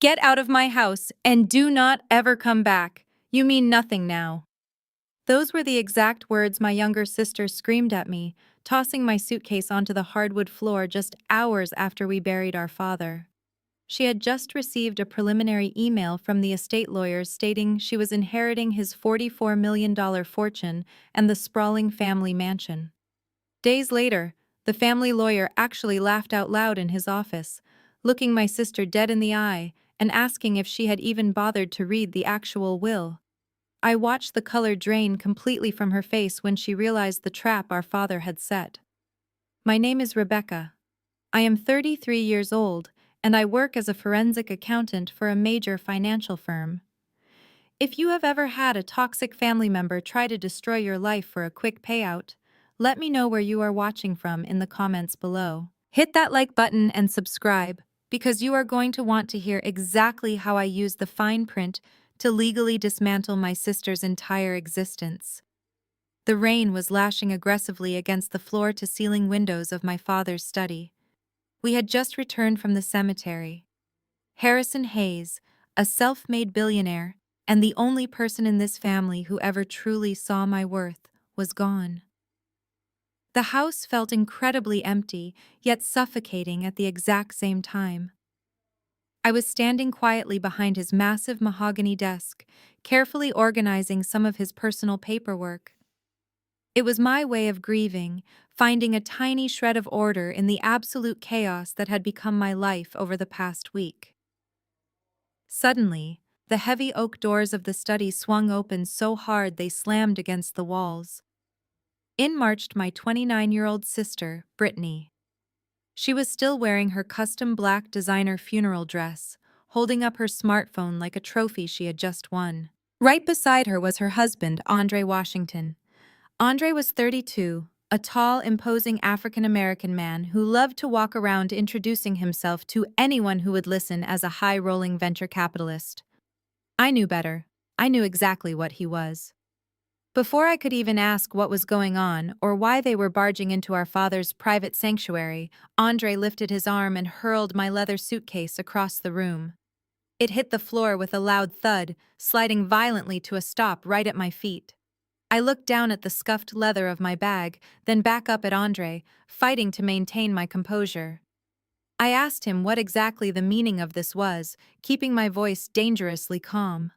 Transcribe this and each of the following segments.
Get out of my house and do not ever come back. You mean nothing now. Those were the exact words my younger sister screamed at me, tossing my suitcase onto the hardwood floor just hours after we buried our father. She had just received a preliminary email from the estate lawyers stating she was inheriting his $44 million fortune and the sprawling family mansion. Days later, the family lawyer actually laughed out loud in his office, looking my sister dead in the eye and asking if she had even bothered to read the actual will. I watched the color drain completely from her face when she realized the trap our father had set. My name is Rebecca. I am 33 years old, and I work as a forensic accountant for a major financial firm. If you have ever had a toxic family member try to destroy your life for a quick payout, let me know where you are watching from in the comments below. Hit that like button and subscribe, because you are going to want to hear exactly how I use the fine print to legally dismantle my sister's entire existence. The rain was lashing aggressively against the floor-to-ceiling windows of my father's study. We had just returned from the cemetery. Harrison Hayes, a self-made billionaire, and the only person in this family who ever truly saw my worth, was gone. The house felt incredibly empty, yet suffocating at the exact same time. I was standing quietly behind his massive mahogany desk, carefully organizing some of his personal paperwork. It was my way of grieving, finding a tiny shred of order in the absolute chaos that had become my life over the past week. Suddenly, the heavy oak doors of the study swung open so hard they slammed against the walls. In marched my 29-year-old sister, Brittany. She was still wearing her custom black designer funeral dress, holding up her smartphone like a trophy she had just won. Right beside her was her husband, Andre Washington. Andre was 32, a tall, imposing African-American man who loved to walk around introducing himself to anyone who would listen as a high-rolling venture capitalist. I knew better. I knew exactly what he was. Before I could even ask what was going on or why they were barging into our father's private sanctuary, Andre lifted his arm and hurled my leather suitcase across the room. It hit the floor with a loud thud, sliding violently to a stop right at my feet. I looked down at the scuffed leather of my bag, then back up at Andre, fighting to maintain my composure. I asked him what exactly the meaning of this was, keeping my voice dangerously calm.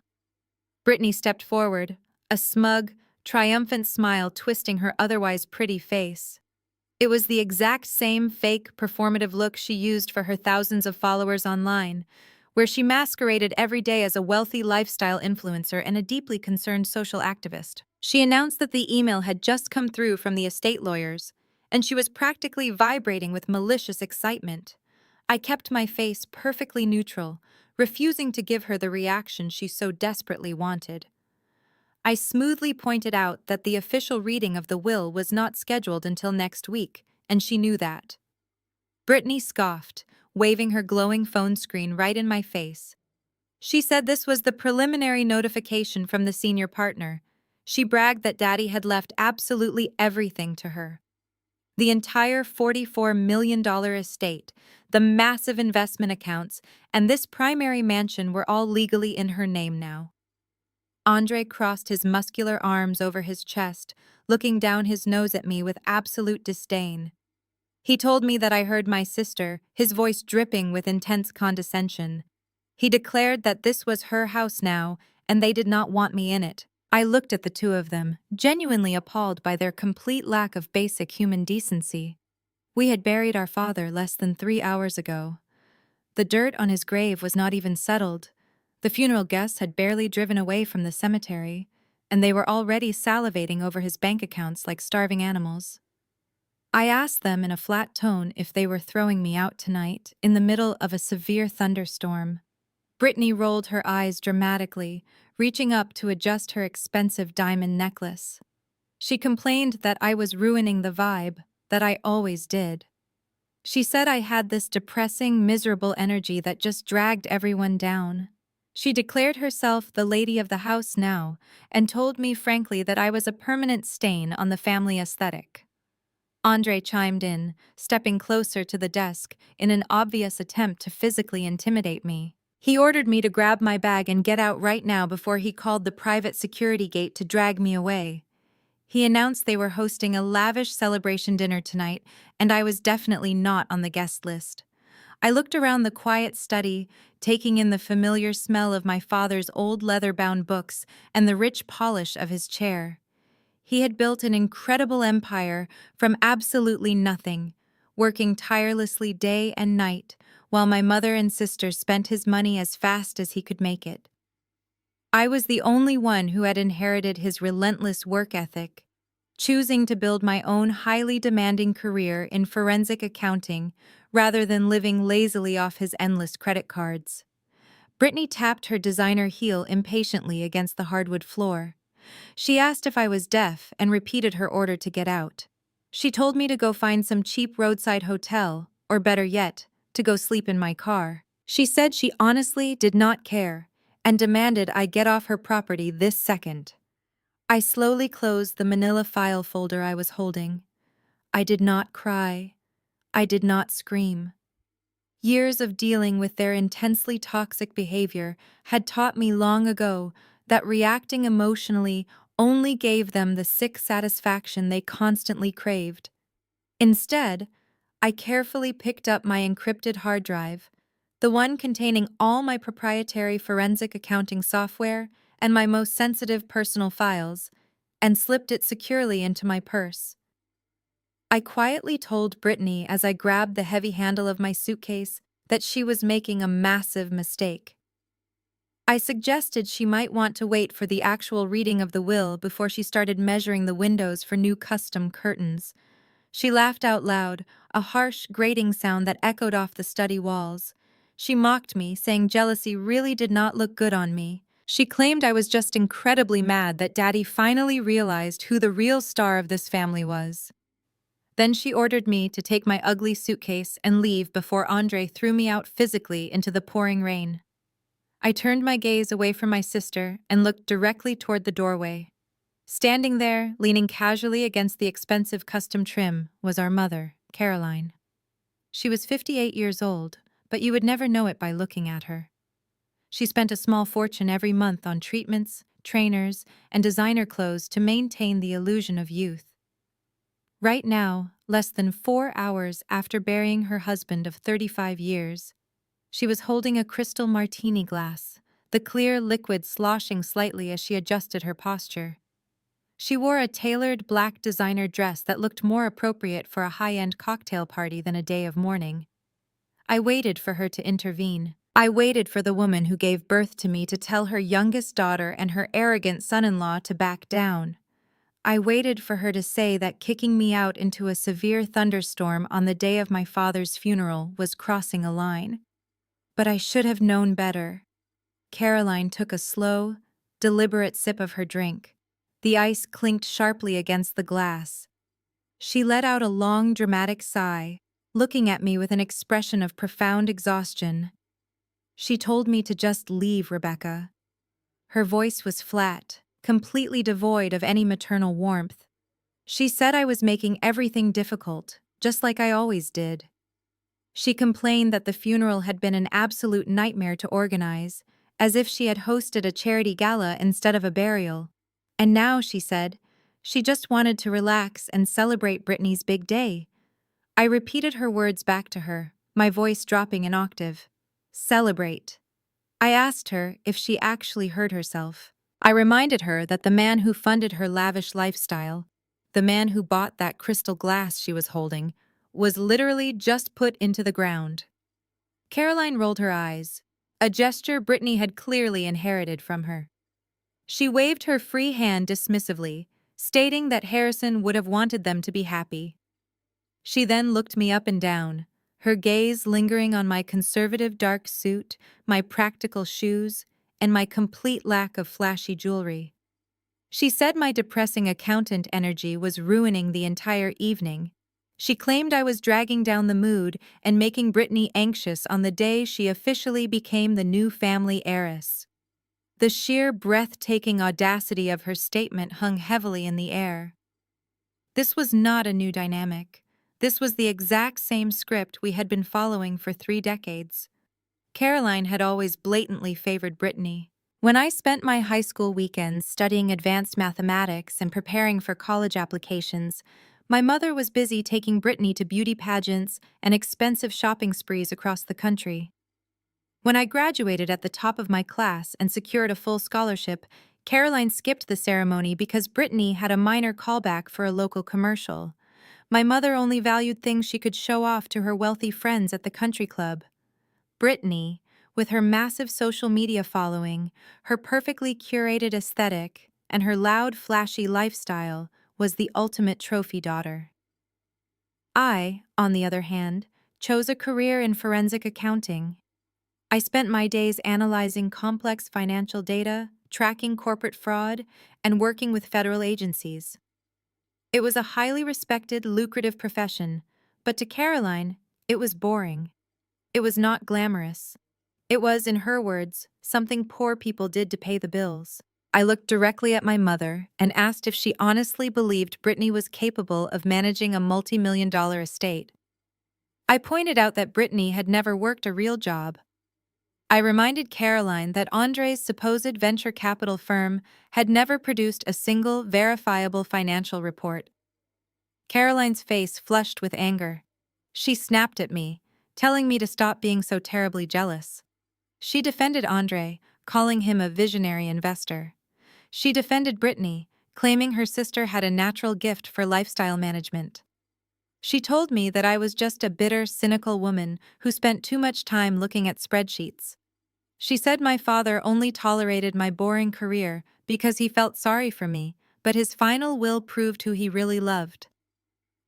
Brittany stepped forward, a smug, triumphant smile twisting her otherwise pretty face. It was the exact same fake, performative look she used for her thousands of followers online, where she masqueraded every day as a wealthy lifestyle influencer and a deeply concerned social activist. She announced that the email had just come through from the estate lawyers, and she was practically vibrating with malicious excitement. I kept my face perfectly neutral, refusing to give her the reaction she so desperately wanted. I smoothly pointed out that the official reading of the will was not scheduled until next week, and she knew that. Brittany scoffed, waving her glowing phone screen right in my face. She said this was the preliminary notification from the senior partner. She bragged that Daddy had left absolutely everything to her. The entire $44 million estate, the massive investment accounts, and this primary mansion were all legally in her name now. Andre crossed his muscular arms over his chest, looking down his nose at me with absolute disdain. He told me that I heard my sister, his voice dripping with intense condescension. He declared that this was her house now, and they did not want me in it. I looked at the two of them, genuinely appalled by their complete lack of basic human decency. We had buried our father less than 3 hours ago. The dirt on his grave was not even settled. The funeral guests had barely driven away from the cemetery, and they were already salivating over his bank accounts like starving animals. I asked them in a flat tone if they were throwing me out tonight, in the middle of a severe thunderstorm. Brittany rolled her eyes dramatically, reaching up to adjust her expensive diamond necklace. She complained that I was ruining the vibe, that I always did. She said I had this depressing, miserable energy that just dragged everyone down. She declared herself the lady of the house now, and told me frankly that I was a permanent stain on the family aesthetic. Andre chimed in, stepping closer to the desk in an obvious attempt to physically intimidate me. He ordered me to grab my bag and get out right now before he called the private security gate to drag me away. He announced they were hosting a lavish celebration dinner tonight, and I was definitely not on the guest list. I looked around the quiet study, taking in the familiar smell of my father's old leather-bound books and the rich polish of his chair. He had built an incredible empire from absolutely nothing, working tirelessly day and night, while my mother and sister spent his money as fast as he could make it. I was the only one who had inherited his relentless work ethic, choosing to build my own highly demanding career in forensic accounting rather than living lazily off his endless credit cards. Brittany tapped her designer heel impatiently against the hardwood floor. She asked if I was deaf and repeated her order to get out. She told me to go find some cheap roadside hotel, or better yet, to go sleep in my car. She said she honestly did not care and demanded I get off her property this second. I slowly closed the manila file folder I was holding. I did not cry. I did not scream. Years of dealing with their intensely toxic behavior had taught me long ago that reacting emotionally only gave them the sick satisfaction they constantly craved. Instead, I carefully picked up my encrypted hard drive, the one containing all my proprietary forensic accounting software and my most sensitive personal files, and slipped it securely into my purse. I quietly told Brittany as I grabbed the heavy handle of my suitcase that she was making a massive mistake. I suggested she might want to wait for the actual reading of the will before she started measuring the windows for new custom curtains. She laughed out loud, a harsh, grating sound that echoed off the study walls. She mocked me, saying jealousy really did not look good on me. She claimed I was just incredibly mad that Daddy finally realized who the real star of this family was. Then she ordered me to take my ugly suitcase and leave before Andre threw me out physically into the pouring rain. I turned my gaze away from my sister and looked directly toward the doorway. Standing there, leaning casually against the expensive custom trim, was our mother, Caroline. She was 58 years old, but you would never know it by looking at her. She spent a small fortune every month on treatments, trainers, and designer clothes to maintain the illusion of youth. Right now, less than 4 hours after burying her husband of 35 years, she was holding a crystal martini glass, the clear liquid sloshing slightly as she adjusted her posture. She wore a tailored black designer dress that looked more appropriate for a high-end cocktail party than a day of mourning. I waited for her to intervene. I waited for the woman who gave birth to me to tell her youngest daughter and her arrogant son-in-law to back down. I waited for her to say that kicking me out into a severe thunderstorm on the day of my father's funeral was crossing a line. But I should have known better. Caroline took a slow, deliberate sip of her drink. The ice clinked sharply against the glass. She let out a long, dramatic sigh, looking at me with an expression of profound exhaustion. She told me to just leave, Rebecca. Her voice was flat, completely devoid of any maternal warmth. She said I was making everything difficult, just like I always did. She complained that the funeral had been an absolute nightmare to organize, as if she had hosted a charity gala instead of a burial. And now, she said, she just wanted to relax and celebrate Brittany's big day. I repeated her words back to her, my voice dropping an octave. Celebrate. I asked her if she actually heard herself. I reminded her that the man who funded her lavish lifestyle, the man who bought that crystal glass she was holding, was literally just put into the ground. Caroline rolled her eyes, a gesture Brittany had clearly inherited from her. She waved her free hand dismissively, stating that Harrison would have wanted them to be happy. She then looked me up and down, her gaze lingering on my conservative dark suit, my practical shoes, and my complete lack of flashy jewelry. She said my depressing accountant energy was ruining the entire evening. She claimed I was dragging down the mood and making Brittany anxious on the day she officially became the new family heiress. The sheer breathtaking audacity of her statement hung heavily in the air. This was not a new dynamic. This was the exact same script we had been following for 3 decades. Caroline had always blatantly favored Brittany. When I spent my high school weekends studying advanced mathematics and preparing for college applications, my mother was busy taking Brittany to beauty pageants and expensive shopping sprees across the country. When I graduated at the top of my class and secured a full scholarship, Caroline skipped the ceremony because Brittany had a minor callback for a local commercial. My mother only valued things she could show off to her wealthy friends at the country club. Brittany, with her massive social media following, her perfectly curated aesthetic, and her loud, flashy lifestyle, was the ultimate trophy daughter. I, on the other hand, chose a career in forensic accounting. I spent my days analyzing complex financial data, tracking corporate fraud, and working with federal agencies. It was a highly respected, lucrative profession, but to Caroline, it was boring. It was not glamorous. It was, in her words, something poor people did to pay the bills. I looked directly at my mother and asked if she honestly believed Brittany was capable of managing a multi-million-dollar estate. I pointed out that Brittany had never worked a real job. I reminded Caroline that Andre's supposed venture capital firm had never produced a single verifiable financial report. Caroline's face flushed with anger. She snapped at me, telling me to stop being so terribly jealous. She defended Andre, calling him a visionary investor. She defended Brittany, claiming her sister had a natural gift for lifestyle management. She told me that I was just a bitter, cynical woman who spent too much time looking at spreadsheets. She said my father only tolerated my boring career because he felt sorry for me, but his final will proved who he really loved.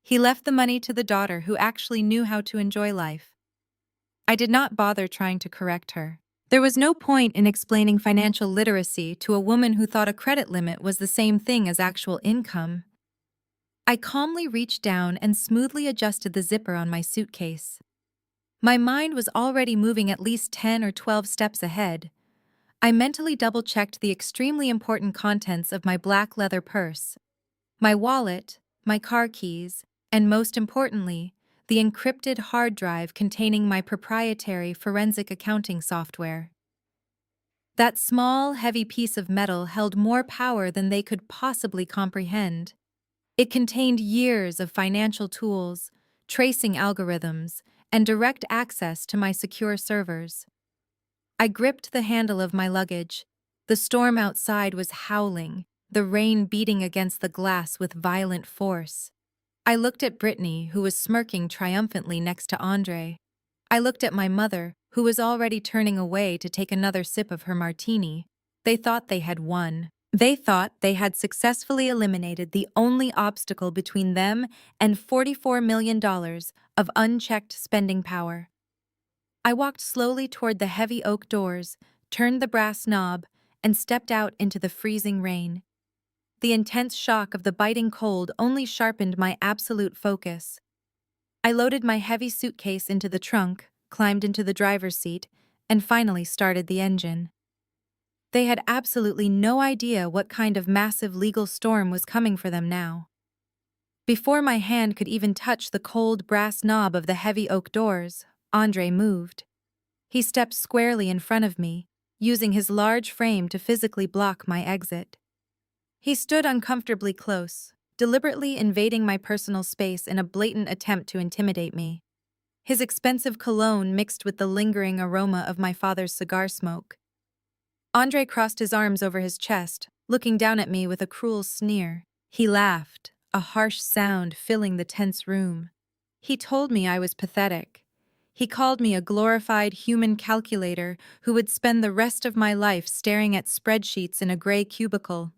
He left the money to the daughter who actually knew how to enjoy life. I did not bother trying to correct her. There was no point in explaining financial literacy to a woman who thought a credit limit was the same thing as actual income. I calmly reached down and smoothly adjusted the zipper on my suitcase. My mind was already moving at least 10 or 12 steps ahead. I mentally double-checked the extremely important contents of my black leather purse, my wallet, my car keys, and most importantly, the encrypted hard drive containing my proprietary forensic accounting software. That small, heavy piece of metal held more power than they could possibly comprehend. It contained years of financial tools, tracing algorithms, and direct access to my secure servers. I gripped the handle of my luggage. The storm outside was howling, the rain beating against the glass with violent force. I looked at Brittany, who was smirking triumphantly next to Andre. I looked at my mother, who was already turning away to take another sip of her martini. They thought they had won. They thought they had successfully eliminated the only obstacle between them and $44 million of unchecked spending power. I walked slowly toward the heavy oak doors, turned the brass knob, and stepped out into the freezing rain. The intense shock of the biting cold only sharpened my absolute focus. I loaded my heavy suitcase into the trunk, climbed into the driver's seat, and finally started the engine. They had absolutely no idea what kind of massive legal storm was coming for them now. Before my hand could even touch the cold brass knob of the heavy oak doors, Andre moved. He stepped squarely in front of me, using his large frame to physically block my exit. He stood uncomfortably close, deliberately invading my personal space in a blatant attempt to intimidate me. His expensive cologne mixed with the lingering aroma of my father's cigar smoke. Andre crossed his arms over his chest, looking down at me with a cruel sneer. He laughed, a harsh sound filling the tense room. He told me I was pathetic. He called me a glorified human calculator who would spend the rest of my life staring at spreadsheets in a gray cubicle.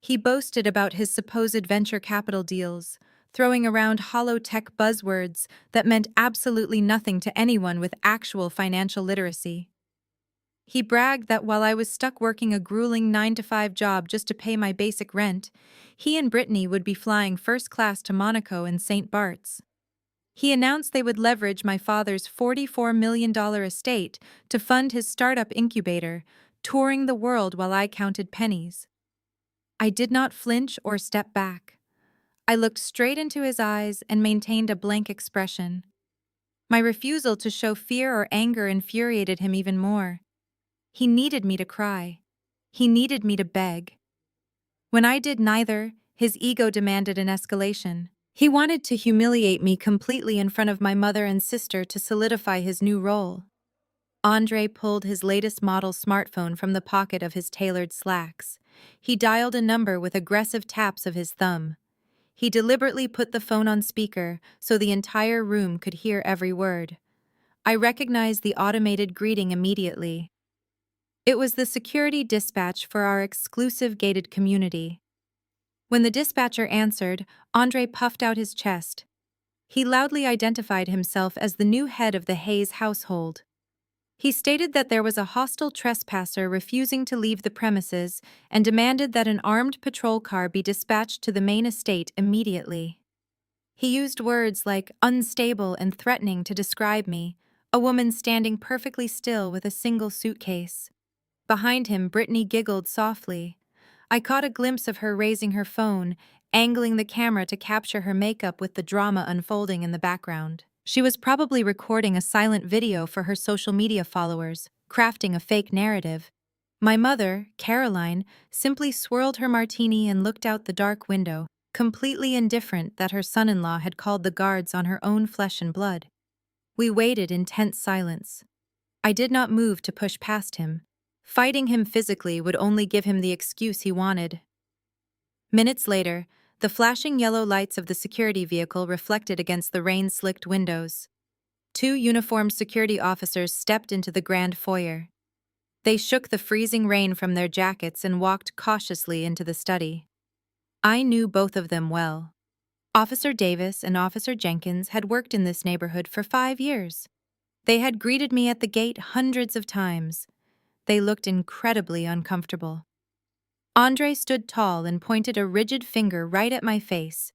He boasted about his supposed venture capital deals, throwing around hollow tech buzzwords that meant absolutely nothing to anyone with actual financial literacy. He bragged that while I was stuck working a grueling 9-to-5 job just to pay my basic rent, he and Brittany would be flying first class to Monaco and St. Bart's. He announced they would leverage my father's $44 million estate to fund his startup incubator, touring the world while I counted pennies. I did not flinch or step back. I looked straight into his eyes and maintained a blank expression. My refusal to show fear or anger infuriated him even more. He needed me to cry. He needed me to beg. When I did neither, his ego demanded an escalation. He wanted to humiliate me completely in front of my mother and sister to solidify his new role. Andre pulled his latest model smartphone from the pocket of his tailored slacks. He dialed a number with aggressive taps of his thumb. He deliberately put the phone on speaker so the entire room could hear every word. I recognized the automated greeting immediately. It was the security dispatch for our exclusive gated community. When the dispatcher answered, Andre puffed out his chest. He loudly identified himself as the new head of the Hayes household. He stated that there was a hostile trespasser refusing to leave the premises and demanded that an armed patrol car be dispatched to the main estate immediately. He used words like unstable and threatening to describe me, a woman standing perfectly still with a single suitcase. Behind him, Brittany giggled softly. I caught a glimpse of her raising her phone, angling the camera to capture her makeup with the drama unfolding in the background. She was probably recording a silent video for her social media followers, crafting a fake narrative. My mother, Caroline, simply swirled her martini and looked out the dark window, completely indifferent that her son-in-law had called the guards on her own flesh and blood. We waited in tense silence. I did not move to push past him. Fighting him physically would only give him the excuse he wanted. Minutes later, the flashing yellow lights of the security vehicle reflected against the rain-slicked windows. Two uniformed security officers stepped into the grand foyer. They shook the freezing rain from their jackets and walked cautiously into the study. I knew both of them well. Officer Davis and Officer Jenkins had worked in this neighborhood for 5 years. They had greeted me at the gate hundreds of times. They looked incredibly uncomfortable. Andre stood tall and pointed a rigid finger right at my face.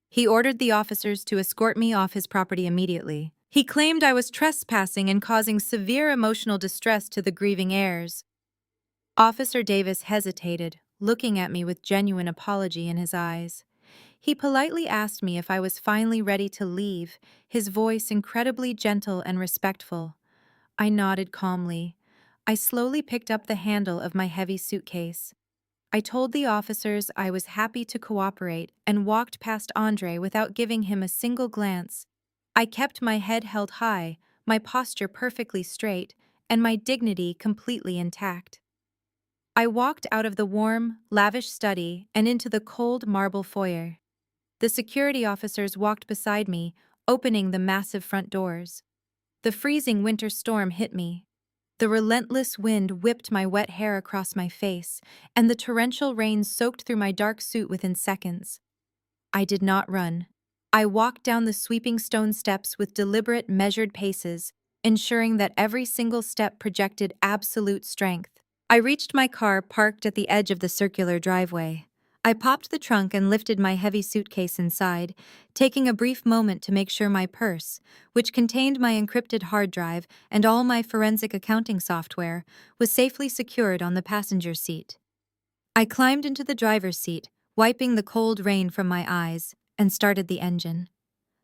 He ordered the officers to escort me off his property immediately. He claimed I was trespassing and causing severe emotional distress to the grieving heirs. Officer Davis hesitated, looking at me with genuine apology in his eyes. He politely asked me if I was finally ready to leave, his voice incredibly gentle and respectful. I nodded calmly. I slowly picked up the handle of my heavy suitcase. I told the officers I was happy to cooperate and walked past Andre without giving him a single glance. I kept my head held high, my posture perfectly straight, and my dignity completely intact. I walked out of the warm, lavish study and into the cold marble foyer. The security officers walked beside me, opening the massive front doors. The freezing winter storm hit me. The relentless wind whipped my wet hair across my face, and the torrential rain soaked through my dark suit within seconds. I did not run. I walked down the sweeping stone steps with deliberate, measured paces, ensuring that every single step projected absolute strength. I reached my car parked at the edge of the circular driveway. I popped the trunk and lifted my heavy suitcase inside, taking a brief moment to make sure my purse, which contained my encrypted hard drive and all my forensic accounting software, was safely secured on the passenger seat. I climbed into the driver's seat, wiping the cold rain from my eyes, and started the engine.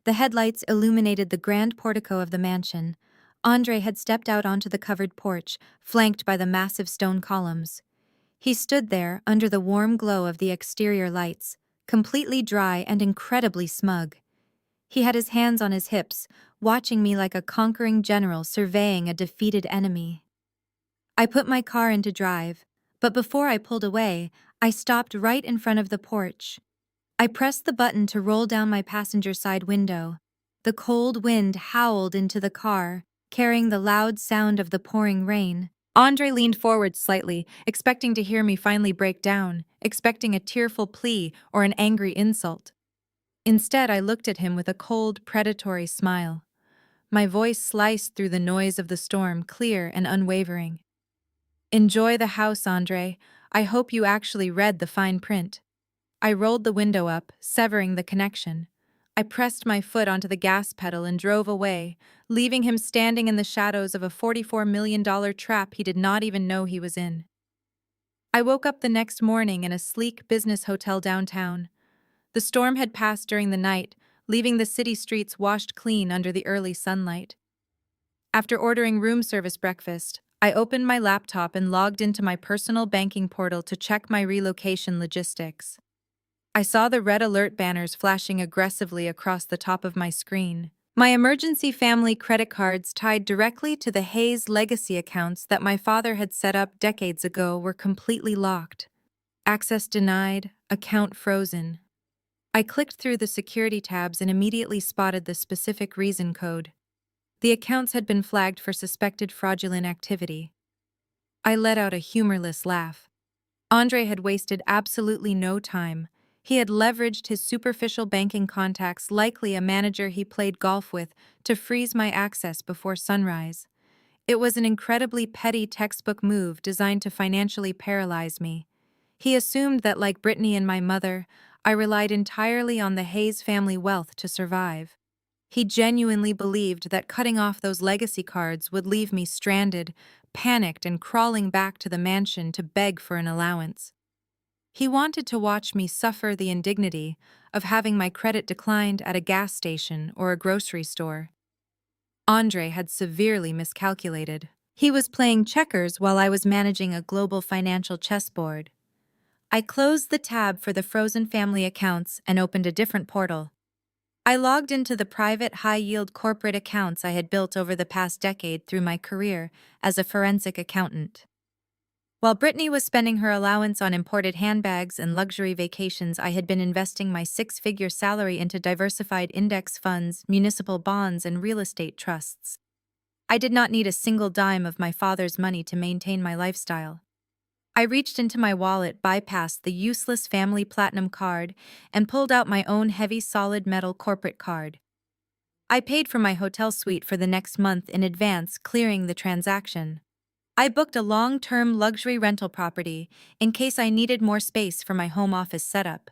The headlights illuminated the grand portico of the mansion. Andre had stepped out onto the covered porch, flanked by the massive stone columns. He stood there under the warm glow of the exterior lights, completely dry and incredibly smug. He had his hands on his hips, watching me like a conquering general surveying a defeated enemy. I put my car into drive, but before I pulled away, I stopped right in front of the porch. I pressed the button to roll down my passenger side window. The cold wind howled into the car, carrying the loud sound of the pouring rain. Andre leaned forward slightly, expecting to hear me finally break down, expecting a tearful plea or an angry insult. Instead, I looked at him with a cold, predatory smile. My voice sliced through the noise of the storm, clear and unwavering. "Enjoy the house, Andre. I hope you actually read the fine print." I rolled the window up, severing the connection. I pressed my foot onto the gas pedal and drove away, leaving him standing in the shadows of a $44 million trap he did not even know he was in. I woke up the next morning in a sleek business hotel downtown. The storm had passed during the night, leaving the city streets washed clean under the early sunlight. After ordering room service breakfast, I opened my laptop and logged into my personal banking portal to check my relocation logistics. I saw the red alert banners flashing aggressively across the top of my screen. My emergency family credit cards tied directly to the Hayes legacy accounts that my father had set up decades ago were completely locked. Access denied, account frozen. I clicked through the security tabs and immediately spotted the specific reason code. The accounts had been flagged for suspected fraudulent activity. I let out a humorless laugh. Andre had wasted absolutely no time. He had leveraged his superficial banking contacts, likely a manager he played golf with, to freeze my access before sunrise. It was an incredibly petty textbook move designed to financially paralyze me. He assumed that, like Brittany and my mother, I relied entirely on the Hayes family wealth to survive. He genuinely believed that cutting off those legacy cards would leave me stranded, panicked, and crawling back to the mansion to beg for an allowance. He wanted to watch me suffer the indignity of having my credit declined at a gas station or a grocery store. Andre had severely miscalculated. He was playing checkers while I was managing a global financial chessboard. I closed the tab for the frozen family accounts and opened a different portal. I logged into the private high-yield corporate accounts I had built over the past decade through my career as a forensic accountant. While Brittany was spending her allowance on imported handbags and luxury vacations, I had been investing my six-figure salary into diversified index funds, municipal bonds, and real estate trusts. I did not need a single dime of my father's money to maintain my lifestyle. I reached into my wallet, bypassed the useless family platinum card, and pulled out my own heavy solid metal corporate card. I paid for my hotel suite for the next month in advance, clearing the transaction. I booked a long-term luxury rental property in case I needed more space for my home office setup.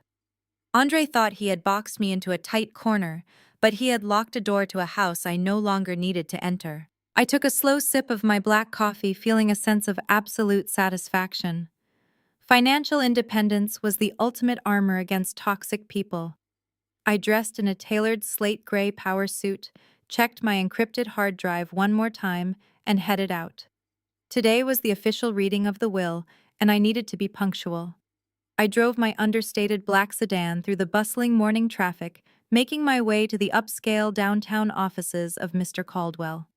Andre thought he had boxed me into a tight corner, but he had locked a door to a house I no longer needed to enter. I took a slow sip of my black coffee, feeling a sense of absolute satisfaction. Financial independence was the ultimate armor against toxic people. I dressed in a tailored slate gray power suit, checked my encrypted hard drive one more time, and headed out. Today was the official reading of the will, and I needed to be punctual. I drove my understated black sedan through the bustling morning traffic, making my way to the upscale downtown offices of Mr. Caldwell.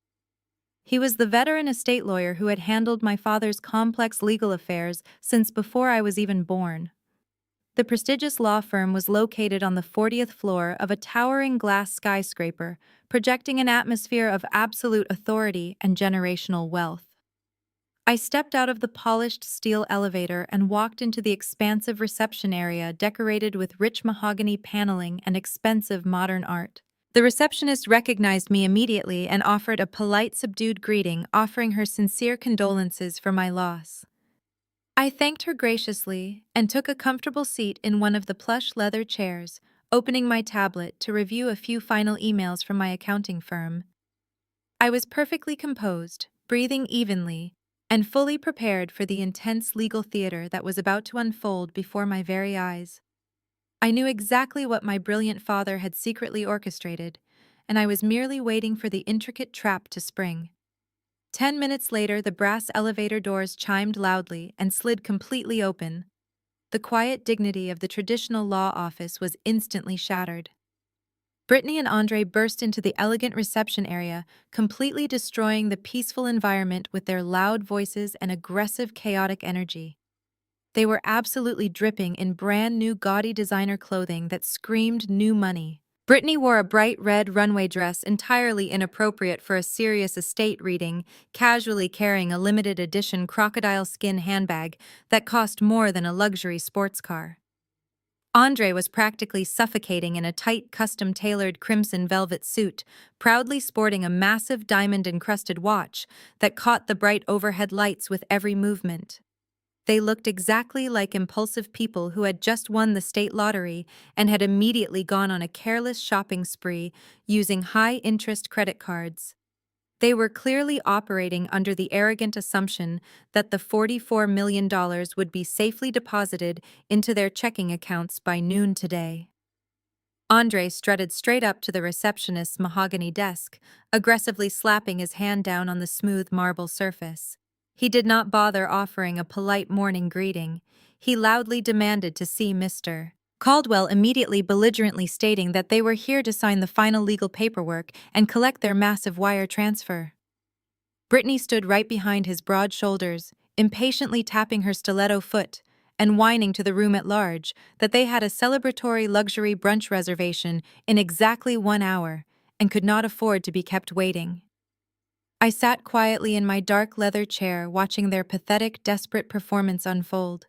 He was the veteran estate lawyer who had handled my father's complex legal affairs since before I was even born. The prestigious law firm was located on the 40th floor of a towering glass skyscraper, projecting an atmosphere of absolute authority and generational wealth. I stepped out of the polished steel elevator and walked into the expansive reception area decorated with rich mahogany paneling and expensive modern art. The receptionist recognized me immediately and offered a polite, subdued greeting, offering her sincere condolences for my loss. I thanked her graciously and took a comfortable seat in one of the plush leather chairs, opening my tablet to review a few final emails from my accounting firm. I was perfectly composed, breathing evenly, and fully prepared for the intense legal theater that was about to unfold before my very eyes. I knew exactly what my brilliant father had secretly orchestrated, and I was merely waiting for the intricate trap to spring. 10 minutes later, the brass elevator doors chimed loudly and slid completely open. The quiet dignity of the traditional law office was instantly shattered. Brittany and Andre burst into the elegant reception area, completely destroying the peaceful environment with their loud voices and aggressive, chaotic energy. They were absolutely dripping in brand new gaudy designer clothing that screamed new money. Brittany wore a bright red runway dress entirely inappropriate for a serious estate reading, casually carrying a limited edition crocodile skin handbag that cost more than a luxury sports car. Andre was practically suffocating in a tight, custom-tailored crimson velvet suit, proudly sporting a massive diamond-encrusted watch that caught the bright overhead lights with every movement. They looked exactly like impulsive people who had just won the state lottery and had immediately gone on a careless shopping spree using high-interest credit cards. They were clearly operating under the arrogant assumption that the $44 million would be safely deposited into their checking accounts by noon today. Andre strutted straight up to the receptionist's mahogany desk, aggressively slapping his hand down on the smooth marble surface. He did not bother offering a polite morning greeting. He loudly demanded to see Mr. Caldwell, immediately belligerently stating that they were here to sign the final legal paperwork and collect their massive wire transfer. Brittany stood right behind his broad shoulders, impatiently tapping her stiletto foot and whining to the room at large that they had a celebratory luxury brunch reservation in exactly 1 hour and could not afford to be kept waiting. I sat quietly in my dark leather chair watching their pathetic, desperate performance unfold.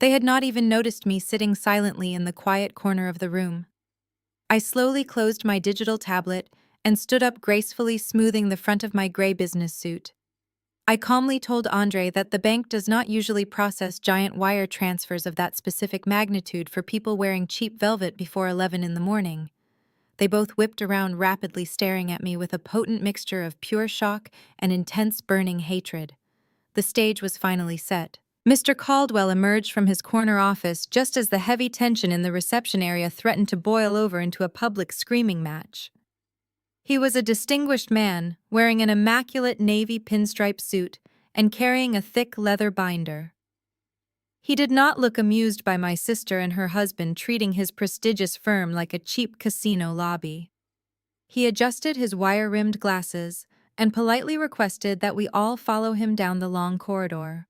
They had not even noticed me sitting silently in the quiet corner of the room. I slowly closed my digital tablet and stood up, gracefully smoothing the front of my gray business suit. I calmly told Andre that the bank does not usually process giant wire transfers of that specific magnitude for people wearing cheap velvet before 11 in the morning. They both whipped around, rapidly staring at me with a potent mixture of pure shock and intense burning hatred. The stage was finally set. Mr. Caldwell emerged from his corner office just as the heavy tension in the reception area threatened to boil over into a public screaming match. He was a distinguished man, wearing an immaculate navy pinstripe suit and carrying a thick leather binder. He did not look amused by my sister and her husband treating his prestigious firm like a cheap casino lobby. He adjusted his wire-rimmed glasses and politely requested that we all follow him down the long corridor.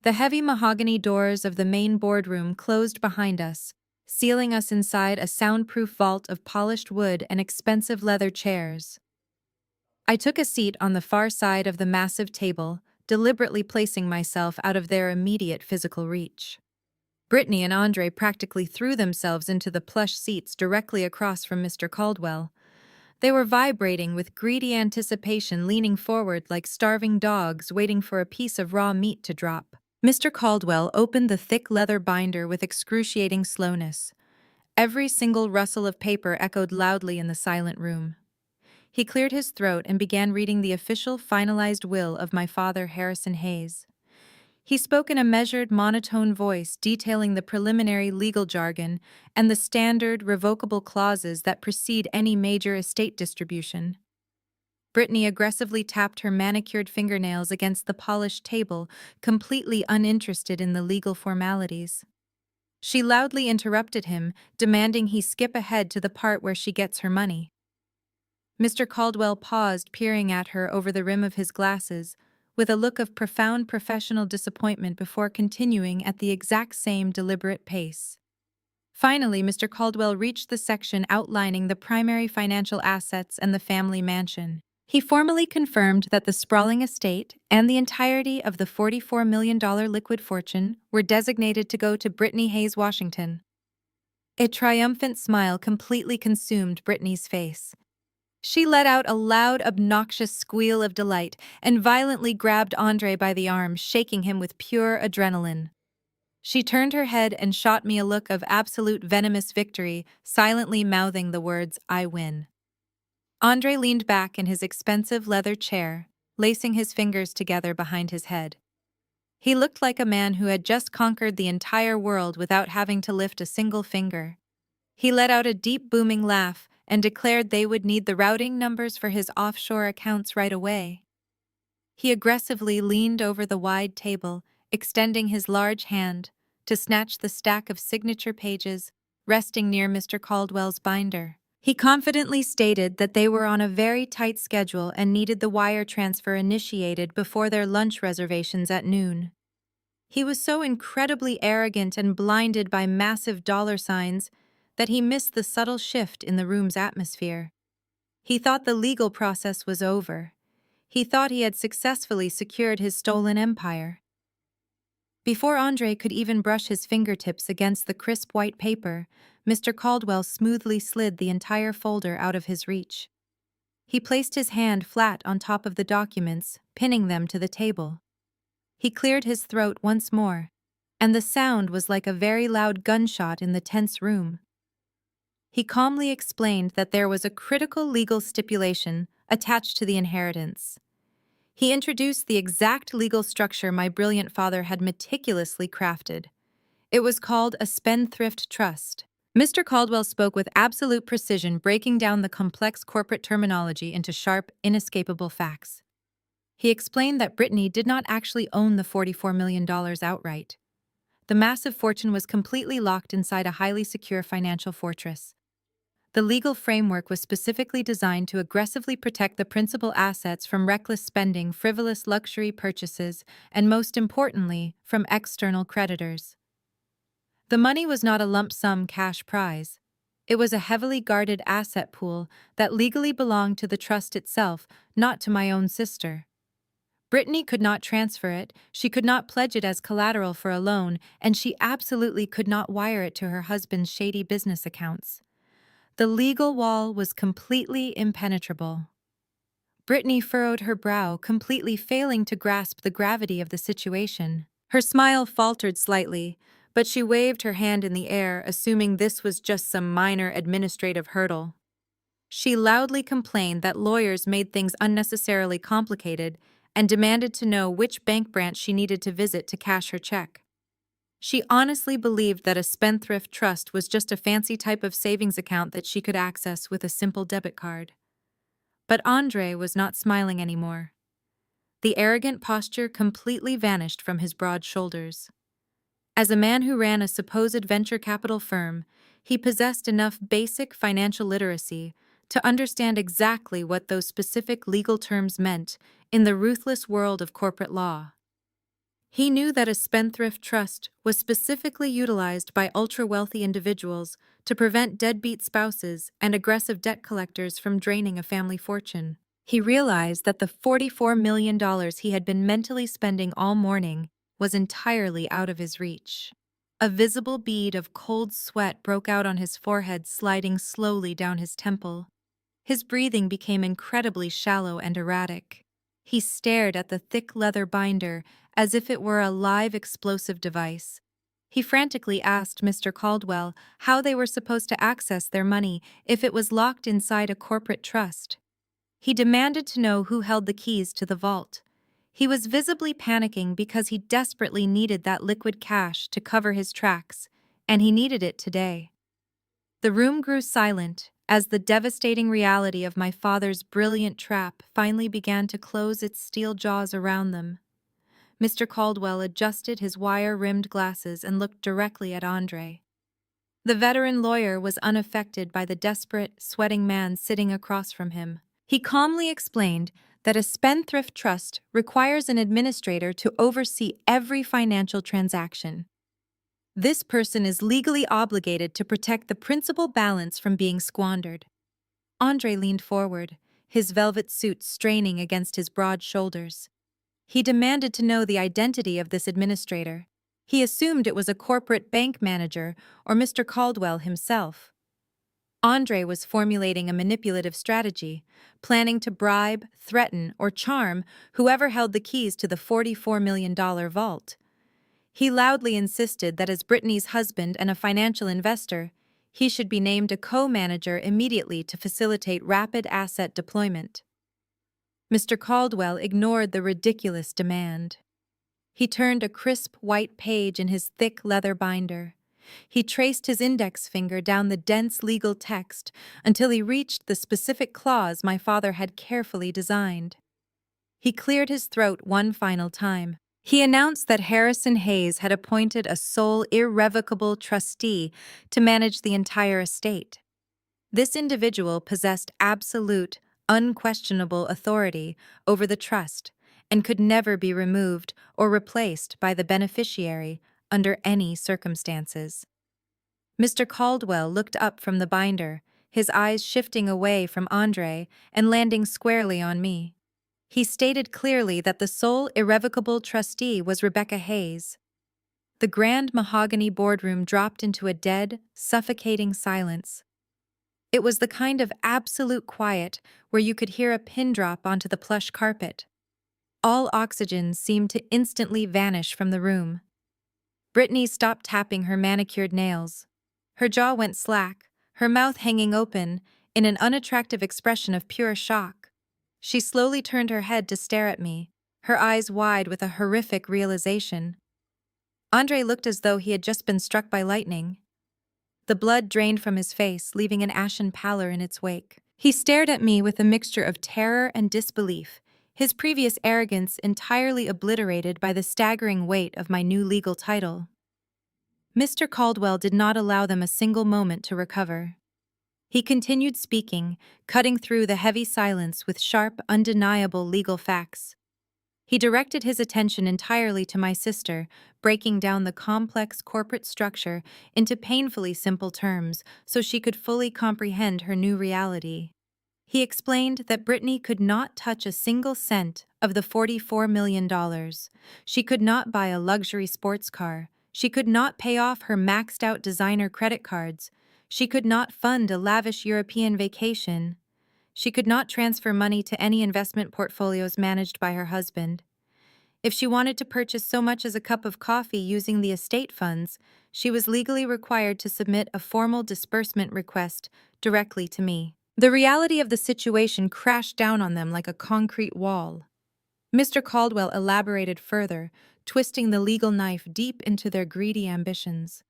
The heavy mahogany doors of the main boardroom closed behind us, sealing us inside a soundproof vault of polished wood and expensive leather chairs. I took a seat on the far side of the massive table, deliberately placing myself out of their immediate physical reach. Brittany and Andre practically threw themselves into the plush seats directly across from Mr. Caldwell. They were vibrating with greedy anticipation, leaning forward like starving dogs waiting for a piece of raw meat to drop. Mr. Caldwell opened the thick leather binder with excruciating slowness. Every single rustle of paper echoed loudly in the silent room. He cleared his throat and began reading the official finalized will of my father, Harrison Hayes. He spoke in a measured, monotone voice, detailing the preliminary legal jargon and the standard, revocable clauses that precede any major estate distribution. Brittany aggressively tapped her manicured fingernails against the polished table, completely uninterested in the legal formalities. She loudly interrupted him, demanding he skip ahead to the part where she gets her money. Mr. Caldwell paused, peering at her over the rim of his glasses, with a look of profound professional disappointment before continuing at the exact same deliberate pace. Finally, Mr. Caldwell reached the section outlining the primary financial assets and the family mansion. He formally confirmed that the sprawling estate and the entirety of the $44 million liquid fortune were designated to go to Brittany Hayes, Washington. A triumphant smile completely consumed Brittany's face. She let out a loud, obnoxious squeal of delight and violently grabbed Andre by the arm, shaking him with pure adrenaline. She turned her head and shot me a look of absolute venomous victory, silently mouthing the words, "I win." Andre leaned back in his expensive leather chair, lacing his fingers together behind his head. He looked like a man who had just conquered the entire world without having to lift a single finger. He let out a deep, booming laugh and declared they would need the routing numbers for his offshore accounts right away. He aggressively leaned over the wide table, extending his large hand to snatch the stack of signature pages resting near Mr. Caldwell's binder. He confidently stated that they were on a very tight schedule and needed the wire transfer initiated before their lunch reservations at noon. He was so incredibly arrogant and blinded by massive dollar signs that he missed the subtle shift in the room's atmosphere. He thought the legal process was over. He thought he had successfully secured his stolen empire. Before Andre could even brush his fingertips against the crisp white paper, Mr. Caldwell smoothly slid the entire folder out of his reach. He placed his hand flat on top of the documents, pinning them to the table. He cleared his throat once more, and the sound was like a very loud gunshot in the tense room. He calmly explained that there was a critical legal stipulation attached to the inheritance. He introduced the exact legal structure my brilliant father had meticulously crafted. It was called a spendthrift trust. Mr. Caldwell spoke with absolute precision, breaking down the complex corporate terminology into sharp, inescapable facts. He explained that Brittany did not actually own the $44 million outright. The massive fortune was completely locked inside a highly secure financial fortress. The legal framework was specifically designed to aggressively protect the principal assets from reckless spending, frivolous luxury purchases, and most importantly, from external creditors. The money was not a lump sum cash prize. It was a heavily guarded asset pool that legally belonged to the trust itself, not to my own sister. Brittany could not transfer it, she could not pledge it as collateral for a loan, and she absolutely could not wire it to her husband's shady business accounts. The legal wall was completely impenetrable. Brittany furrowed her brow, completely failing to grasp the gravity of the situation. Her smile faltered slightly, but she waved her hand in the air, assuming this was just some minor administrative hurdle. She loudly complained that lawyers made things unnecessarily complicated and demanded to know which bank branch she needed to visit to cash her check. She honestly believed that a spendthrift trust was just a fancy type of savings account that she could access with a simple debit card. But Andre was not smiling anymore. The arrogant posture completely vanished from his broad shoulders. As a man who ran a supposed venture capital firm, he possessed enough basic financial literacy to understand exactly what those specific legal terms meant in the ruthless world of corporate law. He knew that a spendthrift trust was specifically utilized by ultra-wealthy individuals to prevent deadbeat spouses and aggressive debt collectors from draining a family fortune. He realized that the $44 million he had been mentally spending all morning was entirely out of his reach. A visible bead of cold sweat broke out on his forehead, sliding slowly down his temple. His breathing became incredibly shallow and erratic. He stared at the thick leather binder as if it were a live explosive device. He frantically asked Mr. Caldwell how they were supposed to access their money if it was locked inside a corporate trust. He demanded to know who held the keys to the vault. He was visibly panicking because he desperately needed that liquid cash to cover his tracks, and he needed it today. The room grew silent as the devastating reality of my father's brilliant trap finally began to close its steel jaws around them. Mr. Caldwell adjusted his wire-rimmed glasses and looked directly at Andre. The veteran lawyer was unaffected by the desperate, sweating man sitting across from him. He calmly explained that a spendthrift trust requires an administrator to oversee every financial transaction. This person is legally obligated to protect the principal balance from being squandered. Andre leaned forward, his velvet suit straining against his broad shoulders. He demanded to know the identity of this administrator. He assumed it was a corporate bank manager or Mr. Caldwell himself. Andre was formulating a manipulative strategy, planning to bribe, threaten, or charm whoever held the keys to the $44 million vault. He loudly insisted that as Brittany's husband and a financial investor, he should be named a co-manager immediately to facilitate rapid asset deployment. Mr. Caldwell ignored the ridiculous demand. He turned a crisp white page in his thick leather binder. He traced his index finger down the dense legal text until he reached the specific clause my father had carefully designed. He cleared his throat one final time. He announced that Harrison Hayes had appointed a sole irrevocable trustee to manage the entire estate. This individual possessed absolute, unquestionable authority over the trust and could never be removed or replaced by the beneficiary under any circumstances. Mr. Caldwell looked up from the binder, his eyes shifting away from Andre and landing squarely on me. He stated clearly that the sole irrevocable trustee was Rebecca Hayes. The grand mahogany boardroom dropped into a dead, suffocating silence. It was the kind of absolute quiet where you could hear a pin drop onto the plush carpet. All oxygen seemed to instantly vanish from the room. Brittany stopped tapping her manicured nails. Her jaw went slack, her mouth hanging open in an unattractive expression of pure shock. She slowly turned her head to stare at me, her eyes wide with a horrific realization. Andre looked as though he had just been struck by lightning. The blood drained from his face, leaving an ashen pallor in its wake. He stared at me with a mixture of terror and disbelief, his previous arrogance entirely obliterated by the staggering weight of my new legal title. Mr. Caldwell did not allow them a single moment to recover. He continued speaking, cutting through the heavy silence with sharp, undeniable legal facts. He directed his attention entirely to my sister, breaking down the complex corporate structure into painfully simple terms so she could fully comprehend her new reality. He explained that Brittany could not touch a single cent of the $44 million. She could not buy a luxury sports car. She could not pay off her maxed-out designer credit cards. She could not fund a lavish European vacation. She could not transfer money to any investment portfolios managed by her husband. If she wanted to purchase so much as a cup of coffee using the estate funds, she was legally required to submit a formal disbursement request directly to me. The reality of the situation crashed down on them like a concrete wall. Mr. Caldwell elaborated further, twisting the legal knife deep into their greedy ambitions.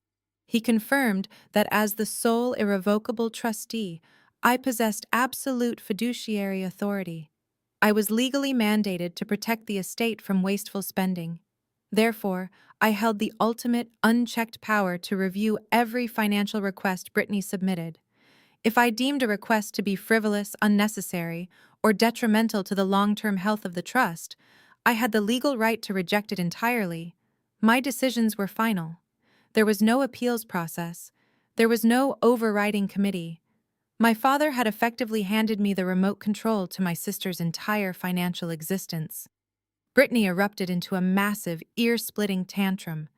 He confirmed that as the sole irrevocable trustee, I possessed absolute fiduciary authority. I was legally mandated to protect the estate from wasteful spending. Therefore, I held the ultimate, unchecked power to review every financial request Brittany submitted. If I deemed a request to be frivolous, unnecessary, or detrimental to the long-term health of the trust, I had the legal right to reject it entirely. My decisions were final. There was no appeals process. There was no overriding committee. My father had effectively handed me the remote control to my sister's entire financial existence. Brittany erupted into a massive, ear-splitting tantrum.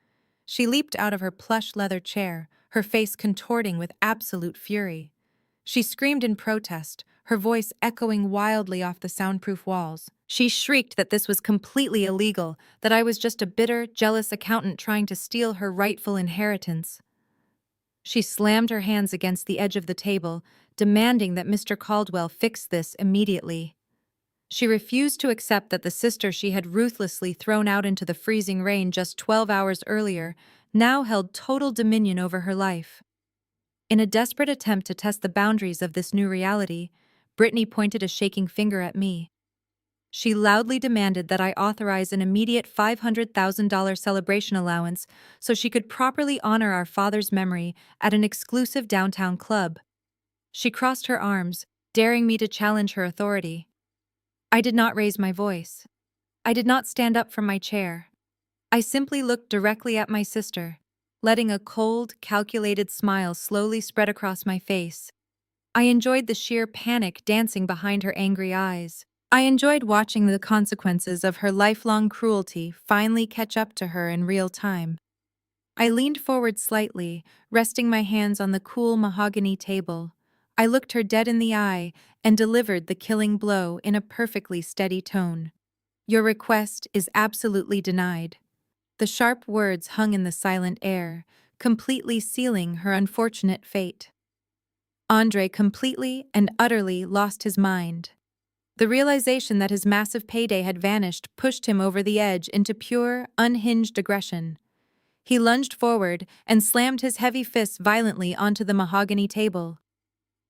She leaped out of her plush leather chair, her face contorting with absolute fury. She screamed in protest, her voice echoing wildly off the soundproof walls. She shrieked that this was completely illegal, that I was just a bitter, jealous accountant trying to steal her rightful inheritance. She slammed her hands against the edge of the table, demanding that Mr. Caldwell fix this immediately. She refused to accept that the sister she had ruthlessly thrown out into the freezing rain just 12 hours earlier now held total dominion over her life. In a desperate attempt to test the boundaries of this new reality, Brittany pointed a shaking finger at me. She loudly demanded that I authorize an immediate $500,000 celebration allowance so she could properly honor our father's memory at an exclusive downtown club. She crossed her arms, daring me to challenge her authority. I did not raise my voice. I did not stand up from my chair. I simply looked directly at my sister, letting a cold, calculated smile slowly spread across my face. I enjoyed the sheer panic dancing behind her angry eyes. I enjoyed watching the consequences of her lifelong cruelty finally catch up to her in real time. I leaned forward slightly, resting my hands on the cool mahogany table. I looked her dead in the eye and delivered the killing blow in a perfectly steady tone. Your request is absolutely denied. The sharp words hung in the silent air, completely sealing her unfortunate fate. Andre completely and utterly lost his mind. The realization that his massive payday had vanished pushed him over the edge into pure, unhinged aggression. He lunged forward and slammed his heavy fists violently onto the mahogany table.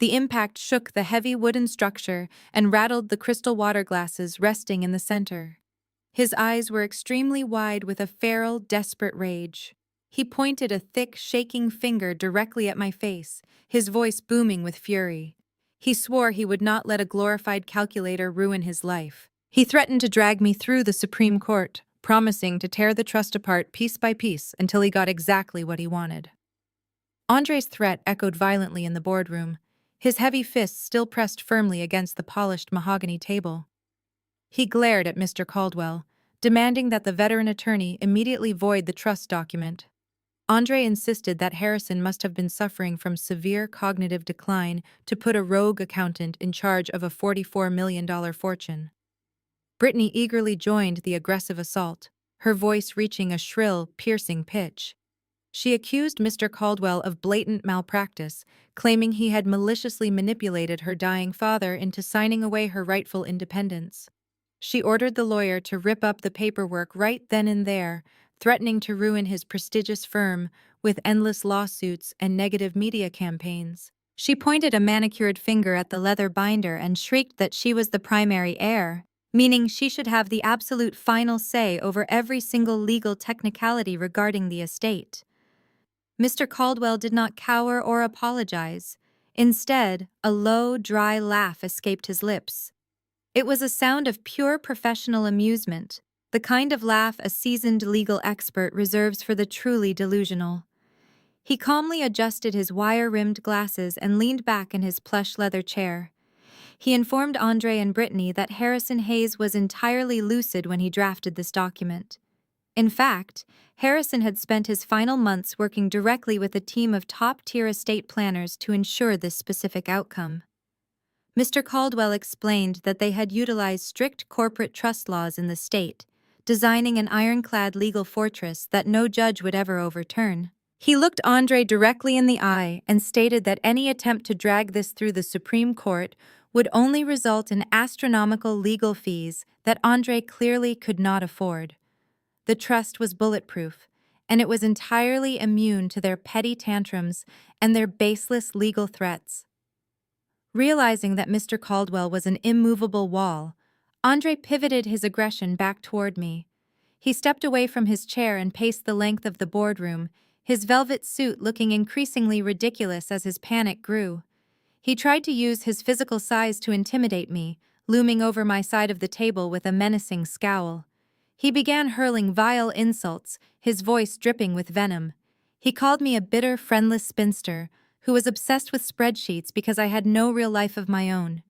The impact shook the heavy wooden structure and rattled the crystal water glasses resting in the center. His eyes were extremely wide with a feral, desperate rage. He pointed a thick, shaking finger directly at my face, his voice booming with fury. He swore he would not let a glorified calculator ruin his life. He threatened to drag me through the Supreme Court, promising to tear the trust apart piece by piece until he got exactly what he wanted. Andre's threat echoed violently in the boardroom, his heavy fists still pressed firmly against the polished mahogany table. He glared at Mr. Caldwell, demanding that the veteran attorney immediately void the trust document. Andre insisted that Harrison must have been suffering from severe cognitive decline to put a rogue accountant in charge of a $44 million fortune. Brittany eagerly joined the aggressive assault, her voice reaching a shrill, piercing pitch. She accused Mr. Caldwell of blatant malpractice, claiming he had maliciously manipulated her dying father into signing away her rightful independence. She ordered the lawyer to rip up the paperwork right then and there, threatening to ruin his prestigious firm, with endless lawsuits and negative media campaigns. She pointed a manicured finger at the leather binder and shrieked that she was the primary heir, meaning she should have the absolute final say over every single legal technicality regarding the estate. Mr. Caldwell did not cower or apologize. Instead, a low, dry laugh escaped his lips. It was a sound of pure professional amusement, the kind of laugh a seasoned legal expert reserves for the truly delusional. He calmly adjusted his wire-rimmed glasses and leaned back in his plush leather chair. He informed Andre and Brittany that Harrison Hayes was entirely lucid when he drafted this document. In fact, Harrison had spent his final months working directly with a team of top-tier estate planners to ensure this specific outcome. Mr. Caldwell explained that they had utilized strict corporate trust laws in the state, designing an ironclad legal fortress that no judge would ever overturn. He looked Andre directly in the eye and stated that any attempt to drag this through the Supreme Court would only result in astronomical legal fees that Andre clearly could not afford. The trust was bulletproof, and it was entirely immune to their petty tantrums and their baseless legal threats. Realizing that Mr. Caldwell was an immovable wall, Andre pivoted his aggression back toward me. He stepped away from his chair and paced the length of the boardroom, his velvet suit looking increasingly ridiculous as his panic grew. He tried to use his physical size to intimidate me, looming over my side of the table with a menacing scowl. He began hurling vile insults, his voice dripping with venom. He called me a bitter, friendless spinster who was obsessed with spreadsheets because I had no real life of my own.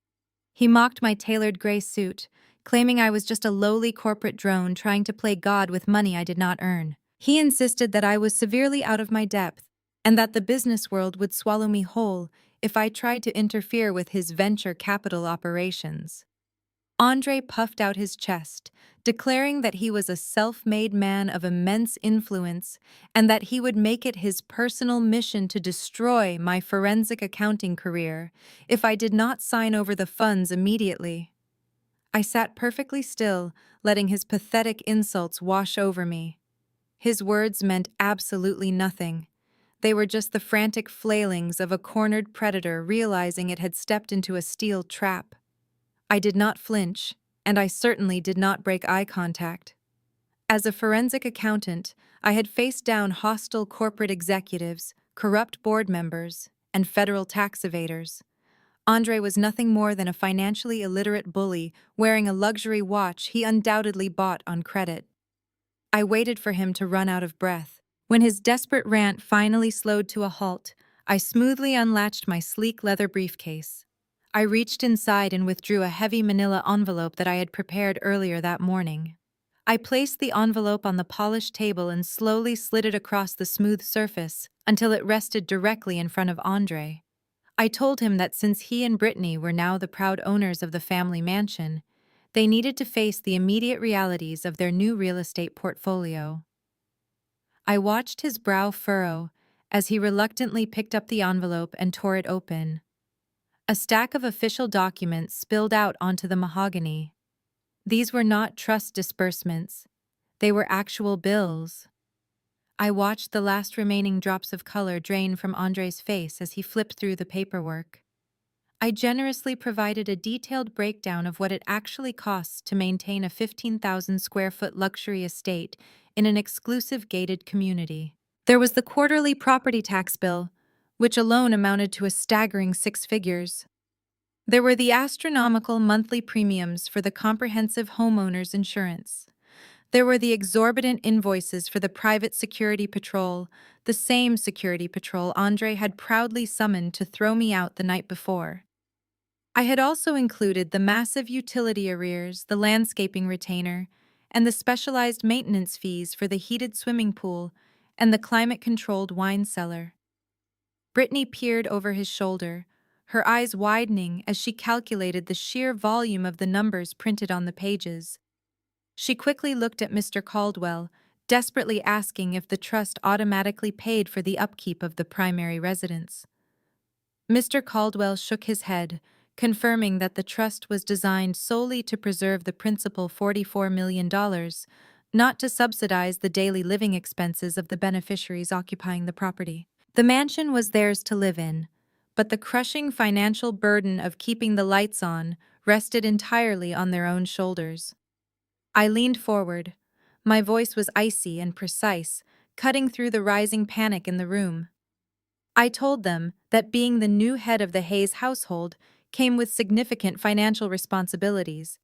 He mocked my tailored gray suit, claiming I was just a lowly corporate drone trying to play God with money I did not earn. He insisted that I was severely out of my depth, and that the business world would swallow me whole if I tried to interfere with his venture capital operations. Andre puffed out his chest, declaring that he was a self-made man of immense influence and that he would make it his personal mission to destroy my forensic accounting career if I did not sign over the funds immediately. I sat perfectly still, letting his pathetic insults wash over me. His words meant absolutely nothing. They were just the frantic flailings of a cornered predator realizing it had stepped into a steel trap. I did not flinch, and I certainly did not break eye contact. As a forensic accountant, I had faced down hostile corporate executives, corrupt board members, and federal tax evaders. Andre was nothing more than a financially illiterate bully wearing a luxury watch he undoubtedly bought on credit. I waited for him to run out of breath. When his desperate rant finally slowed to a halt, I smoothly unlatched my sleek leather briefcase. I reached inside and withdrew a heavy manila envelope that I had prepared earlier that morning. I placed the envelope on the polished table and slowly slid it across the smooth surface until it rested directly in front of Andre. I told him that since he and Brittany were now the proud owners of the family mansion, they needed to face the immediate realities of their new real estate portfolio. I watched his brow furrow as he reluctantly picked up the envelope and tore it open. A stack of official documents spilled out onto the mahogany. These were not trust disbursements. They were actual bills. I watched the last remaining drops of color drain from Andre's face as he flipped through the paperwork. I generously provided a detailed breakdown of what it actually costs to maintain a 15,000-square-foot luxury estate in an exclusive gated community. There was the quarterly property tax bill, which alone amounted to a staggering 6 figures. There were the astronomical monthly premiums for the comprehensive homeowner's insurance. There were the exorbitant invoices for the private security patrol, the same security patrol Andre had proudly summoned to throw me out the night before. I had also included the massive utility arrears, the landscaping retainer, and the specialized maintenance fees for the heated swimming pool and the climate-controlled wine cellar. Brittany peered over his shoulder, her eyes widening as she calculated the sheer volume of the numbers printed on the pages. She quickly looked at Mr. Caldwell, desperately asking if the trust automatically paid for the upkeep of the primary residence. Mr. Caldwell shook his head, confirming that the trust was designed solely to preserve the principal $44 million, not to subsidize the daily living expenses of the beneficiaries occupying the property. The mansion was theirs to live in, but the crushing financial burden of keeping the lights on rested entirely on their own shoulders. I leaned forward. My voice was icy and precise, cutting through the rising panic in the room. I told them that being the new head of the Hayes household came with significant financial responsibilities.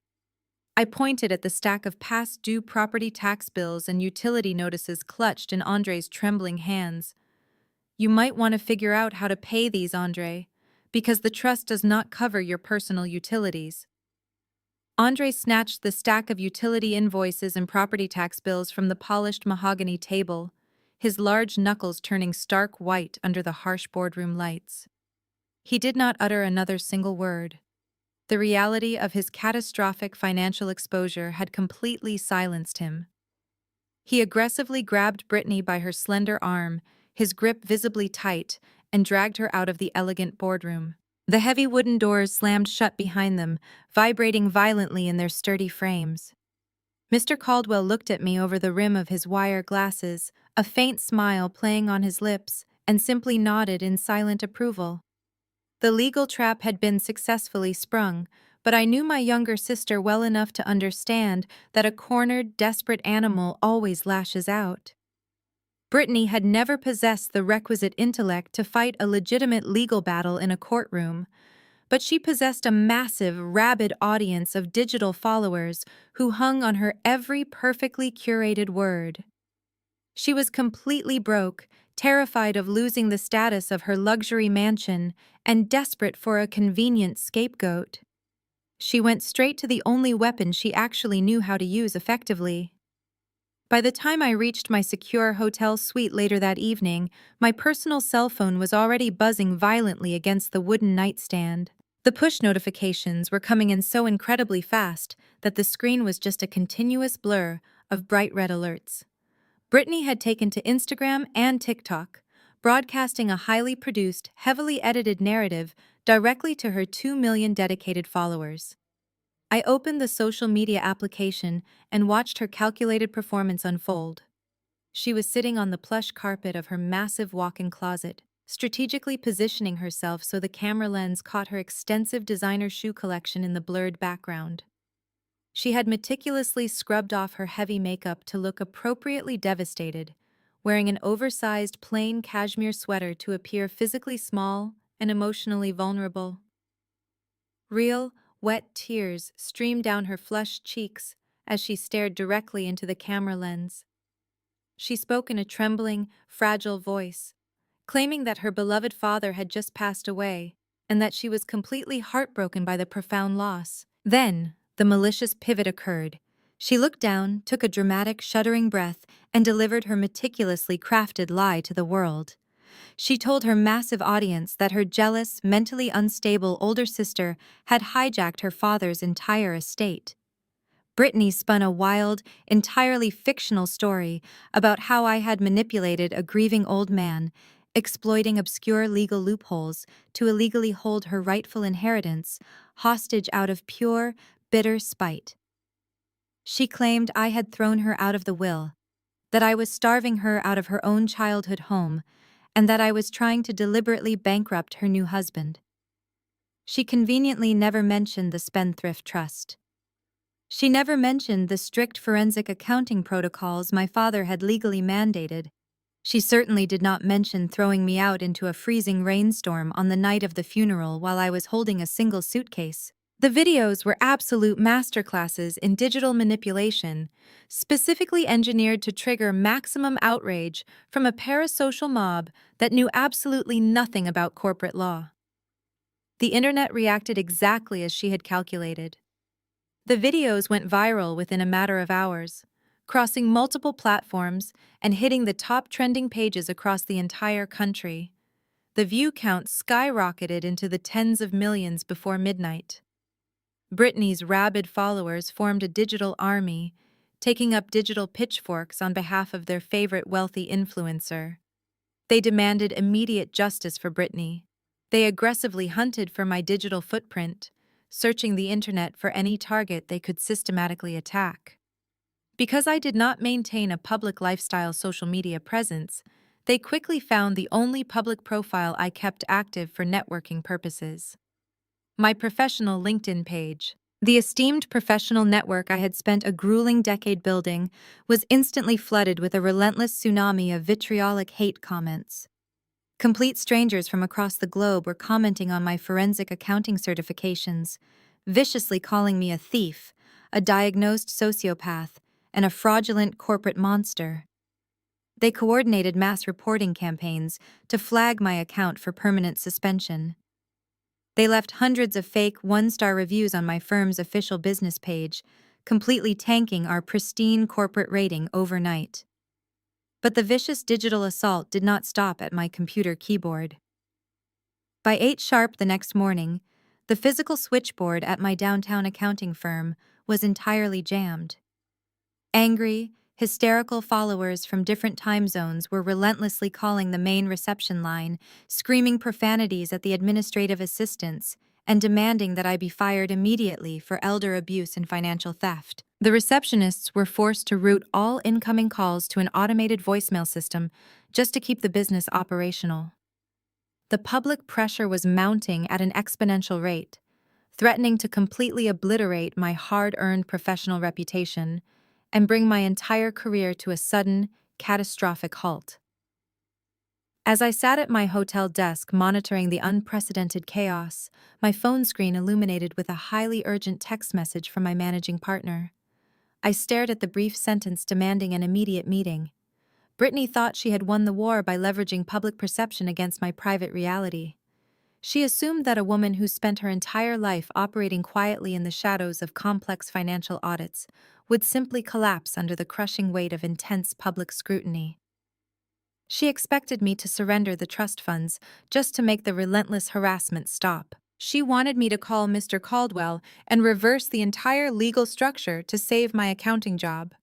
I pointed at the stack of past due property tax bills and utility notices clutched in Andre's trembling hands. You might want to figure out how to pay these, Andre, because the trust does not cover your personal utilities. Andre snatched the stack of utility invoices and property tax bills from the polished mahogany table, his large knuckles turning stark white under the harsh boardroom lights. He did not utter another single word. The reality of his catastrophic financial exposure had completely silenced him. He aggressively grabbed Brittany by her slender arm, his grip visibly tight, and dragged her out of the elegant boardroom. The heavy wooden doors slammed shut behind them, vibrating violently in their sturdy frames. Mr. Caldwell looked at me over the rim of his wire glasses, a faint smile playing on his lips, and simply nodded in silent approval. The legal trap had been successfully sprung, but I knew my younger sister well enough to understand that a cornered, desperate animal always lashes out. Brittany had never possessed the requisite intellect to fight a legitimate legal battle in a courtroom, but she possessed a massive, rabid audience of digital followers who hung on her every perfectly curated word. She was completely broke, terrified of losing the status of her luxury mansion, and desperate for a convenient scapegoat. She went straight to the only weapon she actually knew how to use effectively. By the time I reached my secure hotel suite later that evening, my personal cell phone was already buzzing violently against the wooden nightstand. The push notifications were coming in so incredibly fast that the screen was just a continuous blur of bright red alerts. Brittany had taken to Instagram and TikTok, broadcasting a highly produced, heavily edited narrative directly to her 2 million dedicated followers. I opened the social media application and watched her calculated performance unfold. She was sitting on the plush carpet of her massive walk-in closet, strategically positioning herself so the camera lens caught her extensive designer shoe collection in the blurred background. She had meticulously scrubbed off her heavy makeup to look appropriately devastated, wearing an oversized plain cashmere sweater to appear physically small and emotionally vulnerable. Real, wet tears streamed down her flushed cheeks as she stared directly into the camera lens. She spoke in a trembling, fragile voice, claiming that her beloved father had just passed away and that she was completely heartbroken by the profound loss. Then, the malicious pivot occurred. She looked down, took a dramatic, shuddering breath, and delivered her meticulously crafted lie to the world. She told her massive audience that her jealous, mentally unstable older sister had hijacked her father's entire estate. Brittany spun a wild, entirely fictional story about how I had manipulated a grieving old man, exploiting obscure legal loopholes to illegally hold her rightful inheritance hostage out of pure, bitter spite. She claimed I had thrown her out of the will, that I was starving her out of her own childhood home, and that I was trying to deliberately bankrupt her new husband. She conveniently never mentioned the Spendthrift Trust. She never mentioned the strict forensic accounting protocols my father had legally mandated. She certainly did not mention throwing me out into a freezing rainstorm on the night of the funeral while I was holding a single suitcase. The videos were absolute masterclasses in digital manipulation, specifically engineered to trigger maximum outrage from a parasocial mob that knew absolutely nothing about corporate law. The internet reacted exactly as she had calculated. The videos went viral within a matter of hours, crossing multiple platforms and hitting the top trending pages across the entire country. The view count skyrocketed into the tens of millions before midnight. Brittany's rabid followers formed a digital army, taking up digital pitchforks on behalf of their favorite wealthy influencer. They demanded immediate justice for Brittany. They aggressively hunted for my digital footprint, searching the internet for any target they could systematically attack. Because I did not maintain a public lifestyle social media presence, they quickly found the only public profile I kept active for networking purposes: my professional LinkedIn page. The esteemed professional network I had spent a grueling decade building was instantly flooded with a relentless tsunami of vitriolic hate comments. Complete strangers from across the globe were commenting on my forensic accounting certifications, viciously calling me a thief, a diagnosed sociopath, and a fraudulent corporate monster. They coordinated mass reporting campaigns to flag my account for permanent suspension. They left hundreds of fake one-star reviews on my firm's official business page, completely tanking our pristine corporate rating overnight. But the vicious digital assault did not stop at my computer keyboard. By 8 sharp the next morning, the physical switchboard at my downtown accounting firm was entirely jammed. Angry, hysterical followers from different time zones were relentlessly calling the main reception line, screaming profanities at the administrative assistants, and demanding that I be fired immediately for elder abuse and financial theft. The receptionists were forced to route all incoming calls to an automated voicemail system just to keep the business operational. The public pressure was mounting at an exponential rate, threatening to completely obliterate my hard-earned professional reputation and bring my entire career to a sudden, catastrophic halt. As I sat at my hotel desk monitoring the unprecedented chaos, my phone screen illuminated with a highly urgent text message from my managing partner. I stared at the brief sentence demanding an immediate meeting. Brittany thought she had won the war by leveraging public perception against my private reality. She assumed that a woman who spent her entire life operating quietly in the shadows of complex financial audits would simply collapse under the crushing weight of intense public scrutiny. She expected me to surrender the trust funds just to make the relentless harassment stop. She wanted me to call Mr. Caldwell and reverse the entire legal structure to save my accounting job.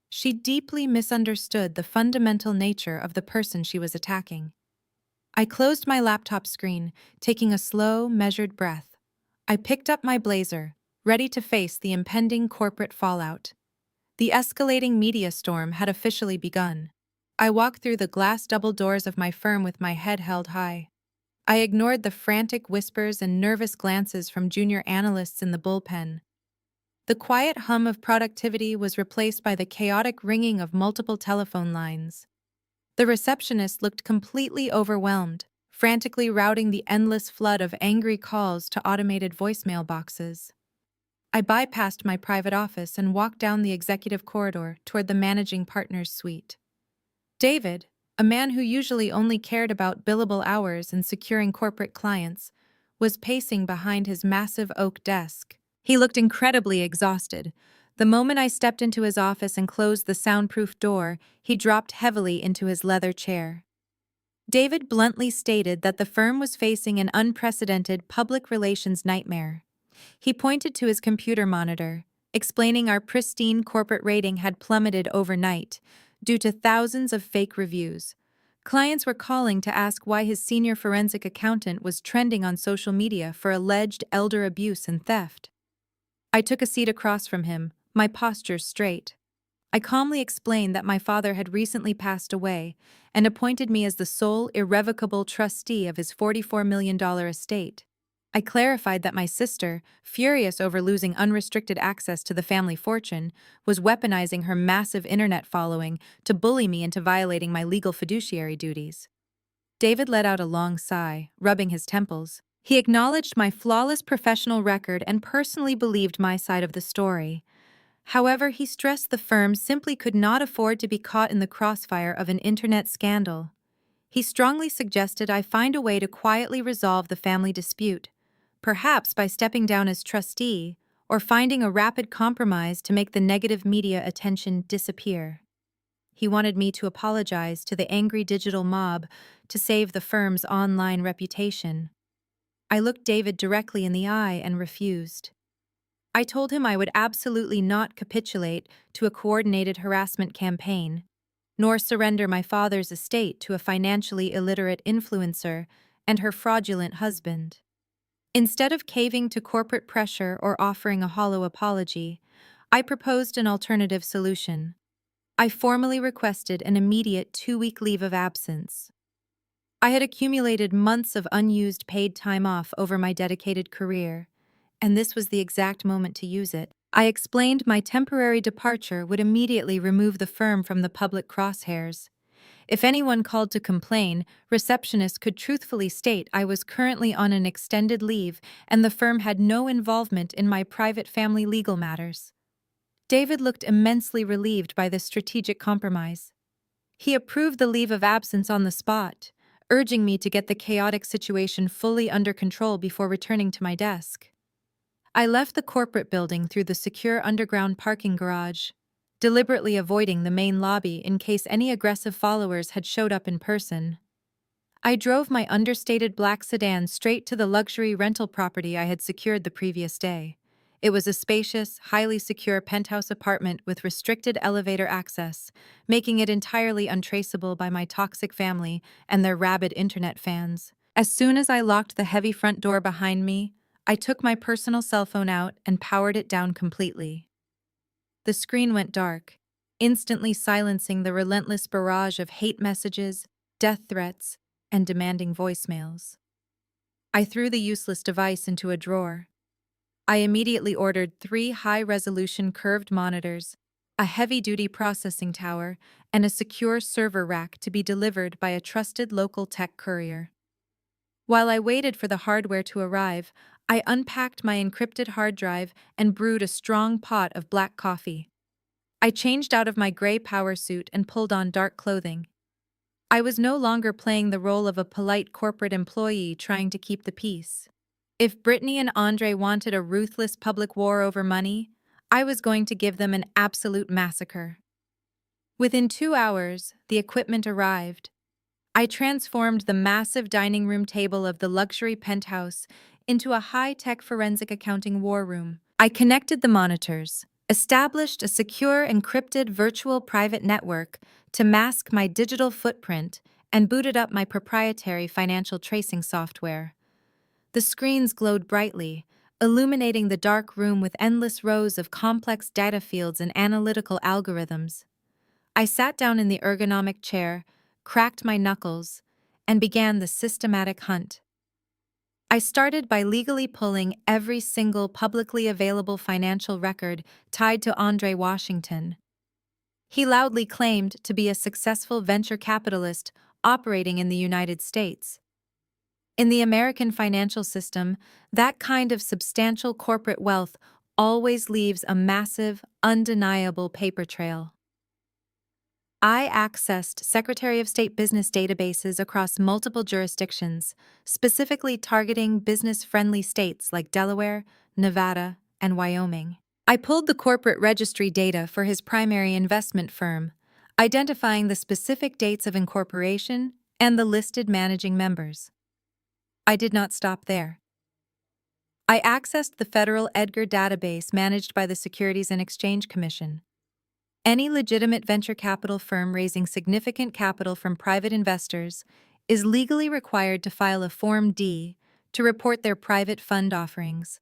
She deeply misunderstood the fundamental nature of the person she was attacking. I closed my laptop screen, taking a slow, measured breath. I picked up my blazer, ready to face the impending corporate fallout. The escalating media storm had officially begun. I walked through the glass double doors of my firm with my head held high. I ignored the frantic whispers and nervous glances from junior analysts in the bullpen. The quiet hum of productivity was replaced by the chaotic ringing of multiple telephone lines. The receptionist looked completely overwhelmed, frantically routing the endless flood of angry calls to automated voicemail boxes. I bypassed my private office and walked down the executive corridor toward the managing partner's suite. David, a man who usually only cared about billable hours and securing corporate clients, was pacing behind his massive oak desk. He looked incredibly exhausted. The moment I stepped into his office and closed the soundproof door, he dropped heavily into his leather chair. David bluntly stated that the firm was facing an unprecedented public relations nightmare. He pointed to his computer monitor, explaining our pristine corporate rating had plummeted overnight due to thousands of fake reviews. Clients were calling to ask why his senior forensic accountant was trending on social media for alleged elder abuse and theft. I took a seat across from him, my posture straight. I calmly explained that my father had recently passed away and appointed me as the sole irrevocable trustee of his $44 million estate. I clarified that my sister, furious over losing unrestricted access to the family fortune, was weaponizing her massive internet following to bully me into violating my legal fiduciary duties. David let out a long sigh, rubbing his temples. He acknowledged my flawless professional record and personally believed my side of the story. However, he stressed the firm simply could not afford to be caught in the crossfire of an internet scandal. He strongly suggested I find a way to quietly resolve the family dispute, perhaps by stepping down as trustee or finding a rapid compromise to make the negative media attention disappear. He wanted me to apologize to the angry digital mob to save the firm's online reputation. I looked David directly in the eye and refused. I told him I would absolutely not capitulate to a coordinated harassment campaign, nor surrender my father's estate to a financially illiterate influencer and her fraudulent husband. Instead of caving to corporate pressure or offering a hollow apology, I proposed an alternative solution. I formally requested an immediate 2-week leave of absence. I had accumulated months of unused paid time off over my dedicated career, and this was the exact moment to use it. I explained my temporary departure would immediately remove the firm from the public crosshairs. If anyone called to complain, receptionists could truthfully state I was currently on an extended leave and the firm had no involvement in my private family legal matters. David looked immensely relieved by this strategic compromise. He approved the leave of absence on the spot, urging me to get the chaotic situation fully under control before returning to my desk. I left the corporate building through the secure underground parking garage, deliberately avoiding the main lobby in case any aggressive followers had showed up in person. I drove my understated black sedan straight to the luxury rental property I had secured the previous day. It was a spacious, highly secure penthouse apartment with restricted elevator access, making it entirely untraceable by my toxic family and their rabid internet fans. As soon as I locked the heavy front door behind me, I took my personal cell phone out and powered it down completely. The screen went dark, instantly silencing the relentless barrage of hate messages, death threats, and demanding voicemails. I threw the useless device into a drawer. I immediately ordered 3 high-resolution curved monitors, a heavy-duty processing tower, and a secure server rack to be delivered by a trusted local tech courier. While I waited for the hardware to arrive, I unpacked my encrypted hard drive and brewed a strong pot of black coffee. I changed out of my gray power suit and pulled on dark clothing. I was no longer playing the role of a polite corporate employee trying to keep the peace. If Brittany and Andre wanted a ruthless public war over money, I was going to give them an absolute massacre. Within 2 hours, the equipment arrived. I transformed the massive dining room table of the luxury penthouse into a high-tech forensic accounting war room. I connected the monitors, established a secure encrypted virtual private network to mask my digital footprint, and booted up my proprietary financial tracing software. The screens glowed brightly, illuminating the dark room with endless rows of complex data fields and analytical algorithms. I sat down in the ergonomic chair, cracked my knuckles, and began the systematic hunt. I started by legally pulling every single publicly available financial record tied to Andre Washington. He loudly claimed to be a successful venture capitalist operating in the United States. In the American financial system, that kind of substantial corporate wealth always leaves a massive, undeniable paper trail. I accessed Secretary of State business databases across multiple jurisdictions, specifically targeting business-friendly states like Delaware, Nevada, and Wyoming. I pulled the corporate registry data for his primary investment firm, identifying the specific dates of incorporation and the listed managing members. I did not stop there. I accessed the federal Edgar database managed by the Securities and Exchange Commission. Any legitimate venture capital firm raising significant capital from private investors is legally required to file a Form D to report their private fund offerings.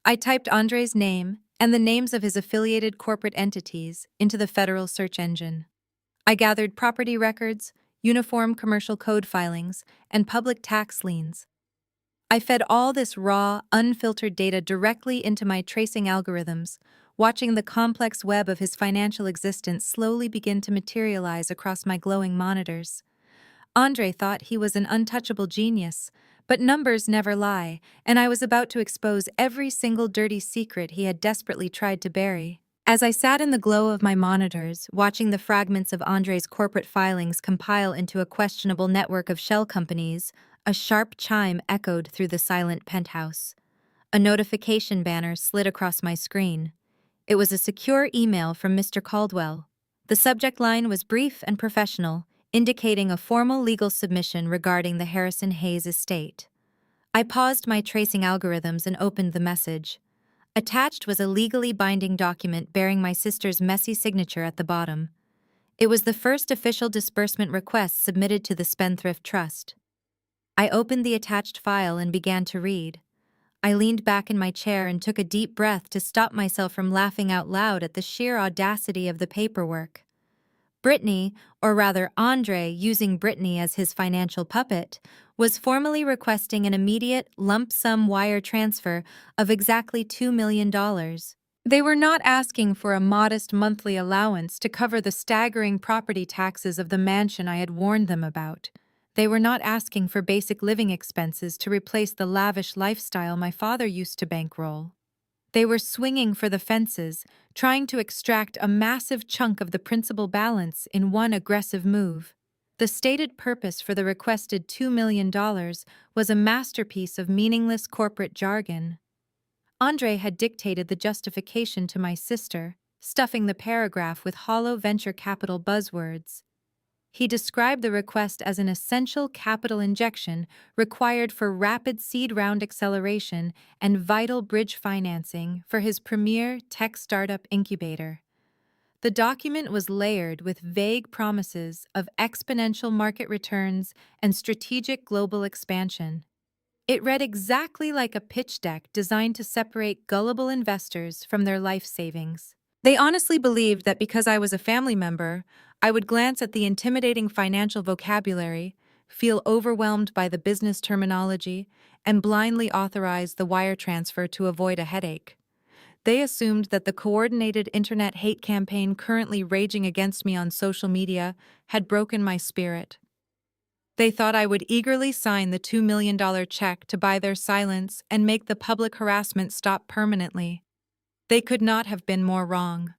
I typed Andre's name and the names of his affiliated corporate entities into the federal search engine. I gathered property records, uniform commercial code filings, and public tax liens. I fed all this raw, unfiltered data directly into my tracing algorithms, watching the complex web of his financial existence slowly begin to materialize across my glowing monitors. Andre thought he was an untouchable genius, but numbers never lie, and I was about to expose every single dirty secret he had desperately tried to bury. As I sat in the glow of my monitors, watching the fragments of Andre's corporate filings compile into a questionable network of shell companies, a sharp chime echoed through the silent penthouse. A notification banner slid across my screen. It was a secure email from Mr. Caldwell. The subject line was brief and professional, indicating a formal legal submission regarding the Harrison Hayes estate. I paused my tracing algorithms and opened the message. Attached was a legally binding document bearing my sister's messy signature at the bottom. It was the first official disbursement request submitted to the Spendthrift Trust. I opened the attached file and began to read. I leaned back in my chair and took a deep breath to stop myself from laughing out loud at the sheer audacity of the paperwork. Brittany, or rather Andre using Brittany as his financial puppet, was formally requesting an immediate lump sum wire transfer of exactly $2 million. They were not asking for a modest monthly allowance to cover the staggering property taxes of the mansion I had warned them about. They were not asking for basic living expenses to replace the lavish lifestyle my father used to bankroll. They were swinging for the fences, trying to extract a massive chunk of the principal balance in one aggressive move. The stated purpose for the requested $2 million was a masterpiece of meaningless corporate jargon. Andre had dictated the justification to my sister, stuffing the paragraph with hollow venture capital buzzwords. He described the request as an essential capital injection required for rapid seed round acceleration and vital bridge financing for his premier tech startup incubator. The document was layered with vague promises of exponential market returns and strategic global expansion. It read exactly like a pitch deck designed to separate gullible investors from their life savings. They honestly believed that because I was a family member, I would glance at the intimidating financial vocabulary, feel overwhelmed by the business terminology, and blindly authorize the wire transfer to avoid a headache. They assumed that the coordinated internet hate campaign currently raging against me on social media had broken my spirit. They thought I would eagerly sign the $2 million check to buy their silence and make the public harassment stop permanently. They could not have been more wrong.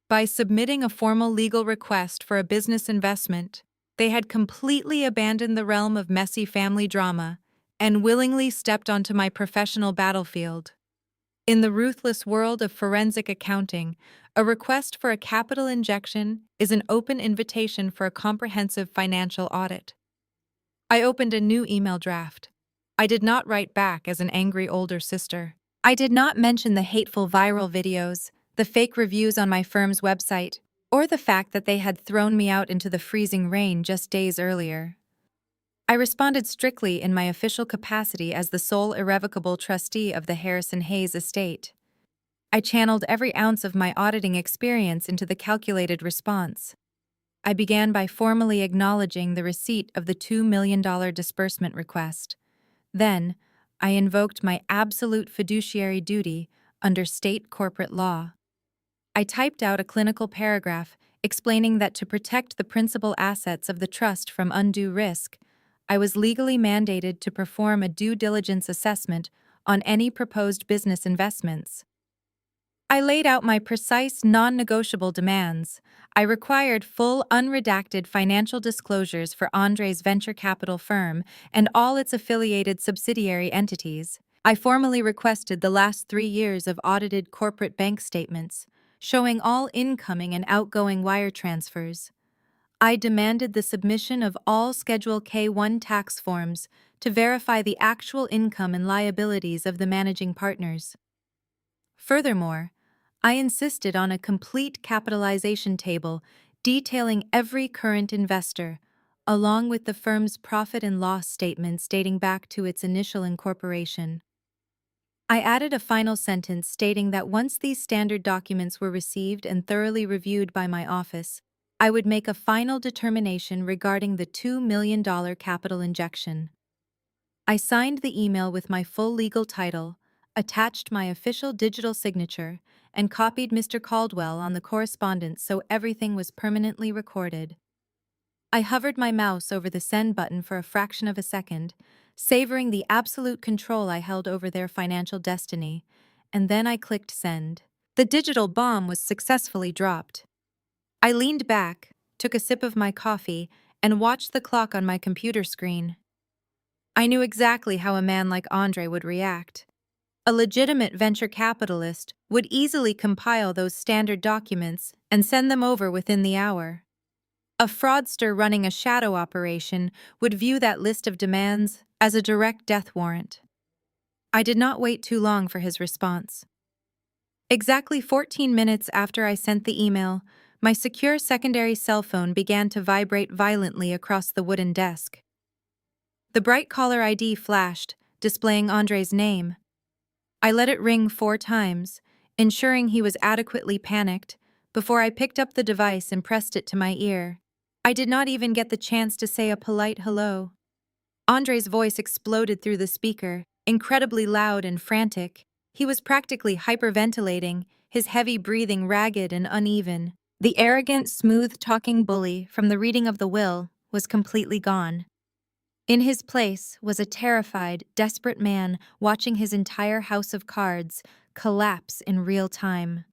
By submitting a formal legal request for a business investment, they had completely abandoned the realm of messy family drama and willingly stepped onto my professional battlefield. In the ruthless world of forensic accounting, a request for a capital injection is an open invitation for a comprehensive financial audit. I opened a new email draft. I did not write back as an angry older sister. I did not mention the hateful viral videos, the fake reviews on my firm's website, or the fact that they had thrown me out into the freezing rain just days earlier. I responded strictly in my official capacity as the sole irrevocable trustee of the Harrison Hayes estate. I channeled every ounce of my auditing experience into the calculated response. I began by formally acknowledging the receipt of the $2 million disbursement request. Then, I invoked my absolute fiduciary duty under state corporate law. I typed out a clinical paragraph explaining that to protect the principal assets of the trust from undue risk, I was legally mandated to perform a due diligence assessment on any proposed business investments. I laid out my precise, non-negotiable demands. I required full, unredacted financial disclosures for Andre's venture capital firm and all its affiliated subsidiary entities. I formally requested the last 3 years of audited corporate bank statements, showing all incoming and outgoing wire transfers. I demanded the submission of all Schedule K-1 tax forms to verify the actual income and liabilities of the managing partners. Furthermore, I insisted on a complete capitalization table detailing every current investor, along with the firm's profit and loss statements dating back to its initial incorporation. I added a final sentence stating that once these standard documents were received and thoroughly reviewed by my office, I would make a final determination regarding the $2 million capital injection. I signed the email with my full legal title, attached my official digital signature, and copied Mr. Caldwell on the correspondence so everything was permanently recorded. I hovered my mouse over the send button for a fraction of a second, savoring the absolute control I held over their financial destiny, and then I clicked send. The digital bomb was successfully dropped. I leaned back, took a sip of my coffee, and watched the clock on my computer screen. I knew exactly how a man like Andre would react. A legitimate venture capitalist would easily compile those standard documents and send them over within the hour. A fraudster running a shadow operation would view that list of demands as a direct death warrant. I did not wait too long for his response. Exactly 14 minutes after I sent the email, my secure secondary cell phone began to vibrate violently across the wooden desk. The bright caller ID flashed, displaying Andre's name. I let it ring 4 times, ensuring he was adequately panicked, before I picked up the device and pressed it to my ear. I did not even get the chance to say a polite hello. Andre's voice exploded through the speaker, incredibly loud and frantic. He was practically hyperventilating, his heavy breathing ragged and uneven. The arrogant, smooth-talking bully from the reading of the will was completely gone. In his place was a terrified, desperate man watching his entire house of cards collapse in real time.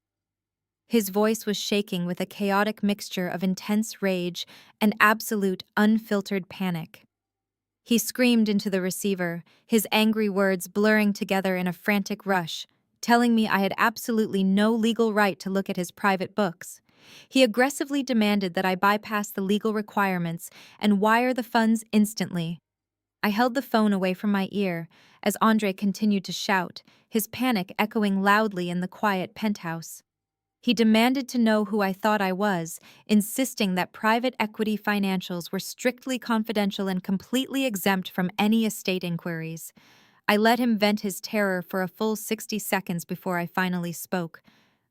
His voice was shaking with a chaotic mixture of intense rage and absolute, unfiltered panic. He screamed into the receiver, his angry words blurring together in a frantic rush, telling me I had absolutely no legal right to look at his private books. He aggressively demanded that I bypass the legal requirements and wire the funds instantly. I held the phone away from my ear as Andre continued to shout, his panic echoing loudly in the quiet penthouse. He demanded to know who I thought I was, insisting that private equity financials were strictly confidential and completely exempt from any estate inquiries. I let him vent his terror for a full 60 seconds before I finally spoke.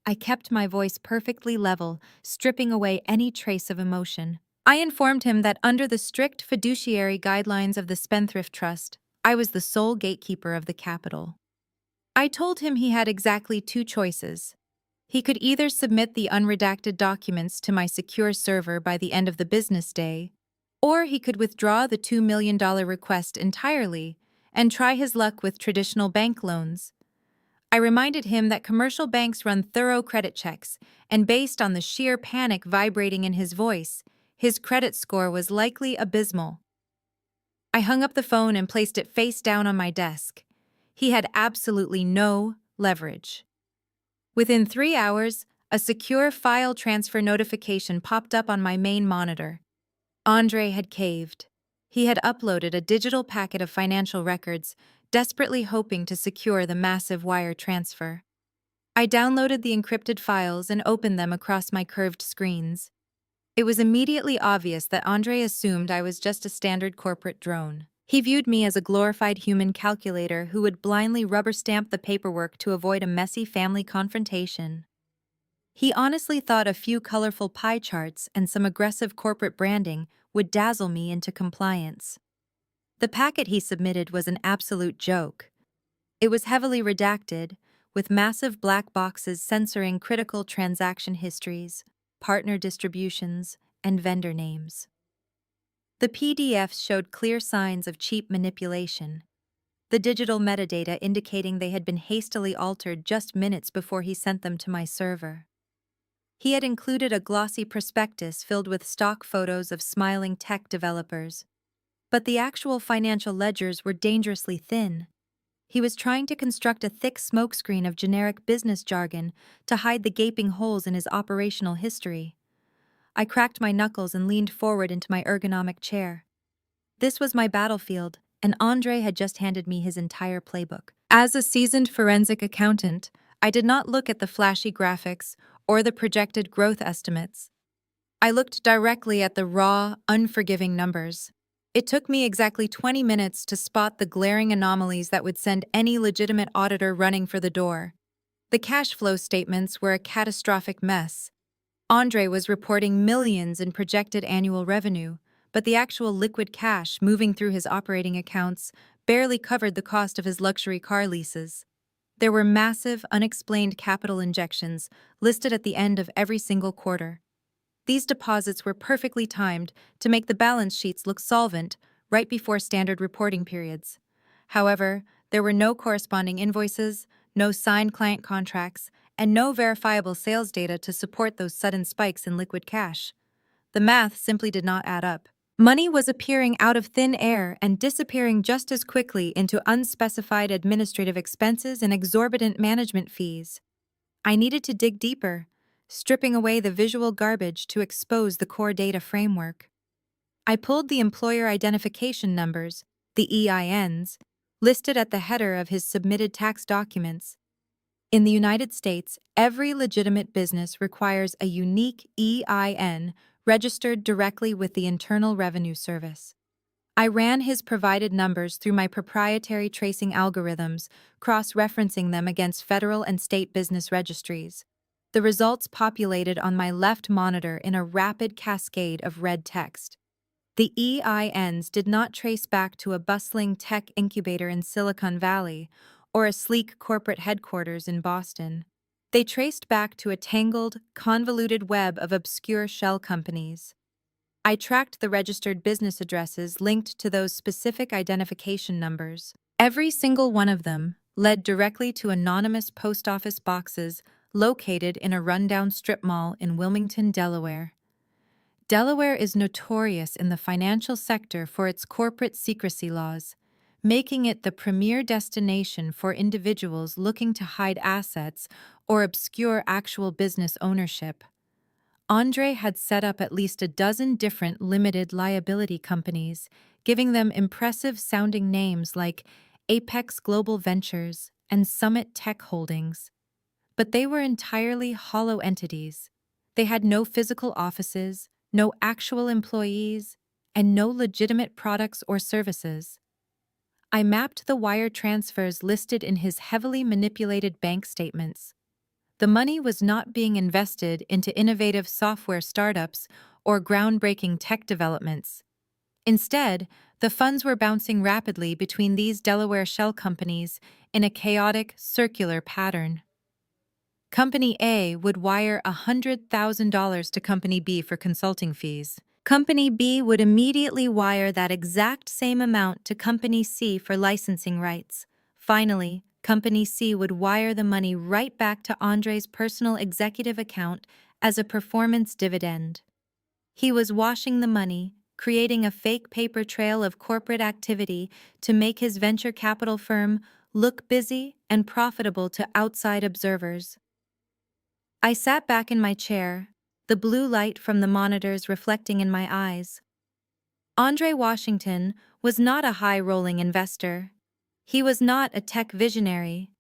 I kept my voice perfectly level, stripping away any trace of emotion. I informed him that under the strict fiduciary guidelines of the Spendthrift Trust, I was the sole gatekeeper of the capital. I told him he had exactly 2 choices. He could either submit the unredacted documents to my secure server by the end of the business day, or he could withdraw the $2 million request entirely and try his luck with traditional bank loans. I reminded him that commercial banks run thorough credit checks, and based on the sheer panic vibrating in his voice, his credit score was likely abysmal. I hung up the phone and placed it face down on my desk. He had absolutely no leverage. Within 3 hours, a secure file transfer notification popped up on my main monitor. Andre had caved. He had uploaded a digital packet of financial records, desperately hoping to secure the massive wire transfer. I downloaded the encrypted files and opened them across my curved screens. It was immediately obvious that Andre assumed I was just a standard corporate drone. He viewed me as a glorified human calculator who would blindly rubber stamp the paperwork to avoid a messy family confrontation. He honestly thought a few colorful pie charts and some aggressive corporate branding would dazzle me into compliance. The packet he submitted was an absolute joke. It was heavily redacted, with massive black boxes censoring critical transaction histories, partner distributions, and vendor names. The PDFs showed clear signs of cheap manipulation, the digital metadata indicating they had been hastily altered just minutes before he sent them to my server. He had included a glossy prospectus filled with stock photos of smiling tech developers, but the actual financial ledgers were dangerously thin. He was trying to construct a thick smokescreen of generic business jargon to hide the gaping holes in his operational history. I cracked my knuckles and leaned forward into my ergonomic chair. This was my battlefield, and Andre had just handed me his entire playbook. As a seasoned forensic accountant, I did not look at the flashy graphics or the projected growth estimates. I looked directly at the raw, unforgiving numbers. It took me exactly 20 minutes to spot the glaring anomalies that would send any legitimate auditor running for the door. The cash flow statements were a catastrophic mess. Andre was reporting millions in projected annual revenue, but the actual liquid cash moving through his operating accounts barely covered the cost of his luxury car leases. There were massive, unexplained capital injections listed at the end of every single quarter. These deposits were perfectly timed to make the balance sheets look solvent right before standard reporting periods. However, there were no corresponding invoices, no signed client contracts, and no verifiable sales data to support those sudden spikes in liquid cash. The math simply did not add up. Money was appearing out of thin air and disappearing just as quickly into unspecified administrative expenses and exorbitant management fees. I needed to dig deeper, stripping away the visual garbage to expose the core data framework. I pulled the employer identification numbers, the EINs, listed at the header of his submitted tax documents. In the United States, every legitimate business requires a unique EIN registered directly with the Internal Revenue Service. I ran his provided numbers through my proprietary tracing algorithms, cross-referencing them against federal and state business registries. The results populated on my left monitor in a rapid cascade of red text. The EINs did not trace back to a bustling tech incubator in Silicon Valley or a sleek corporate headquarters in Boston. They traced back to a tangled, convoluted web of obscure shell companies. I tracked the registered business addresses linked to those specific identification numbers. Every single one of them led directly to anonymous post office boxes located in a rundown strip mall in Wilmington, Delaware. Delaware is notorious in the financial sector for its corporate secrecy laws, making it the premier destination for individuals looking to hide assets or obscure actual business ownership. Andre had set up at least a dozen different limited liability companies, giving them impressive-sounding names like Apex Global Ventures and Summit Tech Holdings. But they were entirely hollow entities. They had no physical offices, no actual employees, and no legitimate products or services. I mapped the wire transfers listed in his heavily manipulated bank statements. The money was not being invested into innovative software startups or groundbreaking tech developments. Instead, the funds were bouncing rapidly between these Delaware shell companies in a chaotic, circular pattern. Company A would wire $100,000 to Company B for consulting fees. Company B would immediately wire that exact same amount to Company C for licensing rights. Finally, Company C would wire the money right back to Andre's personal executive account as a performance dividend. He was washing the money, creating a fake paper trail of corporate activity to make his venture capital firm look busy and profitable to outside observers. I sat back in my chair, the blue light from the monitors reflecting in my eyes. Andre Washington was not a high-rolling investor. He was not a tech visionary.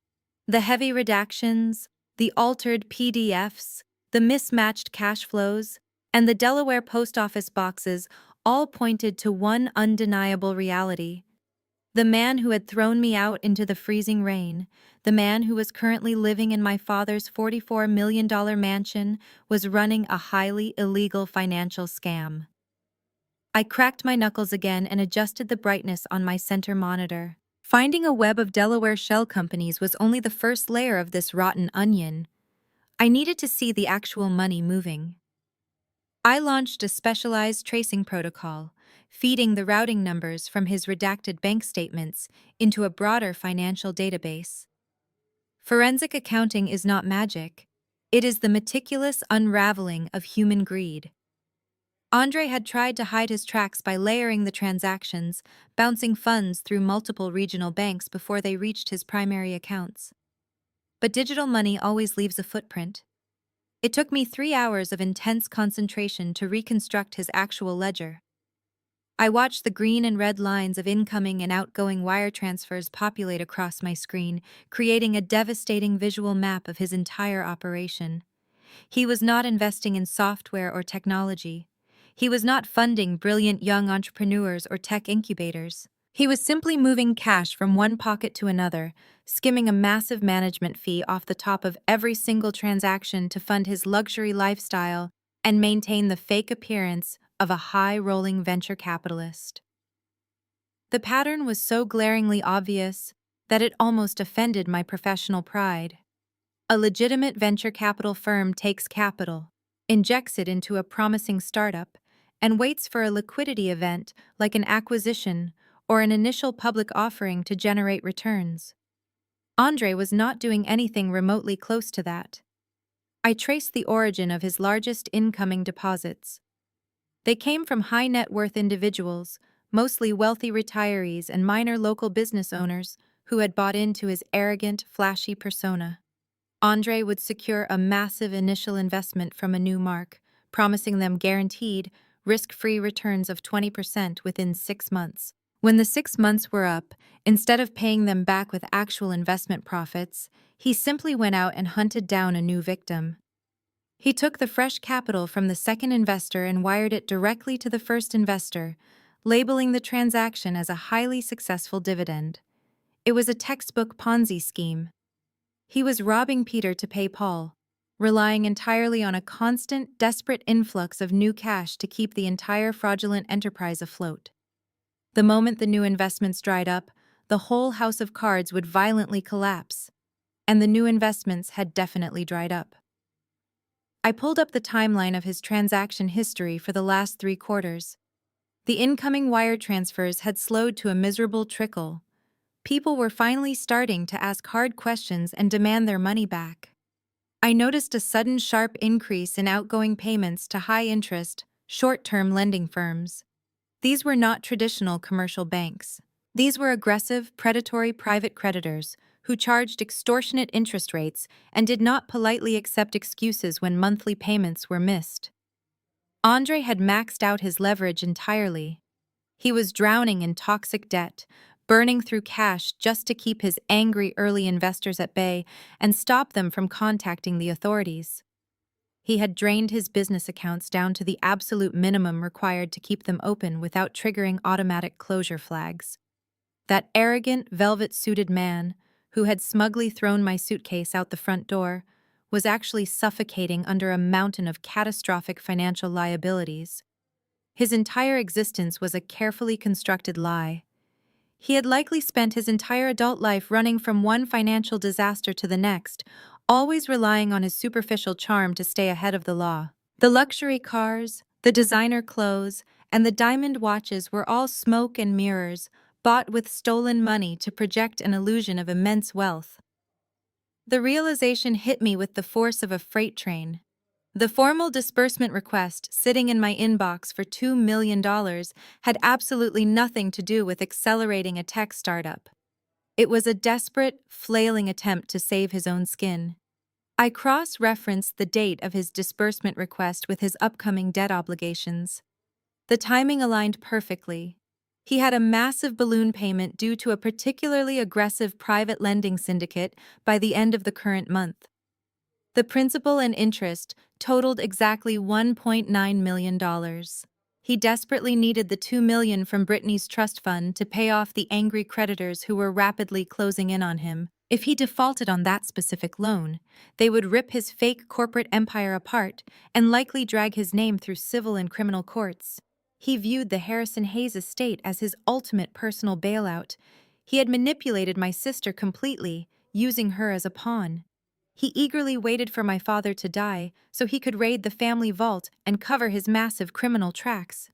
The heavy redactions, the altered PDFs, the mismatched cash flows, and the Delaware post office boxes all pointed to one undeniable reality. The man who had thrown me out into the freezing rain, the man who was currently living in my father's $44 million mansion, was running a highly illegal financial scam. I cracked my knuckles again and adjusted the brightness on my center monitor. Finding a web of Delaware shell companies was only the first layer of this rotten onion. I needed to see the actual money moving. I launched a specialized tracing protocol, feeding the routing numbers from his redacted bank statements into a broader financial database. Forensic accounting is not magic. It is the meticulous unraveling of human greed. Andre had tried to hide his tracks by layering the transactions, bouncing funds through multiple regional banks before they reached his primary accounts. But digital money always leaves a footprint. It took me 3 hours of intense concentration to reconstruct his actual ledger. I watched the green and red lines of incoming and outgoing wire transfers populate across my screen, creating a devastating visual map of his entire operation. He was not investing in software or technology. He was not funding brilliant young entrepreneurs or tech incubators. He was simply moving cash from one pocket to another, skimming a massive management fee off the top of every single transaction to fund his luxury lifestyle and maintain the fake appearance of a high-rolling venture capitalist. The pattern was so glaringly obvious that it almost offended my professional pride. A legitimate venture capital firm takes capital, injects it into a promising startup, and waits for a liquidity event like an acquisition or an initial public offering to generate returns. Andre was not doing anything remotely close to that. I traced the origin of his largest incoming deposits. They came from high-net-worth individuals, mostly wealthy retirees and minor local business owners who had bought into his arrogant, flashy persona. Andre would secure a massive initial investment from a new mark, promising them guaranteed, risk-free returns of 20% within 6 months. When the 6 months were up, instead of paying them back with actual investment profits, he simply went out and hunted down a new victim. He took the fresh capital from the second investor and wired it directly to the first investor, labeling the transaction as a highly successful dividend. It was a textbook Ponzi scheme. He was robbing Peter to pay Paul, relying entirely on a constant, desperate influx of new cash to keep the entire fraudulent enterprise afloat. The moment the new investments dried up, the whole house of cards would violently collapse, and the new investments had definitely dried up. I pulled up the timeline of his transaction history for the last 3 quarters. The incoming wire transfers had slowed to a miserable trickle. People were finally starting to ask hard questions and demand their money back. I noticed a sudden sharp increase in outgoing payments to high-interest, short-term lending firms. These were not traditional commercial banks. These were aggressive, predatory private creditors who charged extortionate interest rates and did not politely accept excuses when monthly payments were missed. Andre had maxed out his leverage entirely. He was drowning in toxic debt, burning through cash just to keep his angry early investors at bay and stop them from contacting the authorities. He had drained his business accounts down to the absolute minimum required to keep them open without triggering automatic closure flags. That arrogant, velvet-suited man, who had smugly thrown my suitcase out the front door, was actually suffocating under a mountain of catastrophic financial liabilities. His entire existence was a carefully constructed lie. He had likely spent his entire adult life running from one financial disaster to the next, always relying on his superficial charm to stay ahead of the law. The luxury cars, the designer clothes, and the diamond watches were all smoke and mirrors, bought with stolen money to project an illusion of immense wealth. The realization hit me with the force of a freight train. The formal disbursement request sitting in my inbox for $2 million had absolutely nothing to do with accelerating a tech startup. It was a desperate, flailing attempt to save his own skin. I cross-referenced the date of his disbursement request with his upcoming debt obligations. The timing aligned perfectly. He had a massive balloon payment due to a particularly aggressive private lending syndicate by the end of the current month. The principal and interest totaled exactly $1.9 million. He desperately needed the $2 million from Brittany's trust fund to pay off the angry creditors who were rapidly closing in on him. If he defaulted on that specific loan, they would rip his fake corporate empire apart and likely drag his name through civil and criminal courts. He viewed the Harrison Hayes estate as his ultimate personal bailout. He had manipulated my sister completely, using her as a pawn. He eagerly waited for my father to die so he could raid the family vault and cover his massive criminal tracks.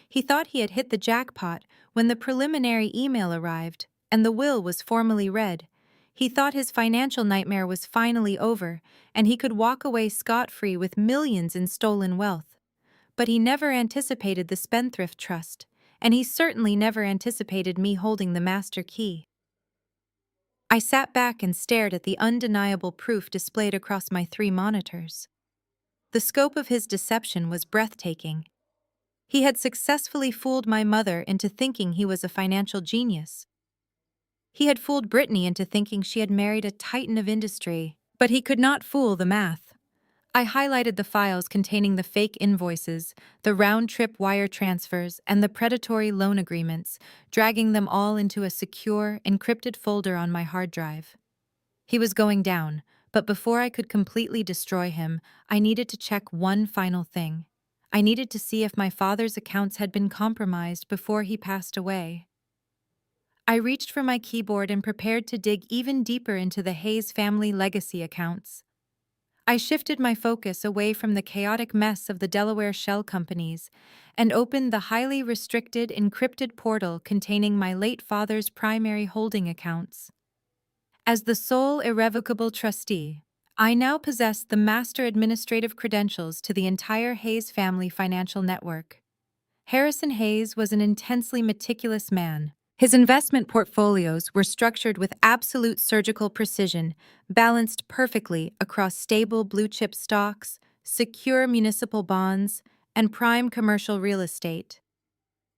He thought he had hit the jackpot when the preliminary email arrived and the will was formally read. He thought his financial nightmare was finally over and he could walk away scot-free with millions in stolen wealth. But he never anticipated the spendthrift trust, and he certainly never anticipated me holding the master key. I sat back and stared at the undeniable proof displayed across my 3 monitors. The scope of his deception was breathtaking. He had successfully fooled my mother into thinking he was a financial genius. He had fooled Brittany into thinking she had married a titan of industry, but he could not fool the math. I highlighted the files containing the fake invoices, the round-trip wire transfers, and the predatory loan agreements, dragging them all into a secure, encrypted folder on my hard drive. He was going down, but before I could completely destroy him, I needed to check one final thing. I needed to see if my father's accounts had been compromised before he passed away. I reached for my keyboard and prepared to dig even deeper into the Hayes family legacy accounts. I shifted my focus away from the chaotic mess of the Delaware shell companies and opened the highly restricted, encrypted portal containing my late father's primary holding accounts. As the sole irrevocable trustee, I now possessed the master administrative credentials to the entire Hayes family financial network. Harrison Hayes was an intensely meticulous man. His investment portfolios were structured with absolute surgical precision, balanced perfectly across stable blue-chip stocks, secure municipal bonds, and prime commercial real estate.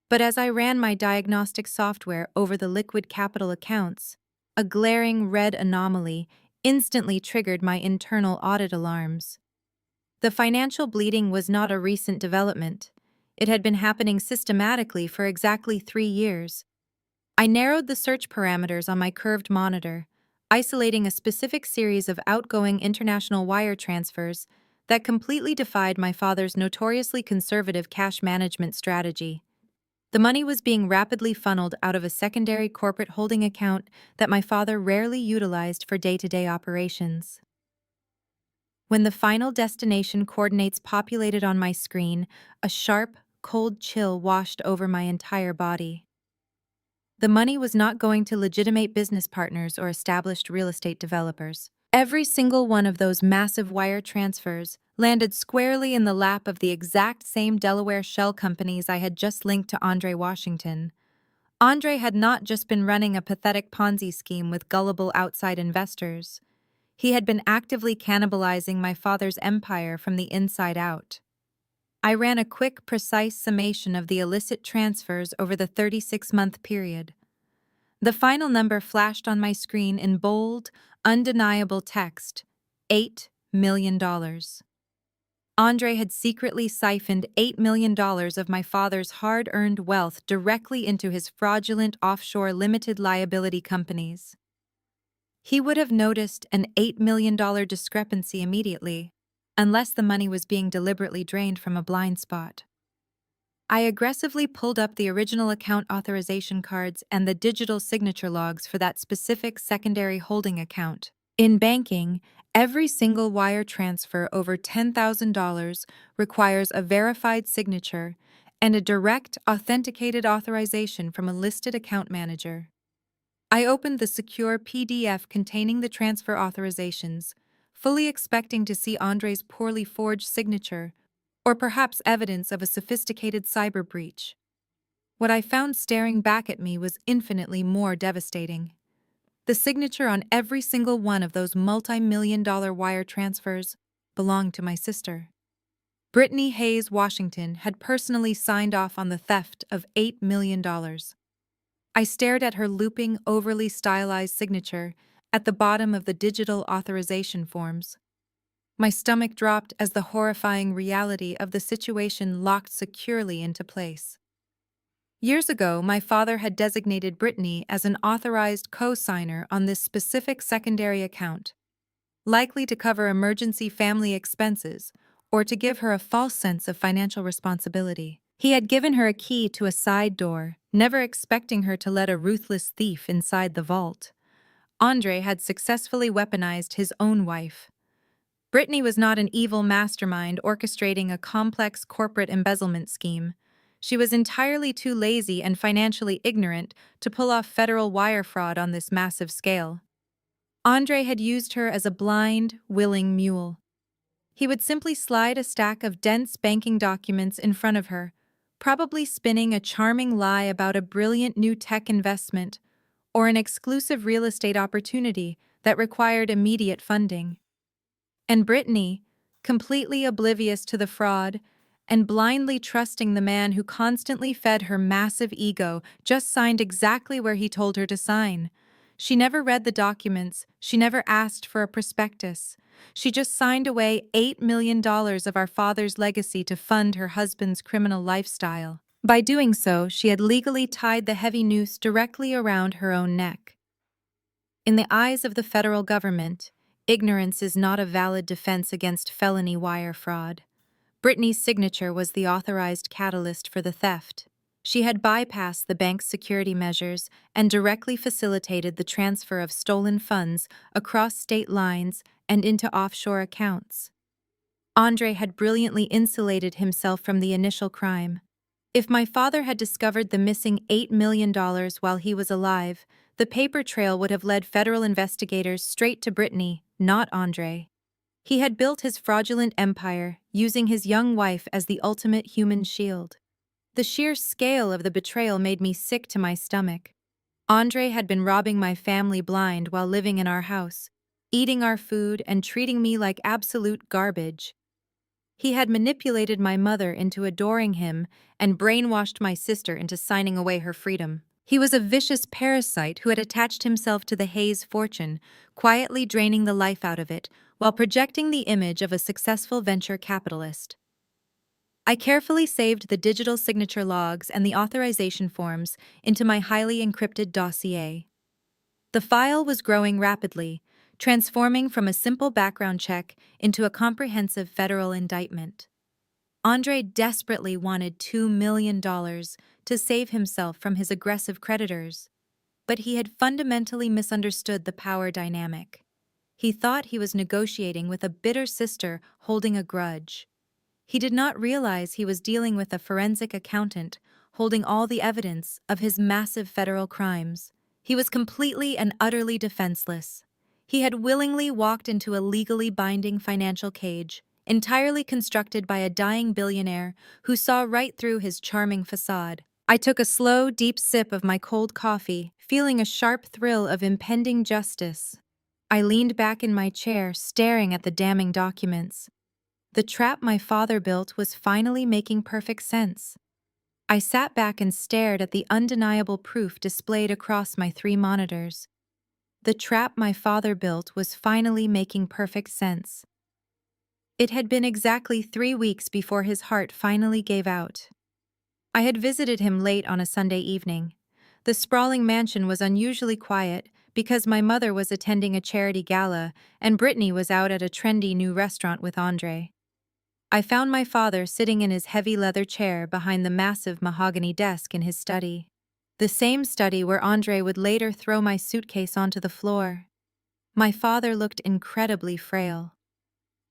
But as I ran my diagnostic software over the liquid capital accounts, a glaring red anomaly instantly triggered my internal audit alarms. The financial bleeding was not a recent development. It had been happening systematically for exactly 3 years. I narrowed the search parameters on my curved monitor, isolating a specific series of outgoing international wire transfers that completely defied my father's notoriously conservative cash management strategy. The money was being rapidly funneled out of a secondary corporate holding account that my father rarely utilized for day-to-day operations. When the final destination coordinates populated on my screen, a sharp, cold chill washed over my entire body. The money was not going to legitimate business partners or established real estate developers. Every single one of those massive wire transfers landed squarely in the lap of the exact same Delaware shell companies I had just linked to Andre Washington. Andre had not just been running a pathetic Ponzi scheme with gullible outside investors. He had been actively cannibalizing my father's empire from the inside out. I ran a quick, precise summation of the illicit transfers over the 36-month period. The final number flashed on my screen in bold, undeniable text: $8 million. Andre had secretly siphoned $8 million of my father's hard-earned wealth directly into his fraudulent offshore limited liability companies. He would have noticed an $8 million discrepancy immediately, unless the money was being deliberately drained from a blind spot. I aggressively pulled up the original account authorization cards and the digital signature logs for that specific secondary holding account. In banking, every single wire transfer over $10,000 requires a verified signature and a direct, authenticated authorization from a listed account manager. I opened the secure PDF containing the transfer authorizations, fully expecting to see Andre's poorly forged signature, or perhaps evidence of a sophisticated cyber breach. What I found staring back at me was infinitely more devastating. The signature on every single one of those multi-million-dollar wire transfers belonged to my sister. Brittany Hayes Washington had personally signed off on the theft of $8 million. I stared at her looping, overly stylized signature at the bottom of the digital authorization forms. My stomach dropped as the horrifying reality of the situation locked securely into place. Years ago, my father had designated Brittany as an authorized co-signer on this specific secondary account, likely to cover emergency family expenses or to give her a false sense of financial responsibility. He had given her a key to a side door, never expecting her to let a ruthless thief inside the vault. Andre had successfully weaponized his own wife. Brittany was not an evil mastermind orchestrating a complex corporate embezzlement scheme. She was entirely too lazy and financially ignorant to pull off federal wire fraud on this massive scale. Andre had used her as a blind, willing mule. He would simply slide a stack of dense banking documents in front of her, probably spinning a charming lie about a brilliant new tech investment or an exclusive real estate opportunity that required immediate funding. And Brittany, completely oblivious to the fraud and blindly trusting the man who constantly fed her massive ego, just signed exactly where he told her to sign. She never read the documents, she never asked for a prospectus. She just signed away $8 million of our father's legacy to fund her husband's criminal lifestyle. By doing so, she had legally tied the heavy noose directly around her own neck. In the eyes of the federal government, ignorance is not a valid defense against felony wire fraud. Brittany's signature was the authorized catalyst for the theft. She had bypassed the bank's security measures and directly facilitated the transfer of stolen funds across state lines and into offshore accounts. Andre had brilliantly insulated himself from the initial crime. If my father had discovered the missing $8 million while he was alive, the paper trail would have led federal investigators straight to Brittany, not Andre. He had built his fraudulent empire, using his young wife as the ultimate human shield. The sheer scale of the betrayal made me sick to my stomach. Andre had been robbing my family blind while living in our house, eating our food and treating me like absolute garbage. He had manipulated my mother into adoring him and brainwashed my sister into signing away her freedom. He was a vicious parasite who had attached himself to the Hayes fortune, quietly draining the life out of it, while projecting the image of a successful venture capitalist. I carefully saved the digital signature logs and the authorization forms into my highly encrypted dossier. The file was growing rapidly, transforming from a simple background check into a comprehensive federal indictment. Andre desperately wanted $2 million to save himself from his aggressive creditors, but he had fundamentally misunderstood the power dynamic. He thought he was negotiating with a bitter sister holding a grudge. He did not realize he was dealing with a forensic accountant holding all the evidence of his massive federal crimes. He was completely and utterly defenseless. He had willingly walked into a legally binding financial cage, entirely constructed by a dying billionaire who saw right through his charming facade. I took a slow, deep sip of my cold coffee, feeling a sharp thrill of impending justice. I leaned back in my chair, staring at the damning documents. The trap my father built was finally making perfect sense. I sat back and stared at the undeniable proof displayed across my 3 monitors. The trap my father built was finally making perfect sense. It had been exactly 3 weeks before his heart finally gave out. I had visited him late on a Sunday evening. The sprawling mansion was unusually quiet because my mother was attending a charity gala and Brittany was out at a trendy new restaurant with Andre. I found my father sitting in his heavy leather chair behind the massive mahogany desk in his study. The same study where Andre would later throw my suitcase onto the floor. My father looked incredibly frail.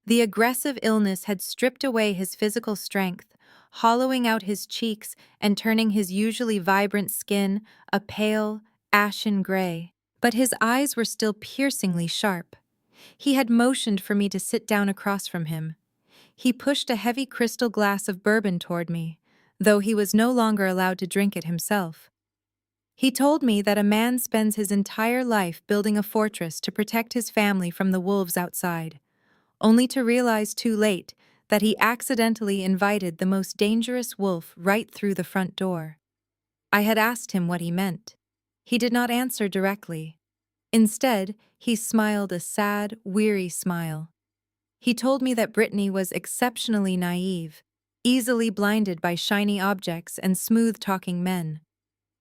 The aggressive illness had stripped away his physical strength, hollowing out his cheeks and turning his usually vibrant skin a pale, ashen gray. But his eyes were still piercingly sharp. He had motioned for me to sit down across from him. He pushed a heavy crystal glass of bourbon toward me, though he was no longer allowed to drink it himself. He told me that a man spends his entire life building a fortress to protect his family from the wolves outside, only to realize too late that he accidentally invited the most dangerous wolf right through the front door. I had asked him what he meant. He did not answer directly. Instead, he smiled a sad, weary smile. He told me that Brittany was exceptionally naive, easily blinded by shiny objects and smooth-talking men.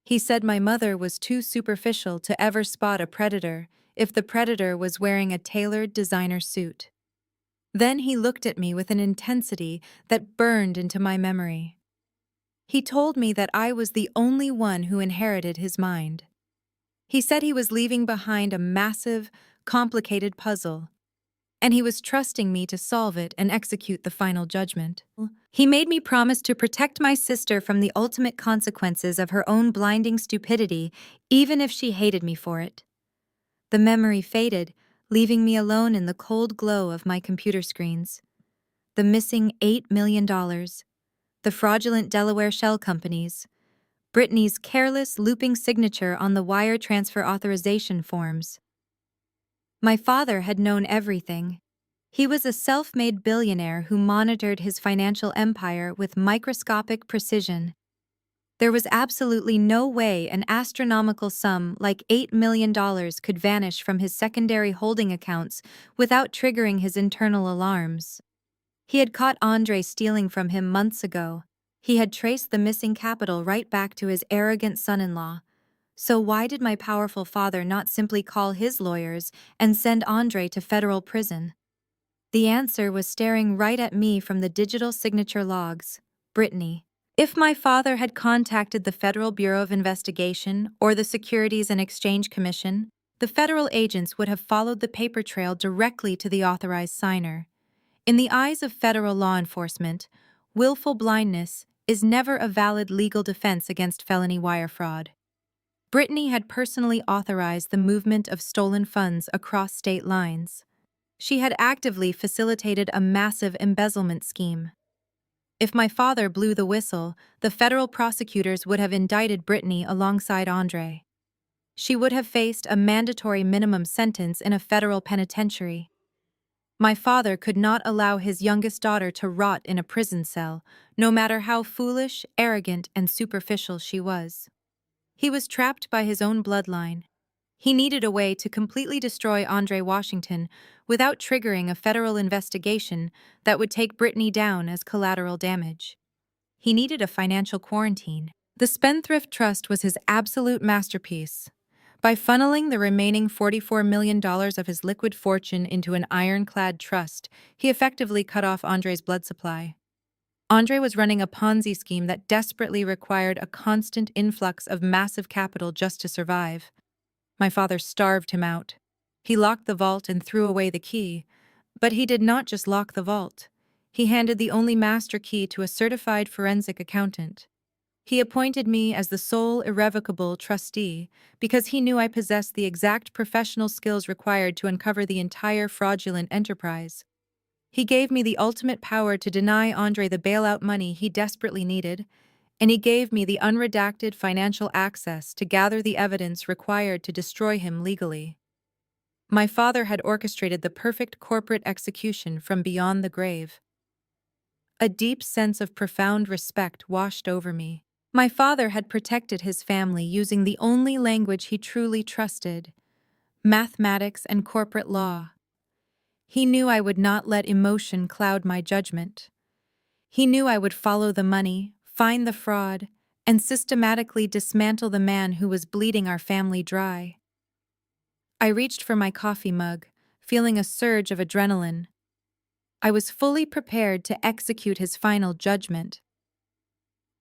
He said my mother was too superficial to ever spot a predator if the predator was wearing a tailored designer suit. Then he looked at me with an intensity that burned into my memory. He told me that I was the only one who inherited his mind. He said he was leaving behind a massive, complicated puzzle, and he was trusting me to solve it and execute the final judgment. He made me promise to protect my sister from the ultimate consequences of her own blinding stupidity, even if she hated me for it. The memory faded, leaving me alone in the cold glow of my computer screens. The missing $8 million, the fraudulent Delaware shell companies, Brittany's careless, looping signature on the wire transfer authorization forms. My father had known everything. He was a self-made billionaire who monitored his financial empire with microscopic precision. There was absolutely no way an astronomical sum like $8 million could vanish from his secondary holding accounts without triggering his internal alarms. He had caught Andre stealing from him months ago. He had traced the missing capital right back to his arrogant son-in-law. So why did my powerful father not simply call his lawyers and send Andre to federal prison? The answer was staring right at me from the digital signature logs: Brittany. If my father had contacted the Federal Bureau of Investigation or the Securities and Exchange Commission, the federal agents would have followed the paper trail directly to the authorized signer. In the eyes of federal law enforcement, willful blindness is never a valid legal defense against felony wire fraud. Brittany had personally authorized the movement of stolen funds across state lines. She had actively facilitated a massive embezzlement scheme. If my father blew the whistle, the federal prosecutors would have indicted Brittany alongside Andre. She would have faced a mandatory minimum sentence in a federal penitentiary. My father could not allow his youngest daughter to rot in a prison cell, no matter how foolish, arrogant, and superficial she was. He was trapped by his own bloodline. He needed a way to completely destroy Andre Washington without triggering a federal investigation that would take Brittany down as collateral damage. He needed a financial quarantine. The Spendthrift Trust was his absolute masterpiece. By funneling the remaining $44 million of his liquid fortune into an ironclad trust, he effectively cut off Andre's blood supply. Andre was running a Ponzi scheme that desperately required a constant influx of massive capital just to survive. My father starved him out. He locked the vault and threw away the key. But he did not just lock the vault. He handed the only master key to a certified forensic accountant. He appointed me as the sole irrevocable trustee because he knew I possessed the exact professional skills required to uncover the entire fraudulent enterprise. He gave me the ultimate power to deny Andre the bailout money he desperately needed, and he gave me the unredacted financial access to gather the evidence required to destroy him legally. My father had orchestrated the perfect corporate execution from beyond the grave. A deep sense of profound respect washed over me. My father had protected his family using the only language he truly trusted: mathematics and corporate law. He knew I would not let emotion cloud my judgment. He knew I would follow the money, find the fraud, and systematically dismantle the man who was bleeding our family dry. I reached for my coffee mug, feeling a surge of adrenaline. I was fully prepared to execute his final judgment.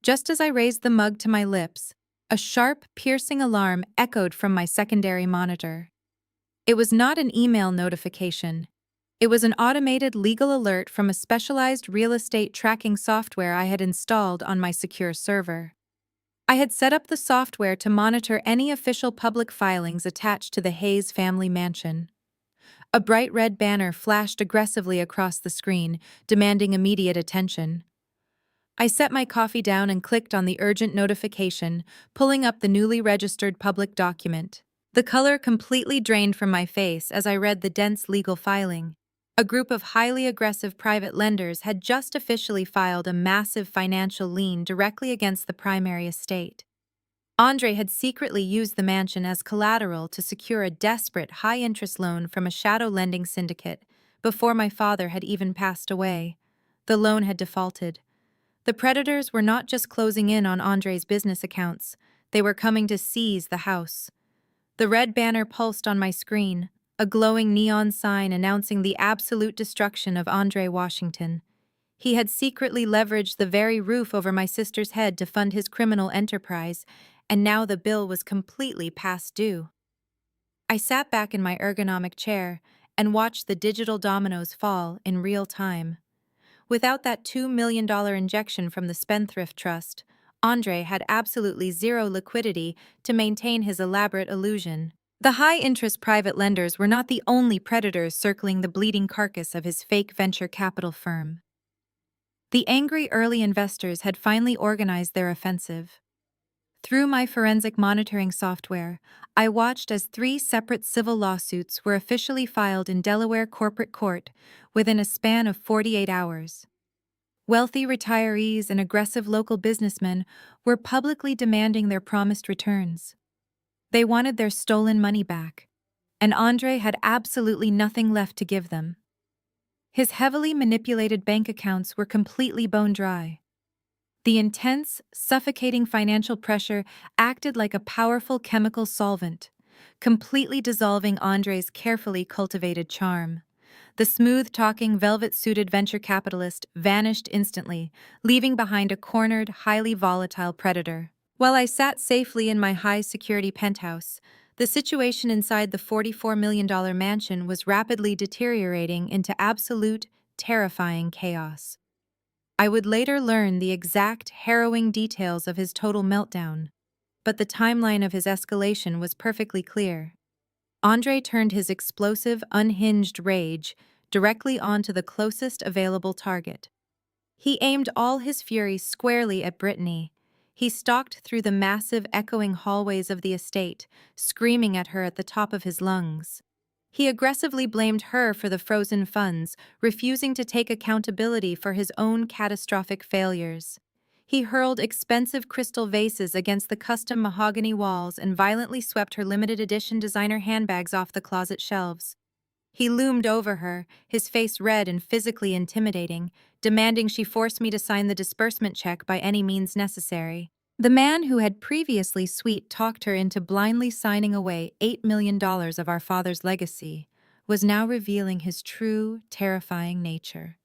Just as I raised the mug to my lips, a sharp, piercing alarm echoed from my secondary monitor. It was not an email notification. It was an automated legal alert from a specialized real estate tracking software I had installed on my secure server. I had set up the software to monitor any official public filings attached to the Hayes family mansion. A bright red banner flashed aggressively across the screen, demanding immediate attention. I set my coffee down and clicked on the urgent notification, pulling up the newly registered public document. The color completely drained from my face as I read the dense legal filing. A group of highly aggressive private lenders had just officially filed a massive financial lien directly against the primary estate. Andre had secretly used the mansion as collateral to secure a desperate high-interest loan from a shadow lending syndicate before my father had even passed away. The loan had defaulted. The predators were not just closing in on Andre's business accounts, they were coming to seize the house. The red banner pulsed on my screen, a glowing neon sign announcing the absolute destruction of Andre Washington. He had secretly leveraged the very roof over my sister's head to fund his criminal enterprise, and now the bill was completely past due. I sat back in my ergonomic chair and watched the digital dominoes fall in real time. Without that $2 million injection from the Spendthrift Trust, Andre had absolutely zero liquidity to maintain his elaborate illusion. The high-interest private lenders were not the only predators circling the bleeding carcass of his fake venture capital firm. The angry early investors had finally organized their offensive. Through my forensic monitoring software, I watched as 3 separate civil lawsuits were officially filed in Delaware corporate court within a span of 48 hours. Wealthy retirees and aggressive local businessmen were publicly demanding their promised returns. They wanted their stolen money back, and Andre had absolutely nothing left to give them. His heavily manipulated bank accounts were completely bone dry. The intense, suffocating financial pressure acted like a powerful chemical solvent, completely dissolving Andre's carefully cultivated charm. The smooth-talking, velvet-suited venture capitalist vanished instantly, leaving behind a cornered, highly volatile predator. While I sat safely in my high-security penthouse, the situation inside the $44 million mansion was rapidly deteriorating into absolute, terrifying chaos. I would later learn the exact harrowing details of his total meltdown, but the timeline of his escalation was perfectly clear. Andre turned his explosive, unhinged rage directly onto the closest available target. He aimed all his fury squarely at Brittany. He stalked through the massive, echoing hallways of the estate, screaming at her at the top of his lungs. He aggressively blamed her for the frozen funds, refusing to take accountability for his own catastrophic failures. He hurled expensive crystal vases against the custom mahogany walls and violently swept her limited edition designer handbags off the closet shelves. He loomed over her, his face red and physically intimidating, demanding she force me to sign the disbursement check by any means necessary. The man who had previously sweet-talked her into blindly signing away $8 million of our father's legacy was now revealing his true, terrifying nature.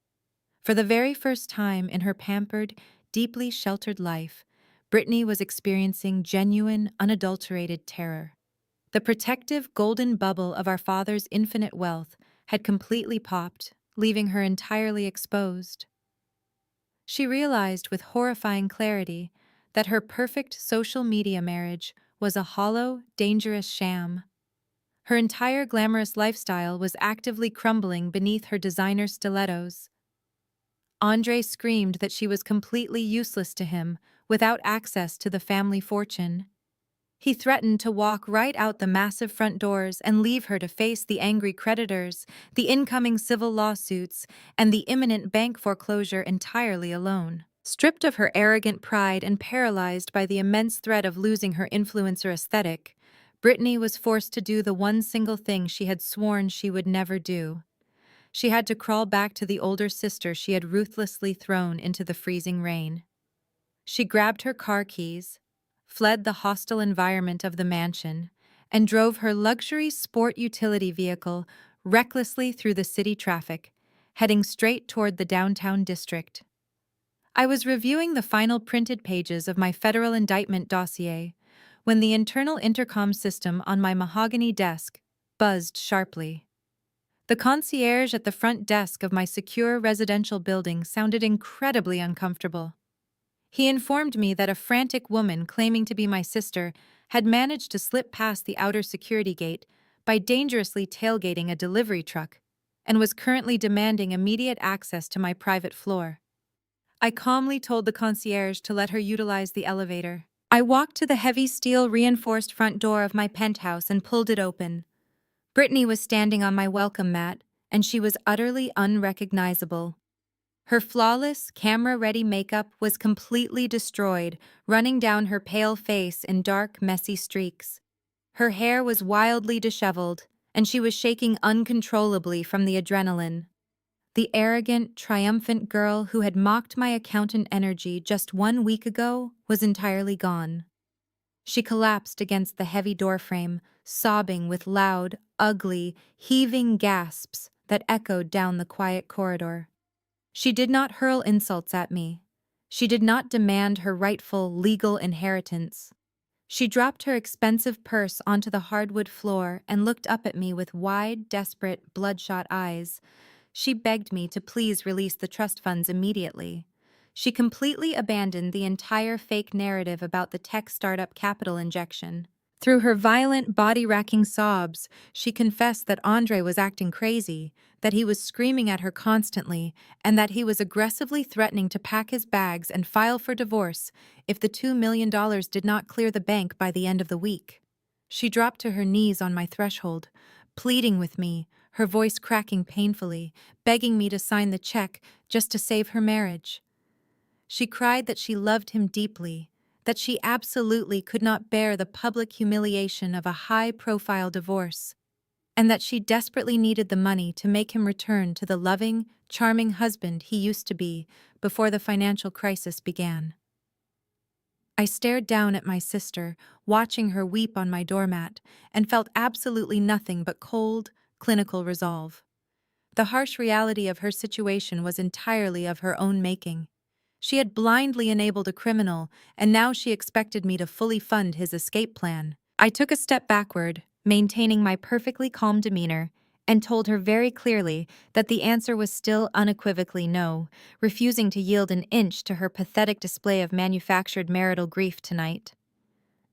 For the very first time in her pampered, deeply sheltered life, Brittany was experiencing genuine, unadulterated terror. The protective golden bubble of our father's infinite wealth had completely popped, leaving her entirely exposed. She realized with horrifying clarity that her perfect social media marriage was a hollow, dangerous sham. Her entire glamorous lifestyle was actively crumbling beneath her designer stilettos. Andre screamed that she was completely useless to him, without access to the family fortune. He threatened to walk right out the massive front doors and leave her to face the angry creditors, the incoming civil lawsuits, and the imminent bank foreclosure entirely alone. Stripped of her arrogant pride and paralyzed by the immense threat of losing her influencer aesthetic, Brittany was forced to do the one single thing she had sworn she would never do. She had to crawl back to the older sister she had ruthlessly thrown into the freezing rain. She grabbed her car keys, fled the hostile environment of the mansion, and drove her luxury sport utility vehicle recklessly through the city traffic, heading straight toward the downtown district. I was reviewing the final printed pages of my federal indictment dossier when the internal intercom system on my mahogany desk buzzed sharply. The concierge at the front desk of my secure residential building sounded incredibly uncomfortable. He informed me that a frantic woman claiming to be my sister had managed to slip past the outer security gate by dangerously tailgating a delivery truck and was currently demanding immediate access to my private floor. I calmly told the concierge to let her utilize the elevator. I walked to the heavy steel reinforced front door of my penthouse and pulled it open. Brittany was standing on my welcome mat, and she was utterly unrecognizable. Her flawless, camera-ready makeup was completely destroyed, running down her pale face in dark, messy streaks. Her hair was wildly disheveled, and she was shaking uncontrollably from the adrenaline. The arrogant, triumphant girl who had mocked my accountant energy just 1 week ago was entirely gone. She collapsed against the heavy doorframe, sobbing with loud, ugly, heaving gasps that echoed down the quiet corridor. She did not hurl insults at me. She did not demand her rightful legal inheritance. She dropped her expensive purse onto the hardwood floor and looked up at me with wide, desperate, bloodshot eyes. She begged me to please release the trust funds immediately. She completely abandoned the entire fake narrative about the tech startup capital injection. Through her violent, body-racking sobs, she confessed that Andre was acting crazy, that he was screaming at her constantly, and that he was aggressively threatening to pack his bags and file for divorce if the $2 million did not clear the bank by the end of the week. She dropped to her knees on my threshold, pleading with me, her voice cracking painfully, begging me to sign the check just to save her marriage. She cried that she loved him deeply, that she absolutely could not bear the public humiliation of a high-profile divorce, and that she desperately needed the money to make him return to the loving, charming husband he used to be before the financial crisis began. I stared down at my sister, watching her weep on my doormat, and felt absolutely nothing but cold, clinical resolve. The harsh reality of her situation was entirely of her own making. She had blindly enabled a criminal, and now she expected me to fully fund his escape plan. I took a step backward, maintaining my perfectly calm demeanor, and told her very clearly that the answer was still unequivocally no, refusing to yield an inch to her pathetic display of manufactured marital grief tonight.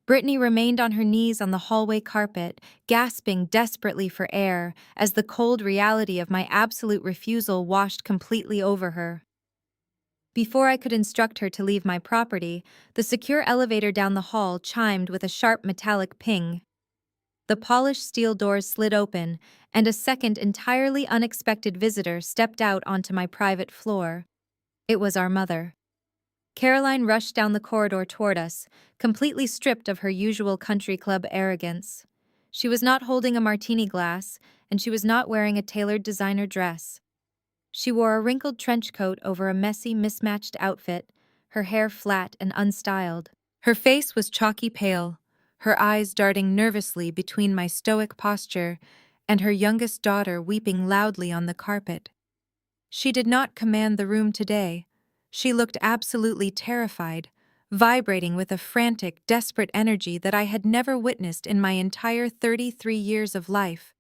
Brittany remained on her knees on the hallway carpet, gasping desperately for air as the cold reality of my absolute refusal washed completely over her. Before I could instruct her to leave my property, the secure elevator down the hall chimed with a sharp metallic ping. The polished steel doors slid open, and a second entirely unexpected visitor stepped out onto my private floor. It was our mother. Caroline rushed down the corridor toward us, completely stripped of her usual country club arrogance. She was not holding a martini glass, and she was not wearing a tailored designer dress. She wore a wrinkled trench coat over a messy, mismatched outfit, her hair flat and unstyled. Her face was chalky pale, her eyes darting nervously between my stoic posture and her youngest daughter weeping loudly on the carpet. She did not command the room today. She looked absolutely terrified, vibrating with a frantic, desperate energy that I had never witnessed in my entire 33 years of life.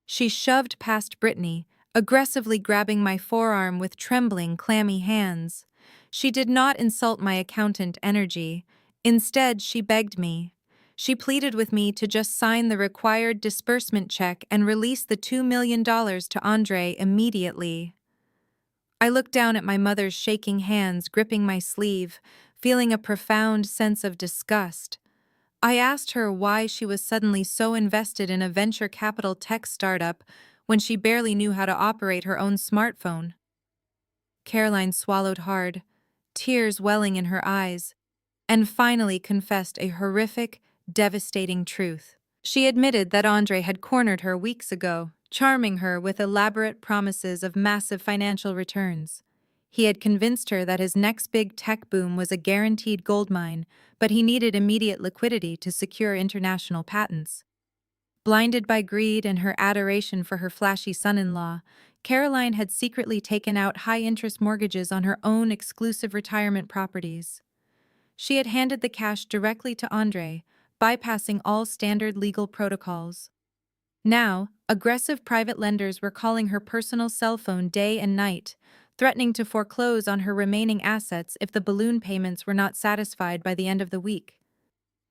She shoved past Brittany, aggressively grabbing my forearm with trembling, clammy hands. She did not insult my accountant energy. Instead, she begged me. She pleaded with me to just sign the required disbursement check and release the $2 million to Andre immediately. I looked down at my mother's shaking hands gripping my sleeve, feeling a profound sense of disgust. I asked her why she was suddenly so invested in a venture capital tech startup when she barely knew how to operate her own smartphone. Caroline swallowed hard, tears welling in her eyes, and finally confessed a horrific, devastating truth. She admitted that Andre had cornered her weeks ago, charming her with elaborate promises of massive financial returns. He had convinced her that his next big tech boom was a guaranteed goldmine, but he needed immediate liquidity to secure international patents. Blinded by greed and her adoration for her flashy son-in-law, Caroline had secretly taken out high-interest mortgages on her own exclusive retirement properties. She had handed the cash directly to Andre, bypassing all standard legal protocols. Now, aggressive private lenders were calling her personal cell phone day and night, threatening to foreclose on her remaining assets if the balloon payments were not satisfied by the end of the week.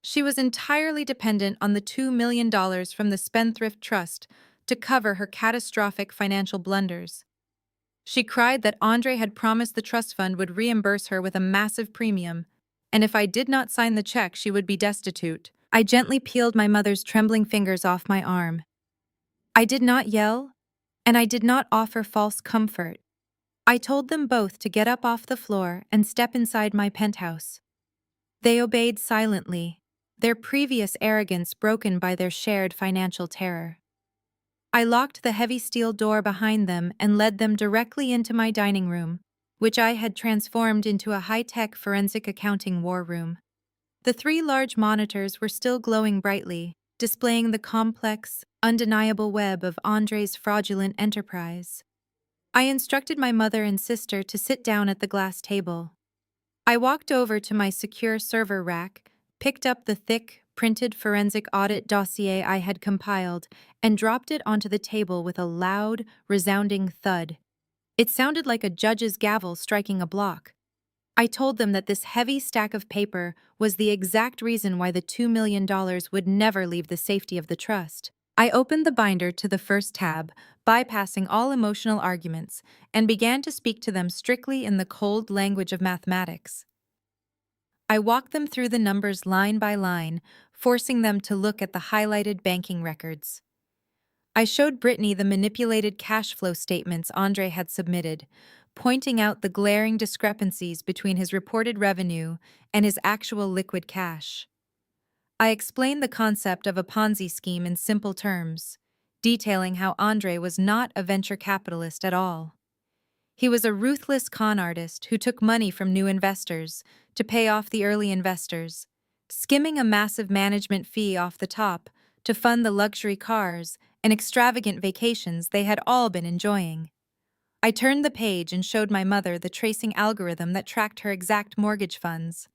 She was entirely dependent on the $2 million from the Spendthrift Trust to cover her catastrophic financial blunders. She cried that Andre had promised the trust fund would reimburse her with a massive premium, and if I did not sign the check, she would be destitute. I gently peeled my mother's trembling fingers off my arm. I did not yell, and I did not offer false comfort. I told them both to get up off the floor and step inside my penthouse. They obeyed silently, their previous arrogance broken by their shared financial terror. I locked the heavy steel door behind them and led them directly into my dining room, which I had transformed into a high-tech forensic accounting war room. The 3 large monitors were still glowing brightly, displaying the complex, undeniable web of Andre's fraudulent enterprise. I instructed my mother and sister to sit down at the glass table. I walked over to my secure server rack, picked up the thick, printed forensic audit dossier I had compiled, and dropped it onto the table with a loud, resounding thud. It sounded like a judge's gavel striking a block. I told them that this heavy stack of paper was the exact reason why the $2 million would never leave the safety of the trust. I opened the binder to the first tab, bypassing all emotional arguments, and began to speak to them strictly in the cold language of mathematics. I walked them through the numbers line by line, forcing them to look at the highlighted banking records. I showed Brittany the manipulated cash flow statements Andre had submitted, pointing out the glaring discrepancies between his reported revenue and his actual liquid cash. I explained the concept of a Ponzi scheme in simple terms, detailing how Andre was not a venture capitalist at all. He was a ruthless con artist who took money from new investors to pay off the early investors, skimming a massive management fee off the top to fund the luxury cars and extravagant vacations they had all been enjoying. I turned the page and showed my mother the tracing algorithm that tracked her exact mortgage funds.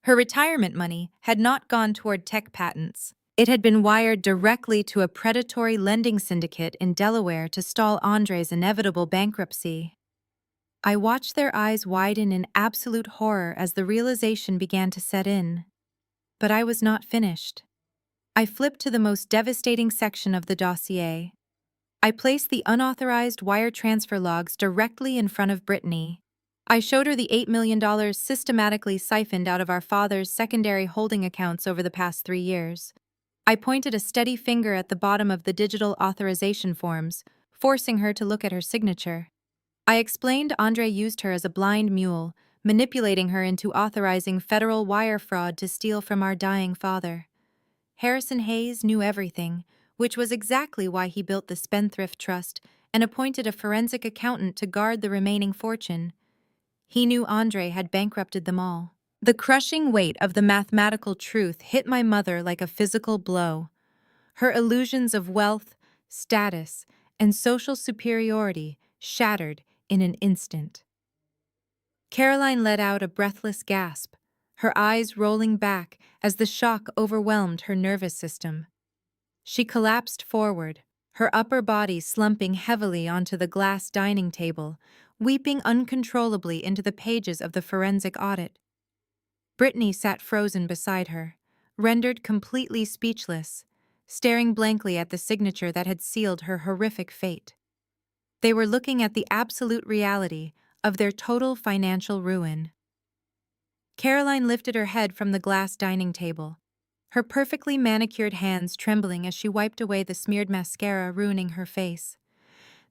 Her retirement money had not gone toward tech patents. It had been wired directly to a predatory lending syndicate in Delaware to stall Andre's inevitable bankruptcy. I watched their eyes widen in absolute horror as the realization began to set in. But I was not finished. I flipped to the most devastating section of the dossier. I placed the unauthorized wire transfer logs directly in front of Brittany. I showed her the $8 million systematically siphoned out of our father's secondary holding accounts over the past 3 years. I pointed a steady finger at the bottom of the digital authorization forms, forcing her to look at her signature. I explained Andre used her as a blind mule, manipulating her into authorizing federal wire fraud to steal from our dying father. Harrison Hayes knew everything, which was exactly why he built the Spendthrift Trust and appointed a forensic accountant to guard the remaining fortune. He knew Andre had bankrupted them all. The crushing weight of the mathematical truth hit my mother like a physical blow. Her illusions of wealth, status, and social superiority shattered in an instant. Caroline let out a breathless gasp, her eyes rolling back as the shock overwhelmed her nervous system. She collapsed forward, her upper body slumping heavily onto the glass dining table, weeping uncontrollably into the pages of the forensic audit. Brittany sat frozen beside her, rendered completely speechless, staring blankly at the signature that had sealed her horrific fate. They were looking at the absolute reality of their total financial ruin. Caroline lifted her head from the glass dining table, her perfectly manicured hands trembling as she wiped away the smeared mascara ruining her face.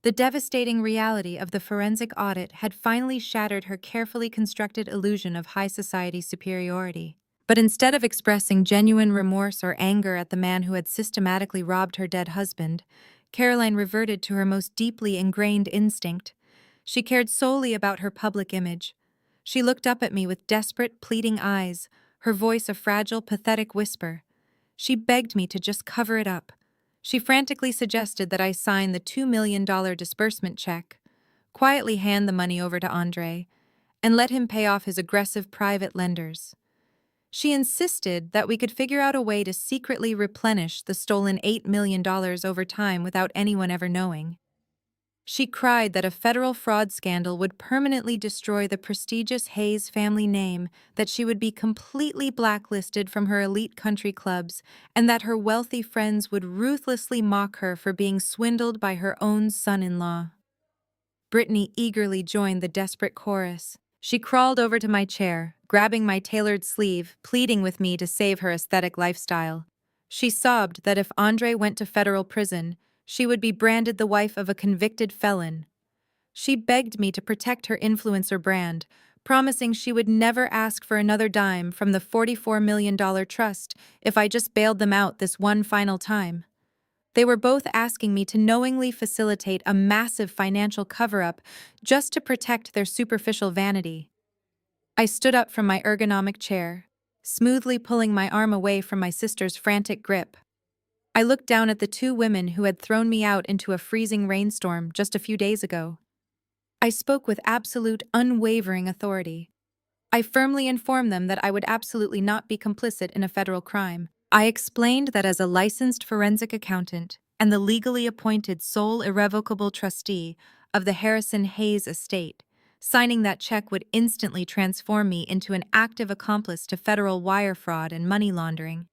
The devastating reality of the forensic audit had finally shattered her carefully constructed illusion of high society superiority. But instead of expressing genuine remorse or anger at the man who had systematically robbed her dead husband, Caroline reverted to her most deeply ingrained instinct. She cared solely about her public image. She looked up at me with desperate, pleading eyes, her voice a fragile, pathetic whisper. She begged me to just cover it up. She frantically suggested that I sign the $2 million disbursement check, quietly hand the money over to Andre, and let him pay off his aggressive private lenders. She insisted that we could figure out a way to secretly replenish the stolen $8 million over time without anyone ever knowing. She cried that a federal fraud scandal would permanently destroy the prestigious Hayes family name, that she would be completely blacklisted from her elite country clubs, and that her wealthy friends would ruthlessly mock her for being swindled by her own son-in-law. Brittany eagerly joined the desperate chorus. She crawled over to my chair, grabbing my tailored sleeve, pleading with me to save her aesthetic lifestyle. She sobbed that if Andre went to federal prison, she would be branded the wife of a convicted felon. She begged me to protect her influencer brand, promising she would never ask for another dime from the $44 million trust if I just bailed them out this one final time. They were both asking me to knowingly facilitate a massive financial cover-up just to protect their superficial vanity. I stood up from my ergonomic chair, smoothly pulling my arm away from my sister's frantic grip. I looked down at the two women who had thrown me out into a freezing rainstorm just a few days ago. I spoke with absolute, unwavering authority. I firmly informed them that I would absolutely not be complicit in a federal crime. I explained that as a licensed forensic accountant and the legally appointed sole irrevocable trustee of the Harrison Hayes estate, signing that check would instantly transform me into an active accomplice to federal wire fraud and money laundering.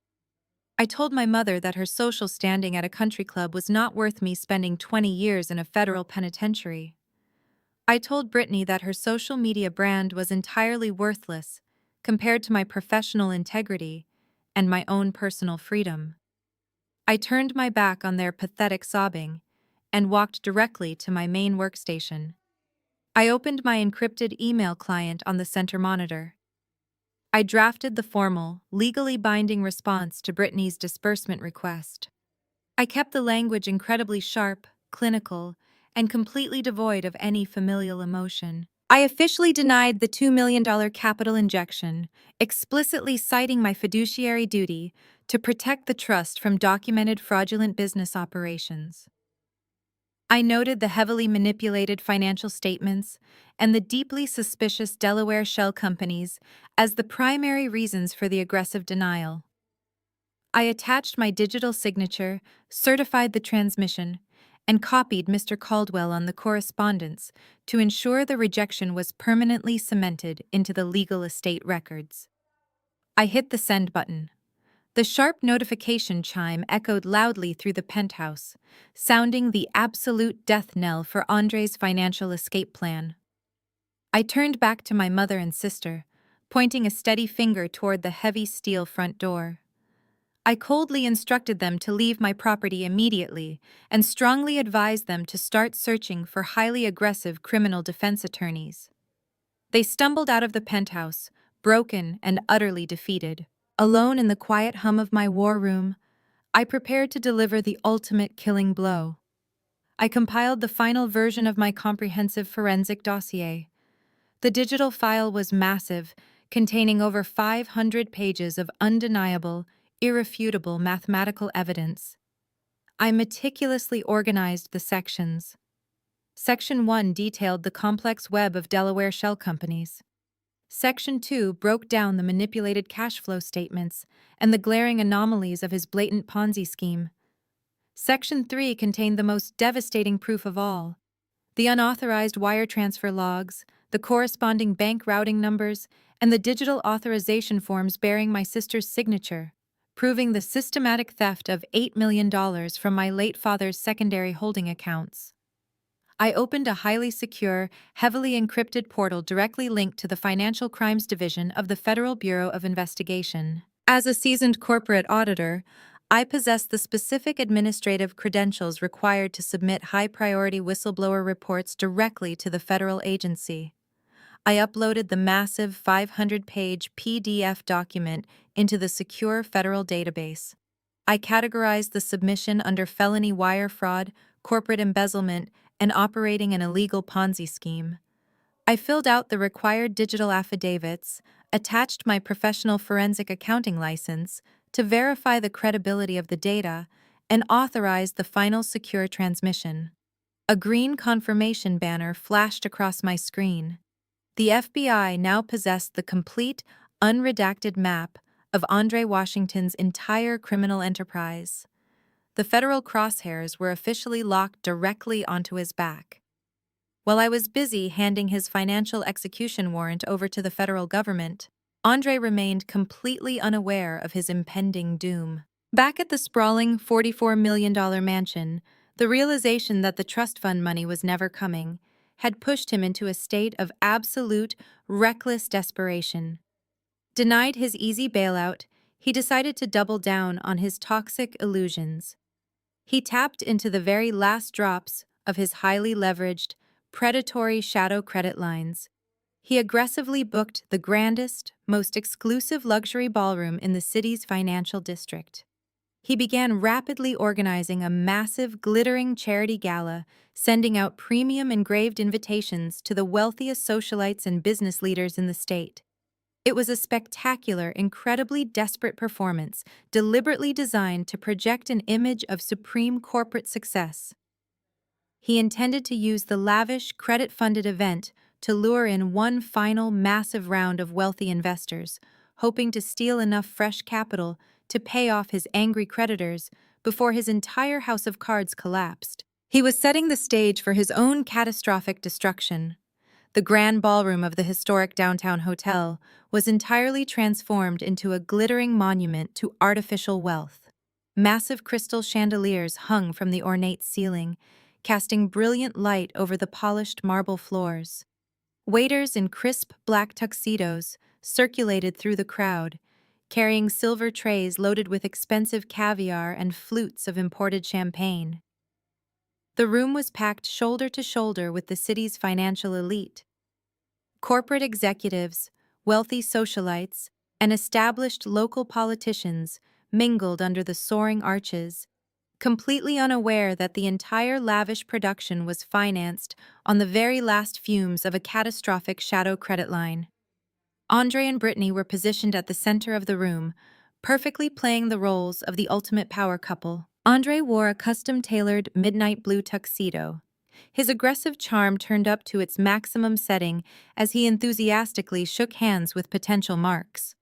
I told my mother that her social standing at a country club was not worth me spending 20 years in a federal penitentiary. I told Brittany that her social media brand was entirely worthless compared to my professional integrity and my own personal freedom. I turned my back on their pathetic sobbing and walked directly to my main workstation. I opened my encrypted email client on the center monitor. I drafted the formal, legally binding response to Brittany's disbursement request. I kept the language incredibly sharp, clinical, and completely devoid of any familial emotion. I officially denied the $2 million capital injection, explicitly citing my fiduciary duty to protect the trust from documented fraudulent business operations. I noted the heavily manipulated financial statements and the deeply suspicious Delaware shell companies as the primary reasons for the aggressive denial. I attached my digital signature, certified the transmission, and copied Mr. Caldwell on the correspondence to ensure the rejection was permanently cemented into the legal estate records. I hit the send button. The sharp notification chime echoed loudly through the penthouse, sounding the absolute death knell for Andre's financial escape plan. I turned back to my mother and sister, pointing a steady finger toward the heavy steel front door. I coldly instructed them to leave my property immediately and strongly advised them to start searching for highly aggressive criminal defense attorneys. They stumbled out of the penthouse, broken and utterly defeated. Alone in the quiet hum of my war room, I prepared to deliver the ultimate killing blow. I compiled the final version of my comprehensive forensic dossier. The digital file was massive, containing over 500 pages of undeniable, irrefutable mathematical evidence. I meticulously organized the sections. Section 1 detailed the complex web of Delaware shell companies. Section 2 broke down the manipulated cash flow statements and the glaring anomalies of his blatant Ponzi scheme. Section 3 contained the most devastating proof of all: the unauthorized wire transfer logs, the corresponding bank routing numbers, and the digital authorization forms bearing my sister's signature, proving the systematic theft of $8 million from my late father's secondary holding accounts. I opened a highly secure, heavily encrypted portal directly linked to the Financial Crimes Division of the Federal Bureau of Investigation. As a seasoned corporate auditor, I possess the specific administrative credentials required to submit high-priority whistleblower reports directly to the federal agency. I uploaded the massive 500-page PDF document into the secure federal database. I categorized the submission under felony wire fraud, corporate embezzlement, and operating an illegal Ponzi scheme. I filled out the required digital affidavits, attached my professional forensic accounting license to verify the credibility of the data, and authorized the final secure transmission. A green confirmation banner flashed across my screen. The FBI now possessed the complete, unredacted map of Andre Washington's entire criminal enterprise. The federal crosshairs were officially locked directly onto his back. While I was busy handing his financial execution warrant over to the federal government, Andre remained completely unaware of his impending doom. Back at the sprawling $44 million mansion, the realization that the trust fund money was never coming had pushed him into a state of absolute, reckless desperation. Denied his easy bailout, he decided to double down on his toxic illusions. He tapped into the very last drops of his highly leveraged, predatory shadow credit lines. He aggressively booked the grandest, most exclusive luxury ballroom in the city's financial district. He began rapidly organizing a massive, glittering charity gala, sending out premium engraved invitations to the wealthiest socialites and business leaders in the state. It was a spectacular, incredibly desperate performance, deliberately designed to project an image of supreme corporate success. He intended to use the lavish, credit-funded event to lure in one final massive round of wealthy investors, hoping to steal enough fresh capital to pay off his angry creditors before his entire house of cards collapsed. He was setting the stage for his own catastrophic destruction. The grand ballroom of the historic downtown hotel was entirely transformed into a glittering monument to artificial wealth. Massive crystal chandeliers hung from the ornate ceiling, casting brilliant light over the polished marble floors. Waiters in crisp black tuxedos circulated through the crowd, carrying silver trays loaded with expensive caviar and flutes of imported champagne. The room was packed shoulder to shoulder with the city's financial elite. Corporate executives, wealthy socialites, and established local politicians mingled under the soaring arches, completely unaware that the entire lavish production was financed on the very last fumes of a catastrophic shadow credit line. Andre and Brittany were positioned at the center of the room, perfectly playing the roles of the ultimate power couple. Andre wore a custom-tailored midnight blue tuxedo, his aggressive charm turned up to its maximum setting as he enthusiastically shook hands with potential marks.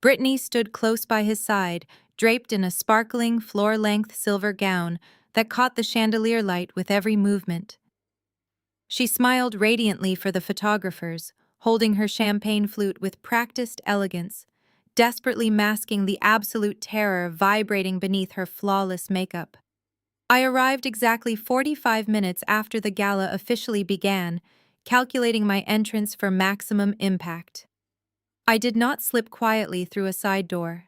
Brittany stood close by his side, draped in a sparkling, floor-length silver gown that caught the chandelier light with every movement. She smiled radiantly for the photographers, holding her champagne flute with practiced elegance, desperately masking the absolute terror vibrating beneath her flawless makeup. I arrived exactly 45 minutes after the gala officially began, calculating my entrance for maximum impact. I did not slip quietly through a side door.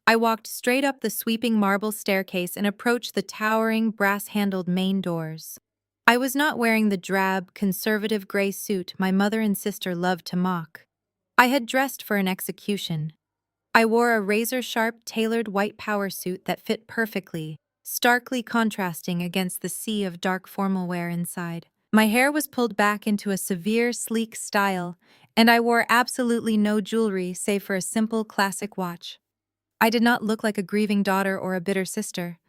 I walked straight up the sweeping marble staircase and approached the towering, brass-handled main doors. I was not wearing the drab, conservative gray suit my mother and sister loved to mock. I had dressed for an execution. I wore a razor-sharp, tailored white power suit that fit perfectly, starkly contrasting against the sea of dark formal wear inside. My hair was pulled back into a severe, sleek style, and I wore absolutely no jewelry save for a simple, classic watch. I did not look like a grieving daughter or a bitter sister.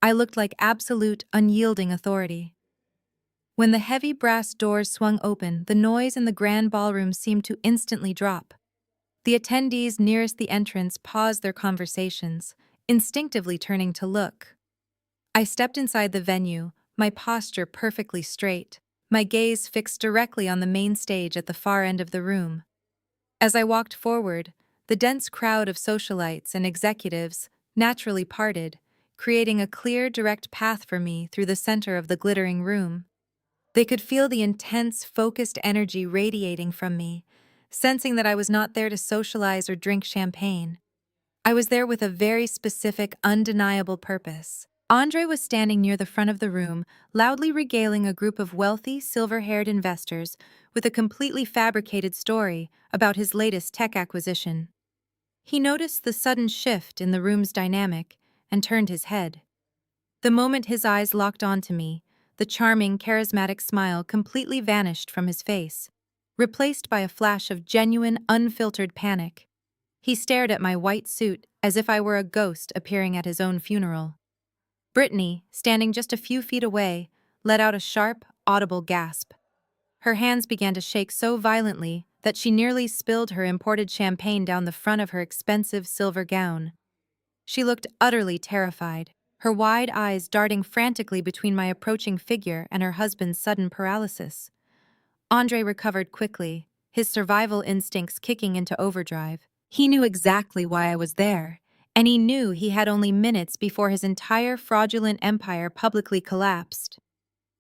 I looked like absolute, unyielding authority. When the heavy brass doors swung open, the noise in the grand ballroom seemed to instantly drop. The attendees nearest the entrance paused their conversations, instinctively turning to look. I stepped inside the venue, my posture perfectly straight, my gaze fixed directly on the main stage at the far end of the room. As I walked forward, the dense crowd of socialites and executives naturally parted, creating a clear, direct path for me through the center of the glittering room. They could feel the intense, focused energy radiating from me, sensing that I was not there to socialize or drink champagne. I was there with a very specific, undeniable purpose. Andre was standing near the front of the room, loudly regaling a group of wealthy, silver-haired investors with a completely fabricated story about his latest tech acquisition. He noticed the sudden shift in the room's dynamic and turned his head. The moment his eyes locked onto me, the charming, charismatic smile completely vanished from his face, replaced by a flash of genuine, unfiltered panic. He stared at my white suit as if I were a ghost appearing at his own funeral. Brittany, standing just a few feet away, let out a sharp, audible gasp. Her hands began to shake so violently that she nearly spilled her imported champagne down the front of her expensive silver gown. She looked utterly terrified, her wide eyes darting frantically between my approaching figure and her husband's sudden paralysis. Andre recovered quickly, his survival instincts kicking into overdrive. He knew exactly why I was there, and he knew he had only minutes before his entire fraudulent empire publicly collapsed.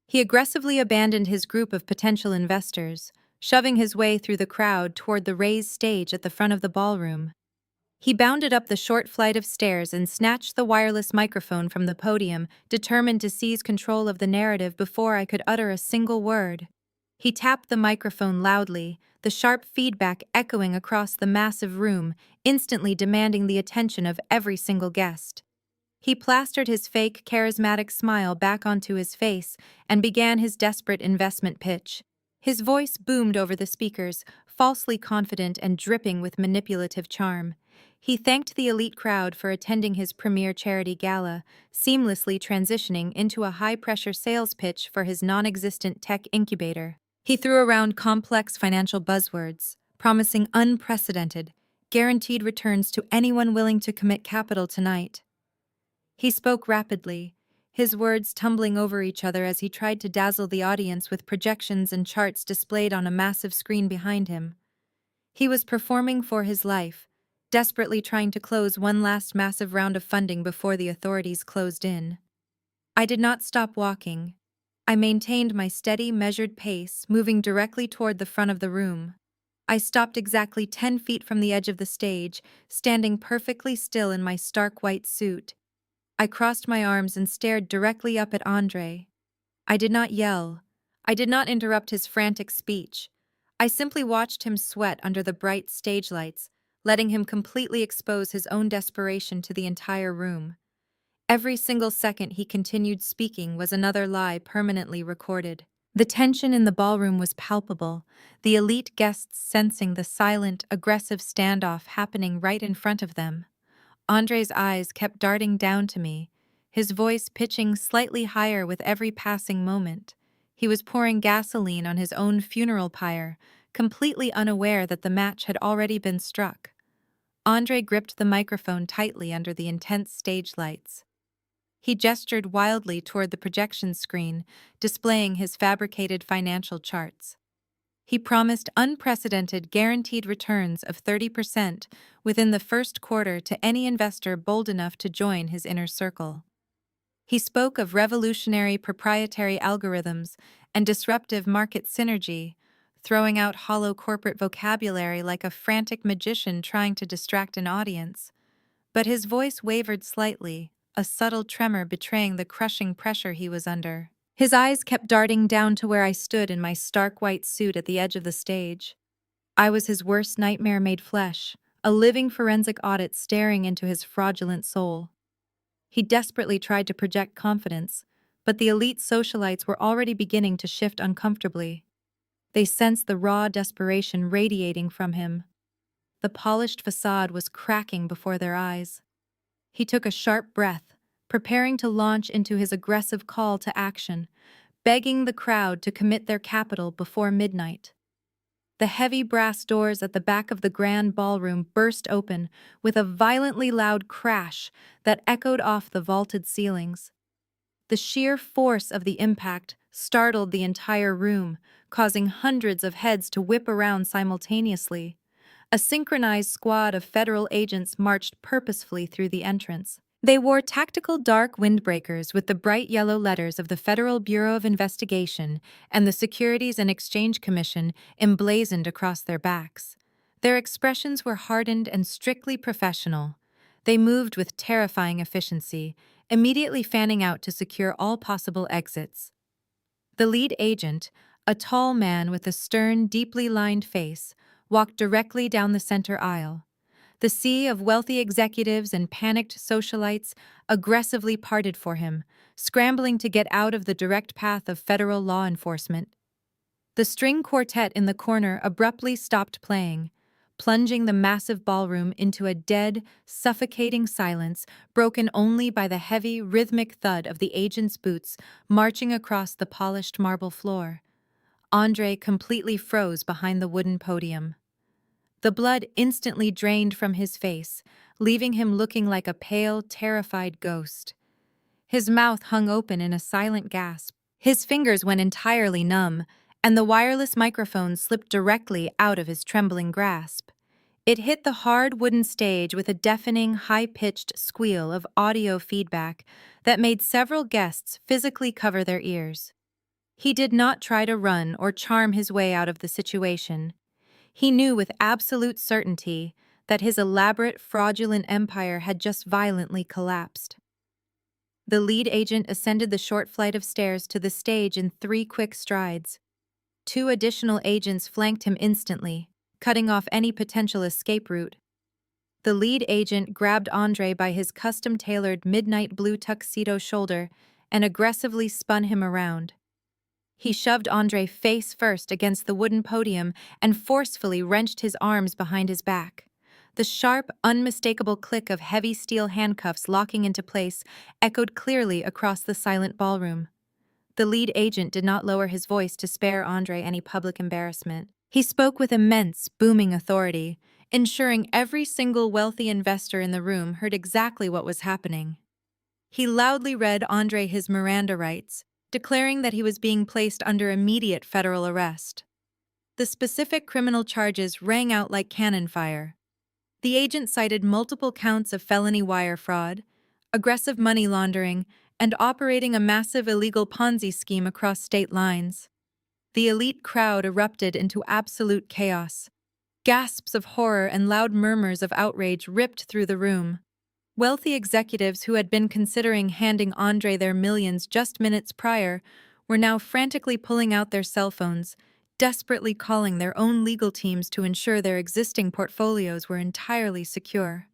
He aggressively abandoned his group of potential investors, shoving his way through the crowd toward the raised stage at the front of the ballroom. He bounded up the short flight of stairs and snatched the wireless microphone from the podium, determined to seize control of the narrative before I could utter a single word. He tapped the microphone loudly, the sharp feedback echoing across the massive room, instantly demanding the attention of every single guest. He plastered his fake, charismatic smile back onto his face and began his desperate investment pitch. His voice boomed over the speakers, falsely confident and dripping with manipulative charm. He thanked the elite crowd for attending his premier charity gala, seamlessly transitioning into a high-pressure sales pitch for his non-existent tech incubator. He threw around complex financial buzzwords, promising unprecedented, guaranteed returns to anyone willing to commit capital tonight. He spoke rapidly, his words tumbling over each other as he tried to dazzle the audience with projections and charts displayed on a massive screen behind him. He was performing for his life, desperately trying to close one last massive round of funding before the authorities closed in. I did not stop walking. I maintained my steady, measured pace, moving directly toward the front of the room. I stopped exactly 10 feet from the edge of the stage, standing perfectly still in my stark white suit. I crossed my arms and stared directly up at Andre. I did not yell. I did not interrupt his frantic speech. I simply watched him sweat under the bright stage lights, letting him completely expose his own desperation to the entire room. Every single second he continued speaking was another lie permanently recorded. The tension in the ballroom was palpable, the elite guests sensing the silent, aggressive standoff happening right in front of them. Andre's eyes kept darting down to me, his voice pitching slightly higher with every passing moment. He was pouring gasoline on his own funeral pyre, completely unaware that the match had already been struck. Andre gripped the microphone tightly under the intense stage lights. He gestured wildly toward the projection screen, displaying his fabricated financial charts. He promised unprecedented guaranteed returns of 30% within the first quarter to any investor bold enough to join his inner circle. He spoke of revolutionary proprietary algorithms and disruptive market synergy, throwing out hollow corporate vocabulary like a frantic magician trying to distract an audience. But his voice wavered slightly, a subtle tremor betraying the crushing pressure he was under. His eyes kept darting down to where I stood in my stark white suit at the edge of the stage. I was his worst nightmare made flesh, a living forensic audit staring into his fraudulent soul. He desperately tried to project confidence, but the elite socialites were already beginning to shift uncomfortably. They sensed the raw desperation radiating from him. The polished facade was cracking before their eyes. He took a sharp breath, preparing to launch into his aggressive call to action, begging the crowd to commit their capital before midnight. The heavy brass doors at the back of the grand ballroom burst open with a violently loud crash that echoed off the vaulted ceilings. The sheer force of the impact startled the entire room, causing hundreds of heads to whip around simultaneously. A synchronized squad of federal agents marched purposefully through the entrance. They wore tactical dark windbreakers with the bright yellow letters of the Federal Bureau of Investigation and the Securities and Exchange Commission emblazoned across their backs. Their expressions were hardened and strictly professional. They moved with terrifying efficiency, immediately fanning out to secure all possible exits. The lead agent, a tall man with a stern, deeply lined face, walked directly down the center aisle. The sea of wealthy executives and panicked socialites aggressively parted for him, scrambling to get out of the direct path of federal law enforcement. The string quartet in the corner abruptly stopped playing, plunging the massive ballroom into a dead, suffocating silence broken only by the heavy, rhythmic thud of the agent's boots marching across the polished marble floor. Andre completely froze behind the wooden podium. The blood instantly drained from his face, leaving him looking like a pale, terrified ghost. His mouth hung open in a silent gasp. His fingers went entirely numb, and the wireless microphone slipped directly out of his trembling grasp. It hit the hard wooden stage with a deafening, high-pitched squeal of audio feedback that made several guests physically cover their ears. He did not try to run or charm his way out of the situation. He knew with absolute certainty that his elaborate, fraudulent empire had just violently collapsed. The lead agent ascended the short flight of stairs to the stage in 3 quick strides. 2 additional agents flanked him instantly, cutting off any potential escape route. The lead agent grabbed Andre by his custom-tailored midnight blue tuxedo shoulder and aggressively spun him around. He shoved Andre face first against the wooden podium and forcefully wrenched his arms behind his back. The sharp, unmistakable click of heavy steel handcuffs locking into place echoed clearly across the silent ballroom. The lead agent did not lower his voice to spare Andre any public embarrassment. He spoke with immense, booming authority, ensuring every single wealthy investor in the room heard exactly what was happening. He loudly read Andre his Miranda rights, declaring that he was being placed under immediate federal arrest. The specific criminal charges rang out like cannon fire. The agent cited multiple counts of felony wire fraud, aggressive money laundering, and operating a massive illegal Ponzi scheme across state lines. The elite crowd erupted into absolute chaos. Gasps of horror and loud murmurs of outrage ripped through the room. Wealthy executives who had been considering handing Andre their millions just minutes prior were now frantically pulling out their cell phones, desperately calling their own legal teams to ensure their existing portfolios were entirely secure.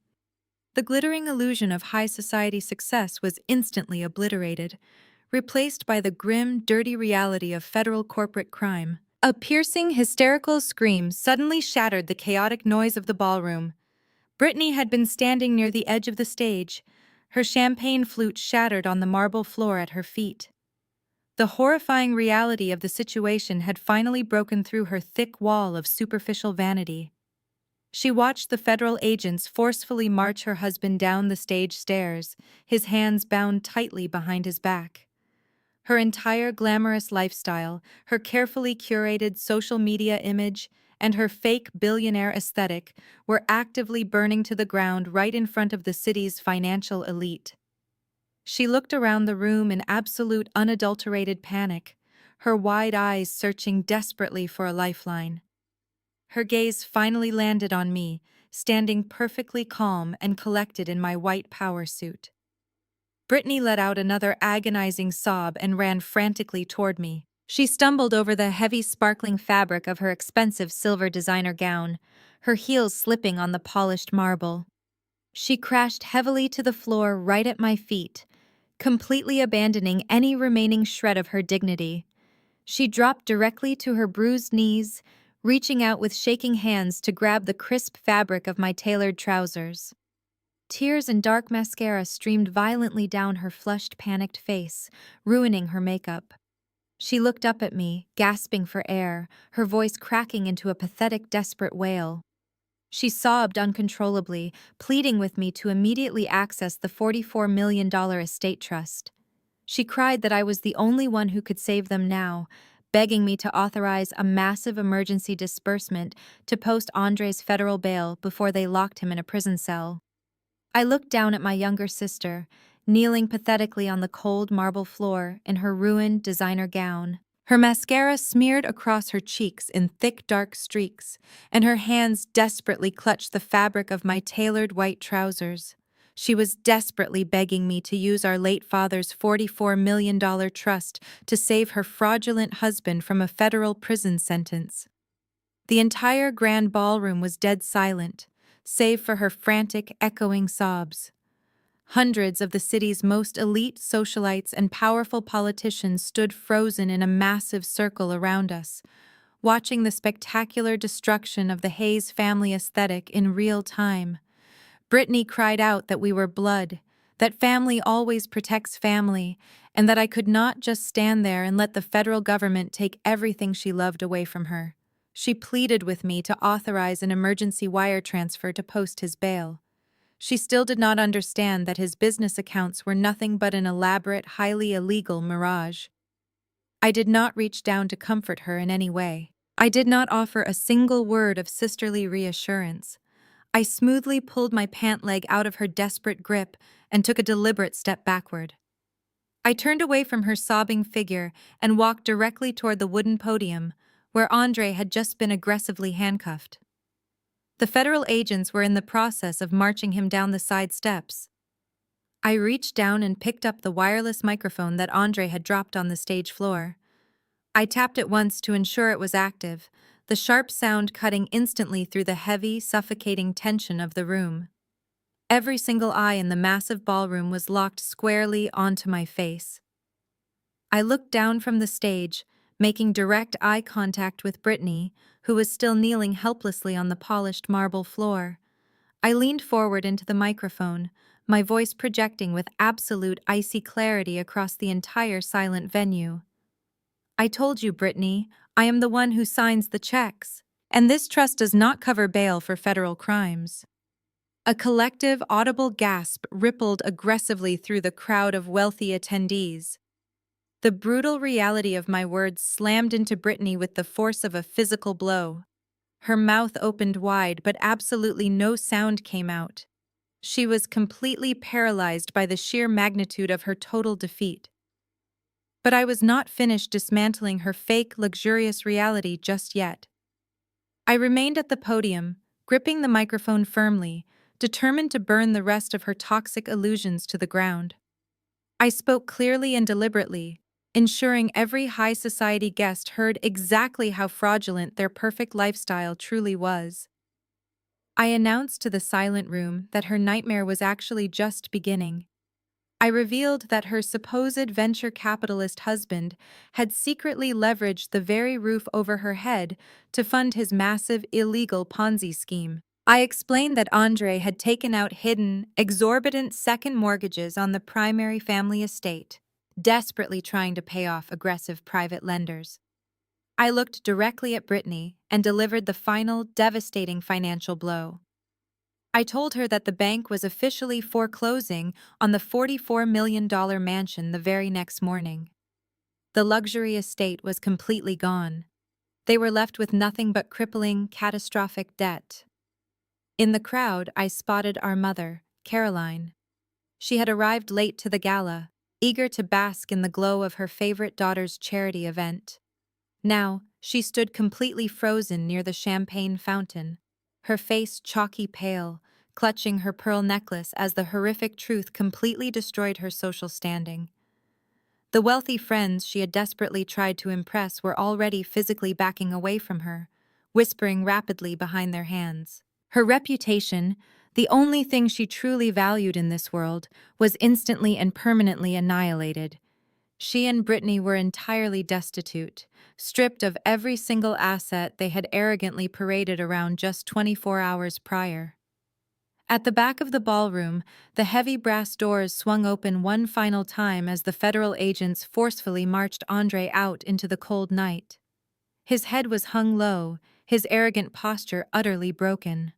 The glittering illusion of high society success was instantly obliterated, replaced by the grim, dirty reality of federal corporate crime. A piercing, hysterical scream suddenly shattered the chaotic noise of the ballroom. Brittany had been standing near the edge of the stage, her champagne flute shattered on the marble floor at her feet. The horrifying reality of the situation had finally broken through her thick wall of superficial vanity. She watched the federal agents forcefully march her husband down the stage stairs, his hands bound tightly behind his back. Her entire glamorous lifestyle, her carefully curated social media image, and her fake billionaire aesthetic were actively burning to the ground right in front of the city's financial elite. She looked around the room in absolute unadulterated panic, her wide eyes searching desperately for a lifeline. Her gaze finally landed on me, standing perfectly calm and collected in my white power suit. Brittany let out another agonizing sob and ran frantically toward me. She stumbled over the heavy, sparkling fabric of her expensive silver designer gown, her heels slipping on the polished marble. She crashed heavily to the floor right at my feet, completely abandoning any remaining shred of her dignity. She dropped directly to her bruised knees, reaching out with shaking hands to grab the crisp fabric of my tailored trousers. Tears and dark mascara streamed violently down her flushed, panicked face, ruining her makeup. She looked up at me, gasping for air, her voice cracking into a pathetic, desperate wail. She sobbed uncontrollably, pleading with me to immediately access the $44 million estate trust. She cried that I was the only one who could save them now, begging me to authorize a massive emergency disbursement to post Andre's federal bail before they locked him in a prison cell. I looked down at my younger sister, kneeling pathetically on the cold marble floor in her ruined designer gown. Her mascara smeared across her cheeks in thick dark streaks, and her hands desperately clutched the fabric of my tailored white trousers. She was desperately begging me to use our late father's $44 million trust to save her fraudulent husband from a federal prison sentence. The entire grand ballroom was dead silent, save for her frantic, echoing sobs. Hundreds of the city's most elite socialites and powerful politicians stood frozen in a massive circle around us, watching the spectacular destruction of the Hayes family aesthetic in real time. Brittany cried out that we were blood, that family always protects family, and that I could not just stand there and let the federal government take everything she loved away from her. She pleaded with me to authorize an emergency wire transfer to post his bail. She still did not understand that his business accounts were nothing but an elaborate, highly illegal mirage. I did not reach down to comfort her in any way. I did not offer a single word of sisterly reassurance. I smoothly pulled my pant leg out of her desperate grip and took a deliberate step backward. I turned away from her sobbing figure and walked directly toward the wooden podium, where Andre had just been aggressively handcuffed. The federal agents were in the process of marching him down the side steps. I reached down and picked up the wireless microphone that Andre had dropped on the stage floor. I tapped it once to ensure it was active, the sharp sound cutting instantly through the heavy, suffocating tension of the room. Every single eye in the massive ballroom was locked squarely onto my face. I looked down from the stage, making direct eye contact with Brittany, who was still kneeling helplessly on the polished marble floor. I leaned forward into the microphone, my voice projecting with absolute icy clarity across the entire silent venue. I told you, Brittany, I am the one who signs the checks, and this trust does not cover bail for federal crimes. A collective, audible gasp rippled aggressively through the crowd of wealthy attendees. The brutal reality of my words slammed into Brittany with the force of a physical blow. Her mouth opened wide, but absolutely no sound came out. She was completely paralyzed by the sheer magnitude of her total defeat. But I was not finished dismantling her fake, luxurious reality just yet. I remained at the podium, gripping the microphone firmly, determined to burn the rest of her toxic illusions to the ground. I spoke clearly and deliberately, ensuring every high society guest heard exactly how fraudulent their perfect lifestyle truly was. I announced to the silent room that her nightmare was actually just beginning. I revealed that her supposed venture capitalist husband had secretly leveraged the very roof over her head to fund his massive illegal Ponzi scheme. I explained that Andre had taken out hidden, exorbitant second mortgages on the primary family estate, desperately trying to pay off aggressive private lenders. I looked directly at Brittany and delivered the final, devastating financial blow. I told her that the bank was officially foreclosing on the $44 million mansion the very next morning. The luxury estate was completely gone. They were left with nothing but crippling, catastrophic debt. In the crowd, I spotted our mother, Caroline. She had arrived late to the gala, eager to bask in the glow of her favorite daughter's charity event. Now, she stood completely frozen near the champagne fountain, her face chalky pale, clutching her pearl necklace as the horrific truth completely destroyed her social standing. The wealthy friends she had desperately tried to impress were already physically backing away from her, whispering rapidly behind their hands. Her reputation, the only thing she truly valued in this world, was instantly and permanently annihilated. She and Brittany were entirely destitute, stripped of every single asset they had arrogantly paraded around just 24 hours prior. At the back of the ballroom, the heavy brass doors swung open one final time as the federal agents forcefully marched Andre out into the cold night. His head was hung low, his arrogant posture utterly broken.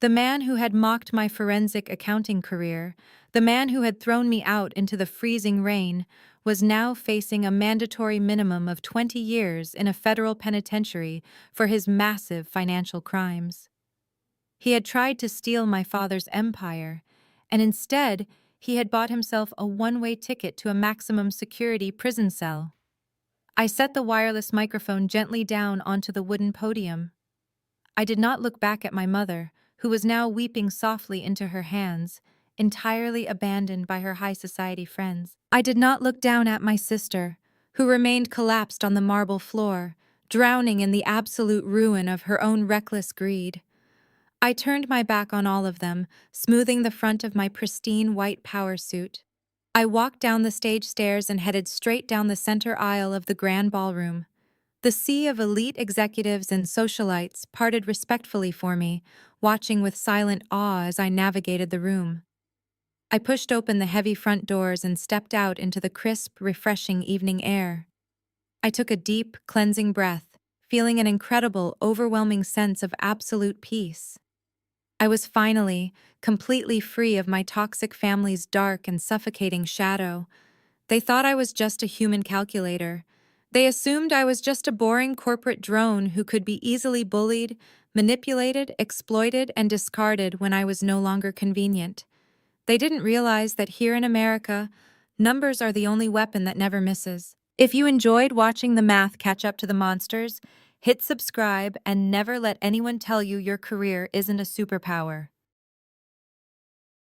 The man who had mocked my forensic accounting career, the man who had thrown me out into the freezing rain, was now facing a mandatory minimum of 20 years in a federal penitentiary for his massive financial crimes. He had tried to steal my father's empire, and instead, he had bought himself a one-way ticket to a maximum security prison cell. I set the wireless microphone gently down onto the wooden podium. I did not look back at my mother, who was now weeping softly into her hands, entirely abandoned by her high society friends. I did not look down at my sister, who remained collapsed on the marble floor, drowning in the absolute ruin of her own reckless greed. I turned my back on all of them, smoothing the front of my pristine white power suit. I walked down the stage stairs and headed straight down the center aisle of the grand ballroom. The sea of elite executives and socialites parted respectfully for me, watching with silent awe as I navigated the room. I pushed open the heavy front doors and stepped out into the crisp, refreshing evening air. I took a deep, cleansing breath, feeling an incredible, overwhelming sense of absolute peace. I was finally, completely free of my toxic family's dark and suffocating shadow. They thought I was just a human calculator. They assumed I was just a boring corporate drone who could be easily bullied, manipulated, exploited, and discarded when I was no longer convenient. They didn't realize that here in America, numbers are the only weapon that never misses. If you enjoyed watching the math catch up to the monsters, hit subscribe and never let anyone tell you your career isn't a superpower.